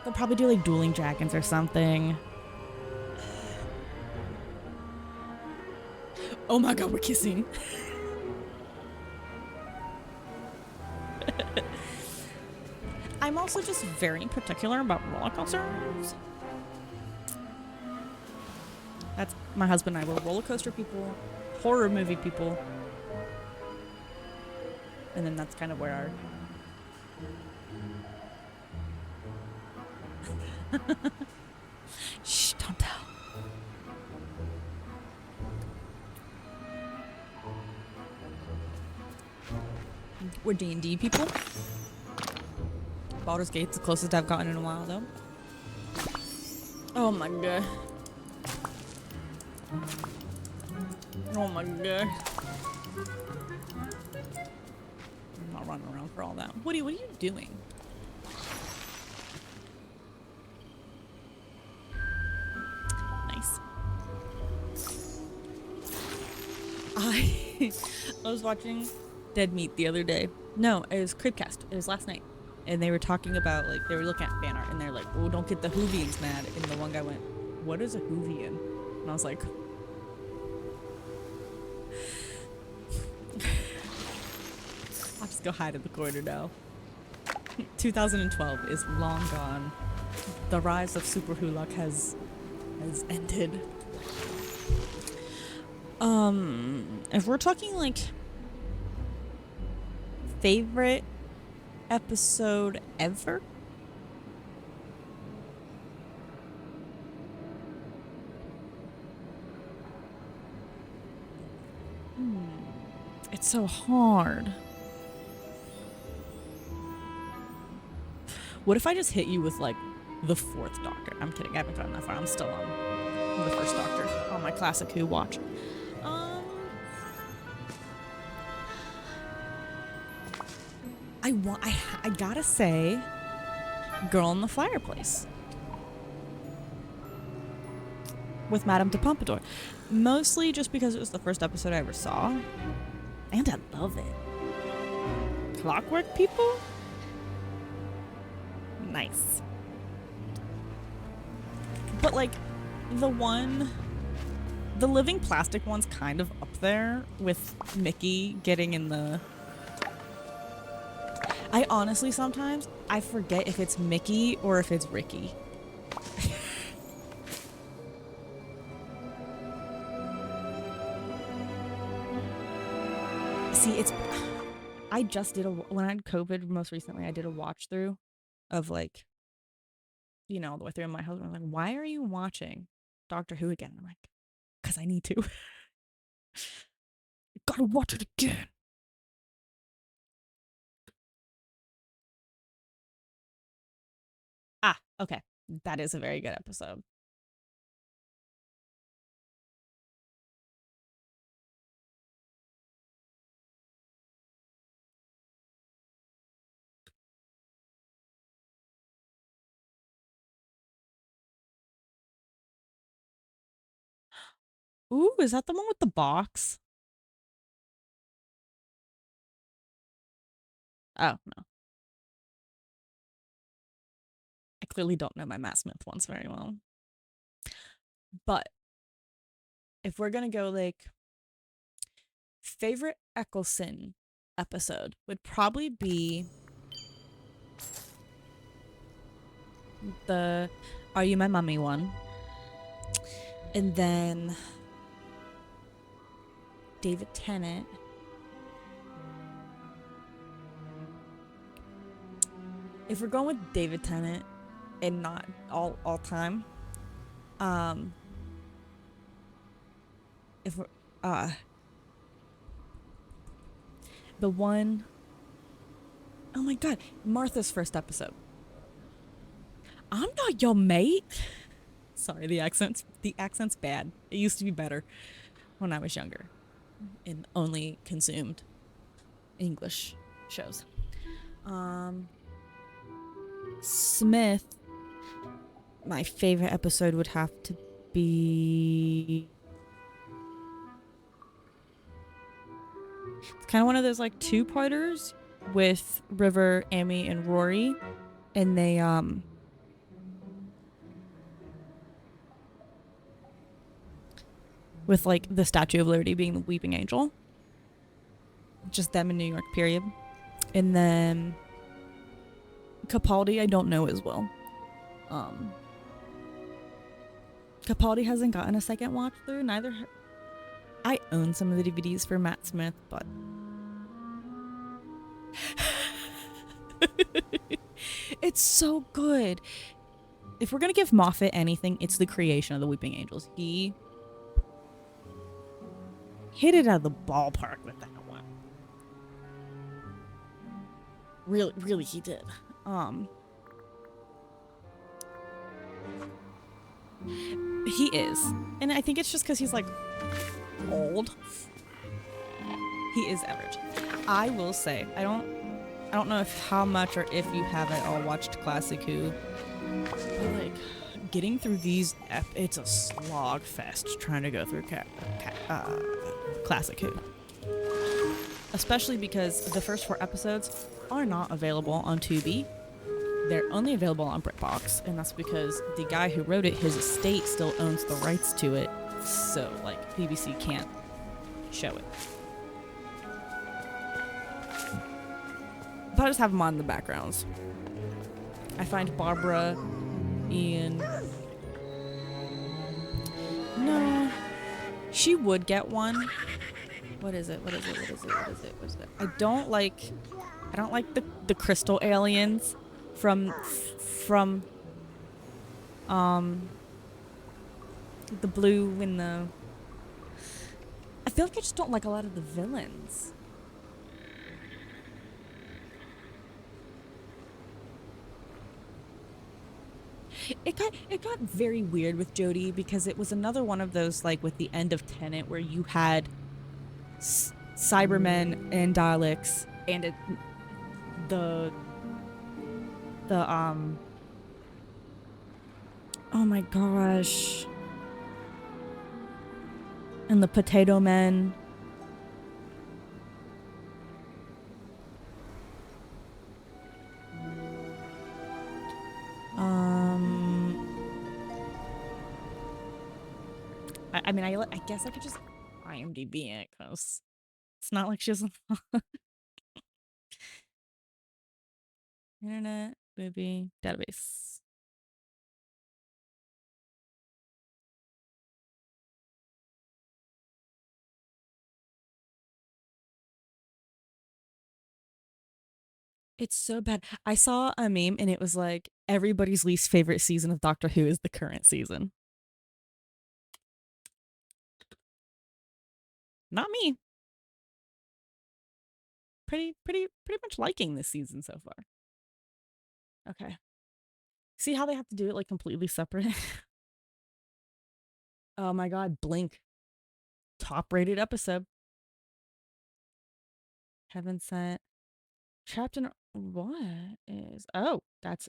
They'll probably do like dueling dragons or something. Oh my god, we're kissing. I'm also just very particular about roller coasters. That's my husband and I. We're roller coaster people, horror movie people. And then that's kind of where our shh, don't tell. We're D&D people. Baldur's Gate's the closest I've gotten in a while, though. Oh my god. Oh my god. I'm not running around for all that. Woody, what are you doing? Nice. I was watching Dead Meat the other day. No, it was Cribcast. It was last night. And they were talking about, like, they were looking at fan art, and they're like, oh, don't get the Whovians mad. And the one guy went, what is a Whovian? And I was like, I'll just go hide in the corner now. 2012 is long gone. The rise of Super Hulk has ended. If we're talking, like, favorite episode ever? It's so hard. What if I just hit you with like the fourth Doctor? I'm kidding, I haven't gotten that far. I'm still on the first Doctor on my classic Who watch. I gotta say, Girl in the Fireplace with Madame de Pompadour. Mostly just because it was the first episode I ever saw, and I love it. Clockwork People? Nice. But like, the living plastic one's kind of up there with Mickey getting in the... I honestly sometimes, I forget if it's Mickey or if it's Ricky. See, I just did when I had COVID most recently, I did a watch through of like, all the way through. And my husband was like, "Why are you watching Doctor Who again?" I'm like, "Because I need to. Gotta watch it again." Ah, okay. That is a very good episode. Ooh, is that the one with the box? Oh, no. I clearly don't know my Matt Smith ones very well. But if we're gonna go like favorite Eccleston episode would probably be the Are You My Mummy one. And then David Tennant. If we're going with David Tennant and not all time, if we're the one, oh my god, Martha's first episode. I'm not your mate. Sorry, the accent's bad. It used to be better when I was younger and only consumed English shows. Smith, my favorite episode would have to be, it's kind of one of those like two-parters with River, Amy, and Rory, and they with like the Statue of Liberty being the weeping angel, just them in New York, period. And then Capaldi I don't know as well. Capaldi hasn't gotten a second watch through, neither I own some of the DVDs for Matt Smith, but it's so good. If we're gonna give Moffat anything, it's the creation of the Weeping Angels. He hit it out of the ballpark with that one. Really he did. He is. And I think it's just because he's like old. He is average. I will say, I don't know if how much or if you haven't all watched Classic Who, but like getting through these, it's a slog fest trying to go through Classic Who. Especially because the first 4 episodes are not available on Tubi. They're only available on BritBox, and that's because the guy who wrote it, his estate still owns the rights to it, so like BBC can't show it. But I just have them on in the backgrounds. I find Barbara, Ian. No, she would get one. What is it? I don't like the crystal aliens from the blue and the, I feel like I just don't like a lot of the villains. It got very weird with Jodie because it was another one of those, like with the end of Tenet, where you had Cybermen and Daleks and oh my gosh, and the Potato Men. I mean, I guess I could just IMDb it because it's not like she doesn't. Internet Movie Database. It's so bad. I saw a meme and it was like everybody's least favorite season of Doctor Who is the current season. Not me. Pretty much liking this season so far. Okay. See how they have to do it like completely separate? Oh my god, Blink. Top rated episode. Heaven Sent. Trapped in what is that's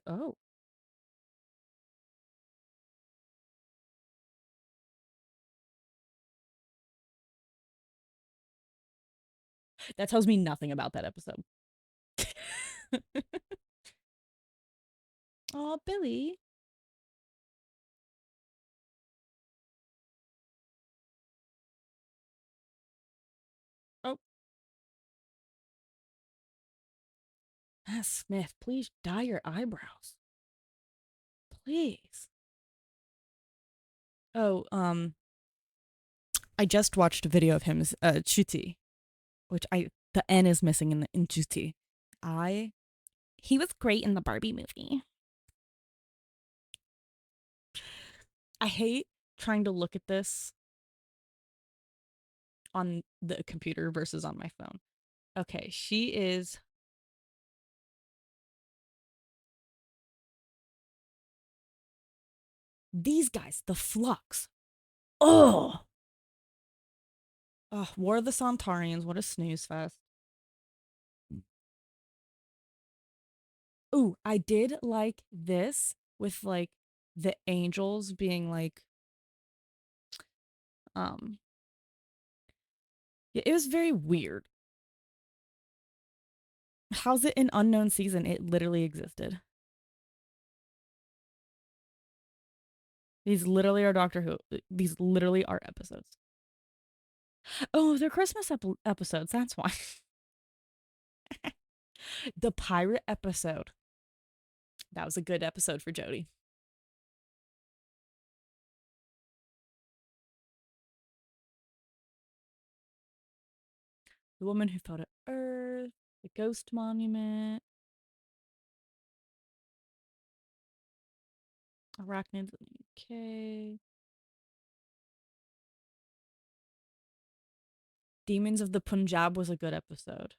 that tells me nothing about that episode. Oh, Billy. Oh. Smith, please dye your eyebrows. Please. Oh, I just watched a video of him, Chuti, which the N is missing in Chuti. He was great in the Barbie movie. I hate trying to look at this on the computer versus on my phone. Okay, she is. These guys, the Flux. Oh! War of the Centaurians, what a snooze fest. Ooh, I did like this with like the angels being like yeah, it was very weird. How's it an unknown season? It literally existed. These literally are Doctor Who. These literally are episodes. Oh, they're Christmas episodes. That's why. The pirate episode. That was a good episode for Jodie. The Woman Who Fell to Earth. The Ghost Monument. Arachnids in the UK. Demons of the Punjab was a good episode.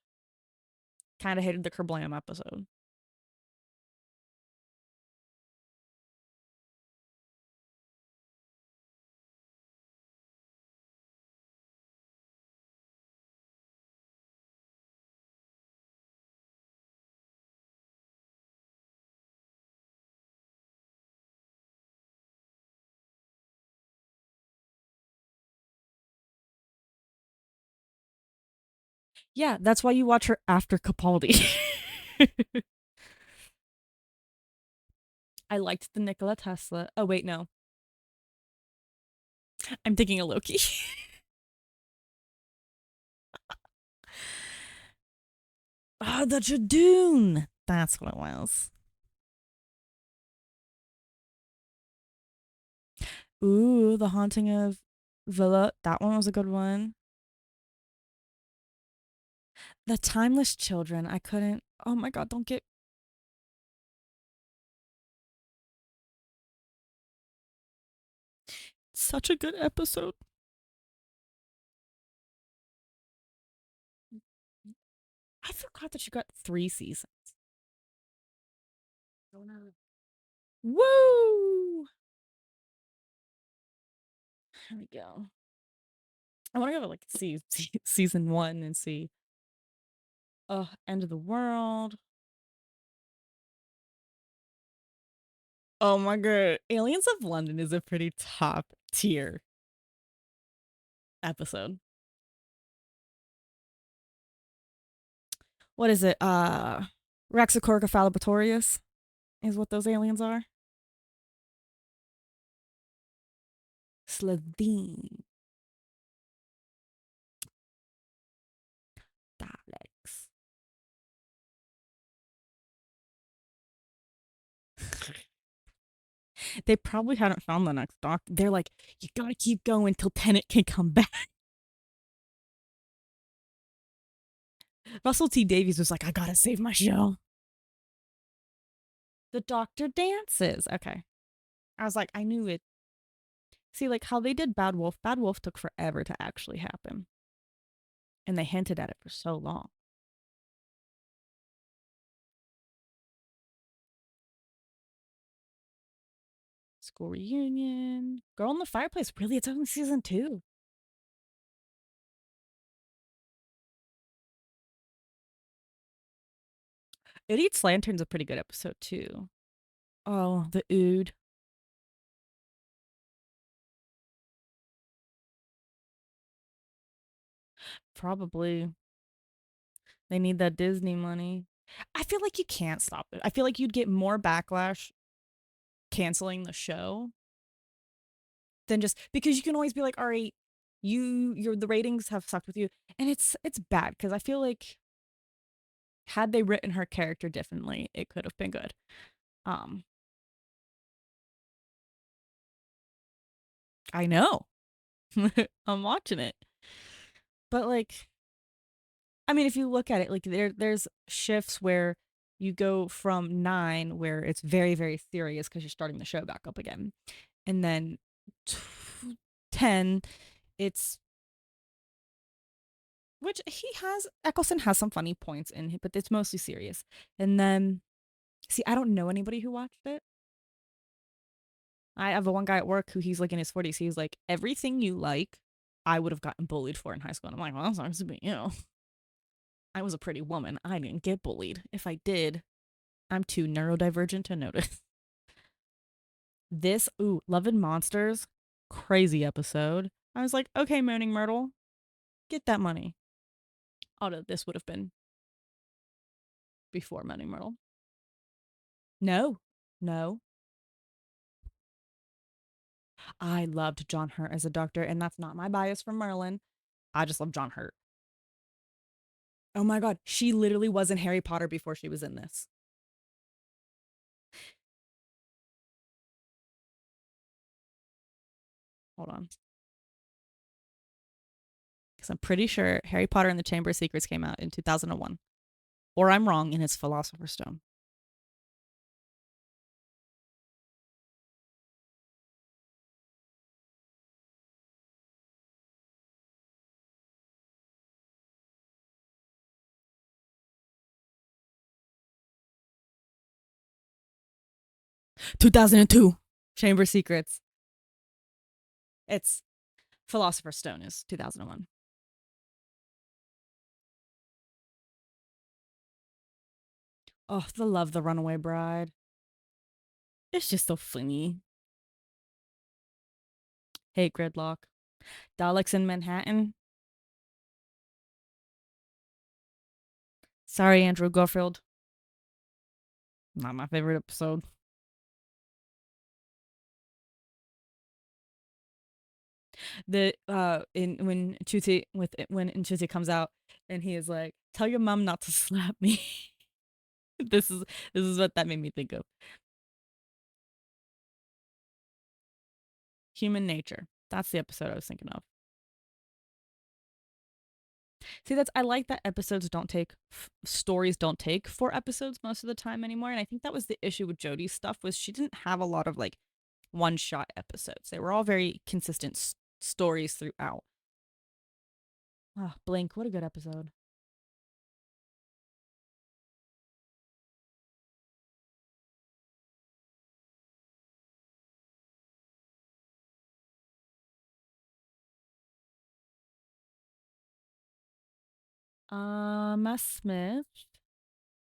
Kind of hated the Kerblam episode. Yeah, that's why you watch her after Capaldi. I liked the Nikola Tesla. Oh, wait, no. I'm thinking of Loki. The Jadoon. That's what it was. Ooh, The Haunting of Villa. That one was a good one. The Timeless Children. I couldn't. Oh my god, don't get. Such a good episode. I forgot that you got 3 seasons. Woo! Here we go. I want to go like see season 1 and see. End of the World. Oh my god. Aliens of London is a pretty top tier episode. What is it? Raxacorica Fallibatorius is what those aliens are. Slovene. Daleks. They probably hadn't found the next doc. They're like, you gotta keep going till Tennant can come back. Russell T Davies was like, I gotta save my show. The doctor dances. Okay. I was like, I knew it. See, like how they did Bad Wolf. Bad Wolf took forever to actually happen. And they hinted at it for so long. School reunion. Girl in the Fireplace. Really? It's only season 2. It Eats Lantern's a pretty good episode too. Oh, the Ood. Probably. They need that Disney money. I feel like you can't stop it. I feel like you'd get more backlash canceling the show than just because you can always be like, all right, the ratings have sucked with you. And it's bad because I feel like had they written her character differently, it could have been good. I know. I'm watching it. But like I mean, if you look at it, like there's shifts where you go from 9 where it's very, very serious because you're starting the show back up again. And then 10, it's which Eccleston has some funny points in it, but it's mostly serious. And then see, I don't know anybody who watched it. I have one guy at work who he's like in his 40s. He's like, everything you like, I would have gotten bullied for in high school. And I'm like, well, that sucks to be you. I was a pretty woman. I didn't get bullied. If I did, I'm too neurodivergent to notice. Love and Monsters, crazy episode. I was like, okay, Moaning Myrtle, get that money. Although this would have been before Moaning Myrtle. No. I loved John Hurt as a doctor, and that's not my bias for Merlin. I just love John Hurt. Oh my god, she literally was in Harry Potter before she was in this. Hold on. Because I'm pretty sure Harry Potter and the Chamber of Secrets came out in 2001. Or I'm wrong, and it's Philosopher's Stone. (2002) Chamber of Secrets. It's Philosopher's Stone is 2001. Oh, the Runaway Bride. It's just so funny. Hate Gridlock. Daleks in Manhattan. Sorry, Andrew Garfield. Not my favorite episode. When Nchuti comes out and he is like, "Tell your mom not to slap me." This is what that made me think of. Human Nature. That's the episode I was thinking of. See, I like that stories don't take 4 episodes most of the time anymore. And I think that was the issue with Jodie's stuff was she didn't have a lot of like one-shot episodes. They were all very consistent stories throughout. Oh, Blink, what a good episode. Matt Smith.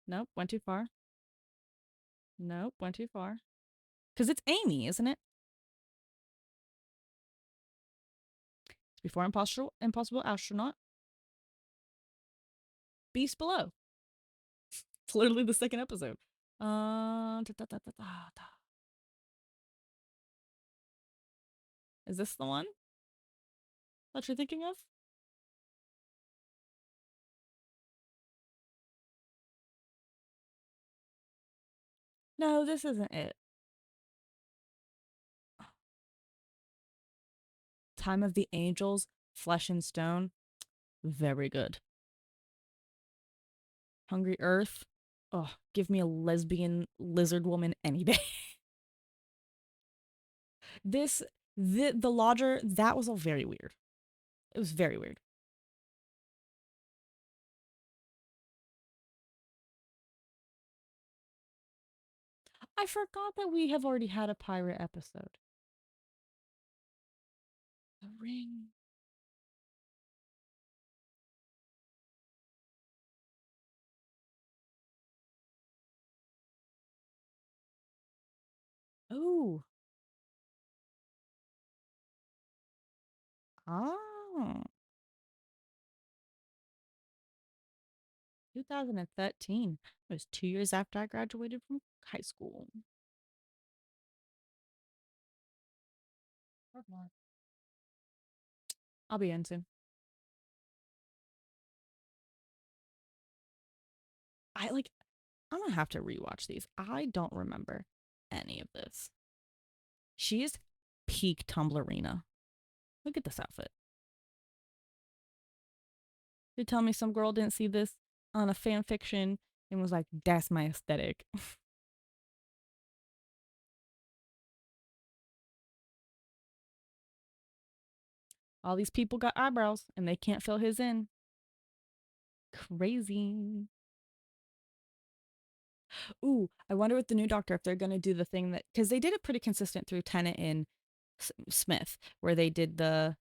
Nope, went too far. Nope, went too far. Because it's Amy, isn't it? It's before Impossible Astronaut. Beast Below. It's literally the second episode. Is this the one that you're thinking of? No, this isn't it. Time of the Angels, Flesh and Stone. Very good. Hungry Earth. Oh, give me a lesbian lizard woman any day. This the lodger, that was all very weird. It was very weird. I forgot that we have already had a pirate episode. The ring. Oh. Oh. 2013. It was 2 years after I graduated from high school. I'll be in soon. I'm gonna have to rewatch these. I don't remember any of this. She is peak Tumblrina. Look at this outfit. You tell me some girl didn't see this on a fan fiction and was like, that's my aesthetic. All these people got eyebrows and they can't fill his in. Crazy. Ooh, I wonder with the new Doctor if they're gonna do the thing that, because they did it pretty consistent through Tennant and Smith, where they did the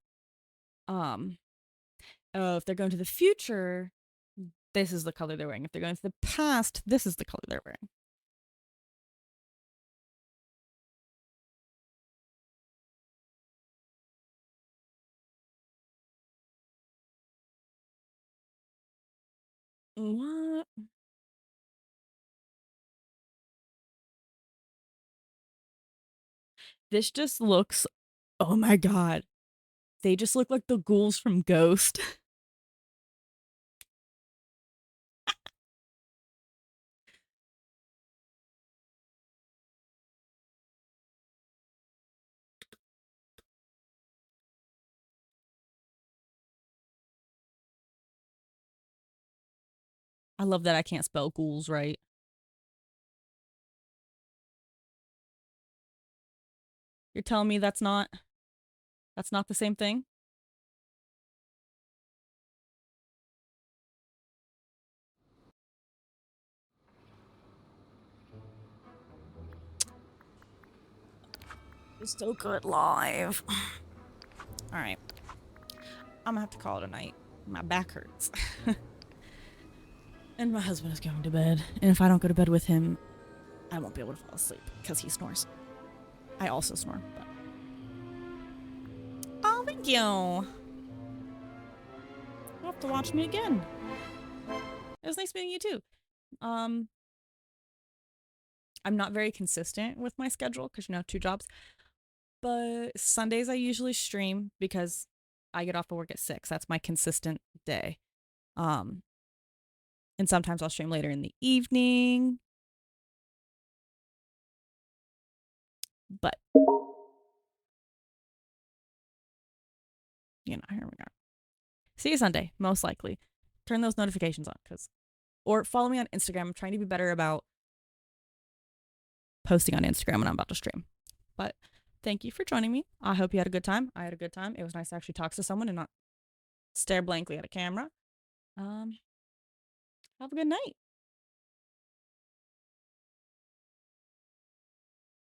if they're going to the future, this is the color they're wearing. If they're going to the past, this is the color they're wearing. What? This just looks, oh my god. They just look like the ghouls from Ghost. I love that I can't spell ghouls right. You're telling me that's not the same thing? It's so good live. All right. I'm gonna have to call it a night. My back hurts. And my husband is going to bed. And if I don't go to bed with him, I won't be able to fall asleep because he snores. I also snore. But... Oh, thank you. You'll have to watch me again. It was nice meeting you too. I'm not very consistent with my schedule because, 2 jobs. But Sundays I usually stream because I get off of work at 6. That's my consistent day. And sometimes I'll stream later in the evening. But, here we are. See you Sunday, most likely. Turn those notifications on, or follow me on Instagram. I'm trying to be better about posting on Instagram when I'm about to stream. But thank you for joining me. I hope you had a good time. I had a good time. It was nice to actually talk to someone and not stare blankly at a camera. Have a good night.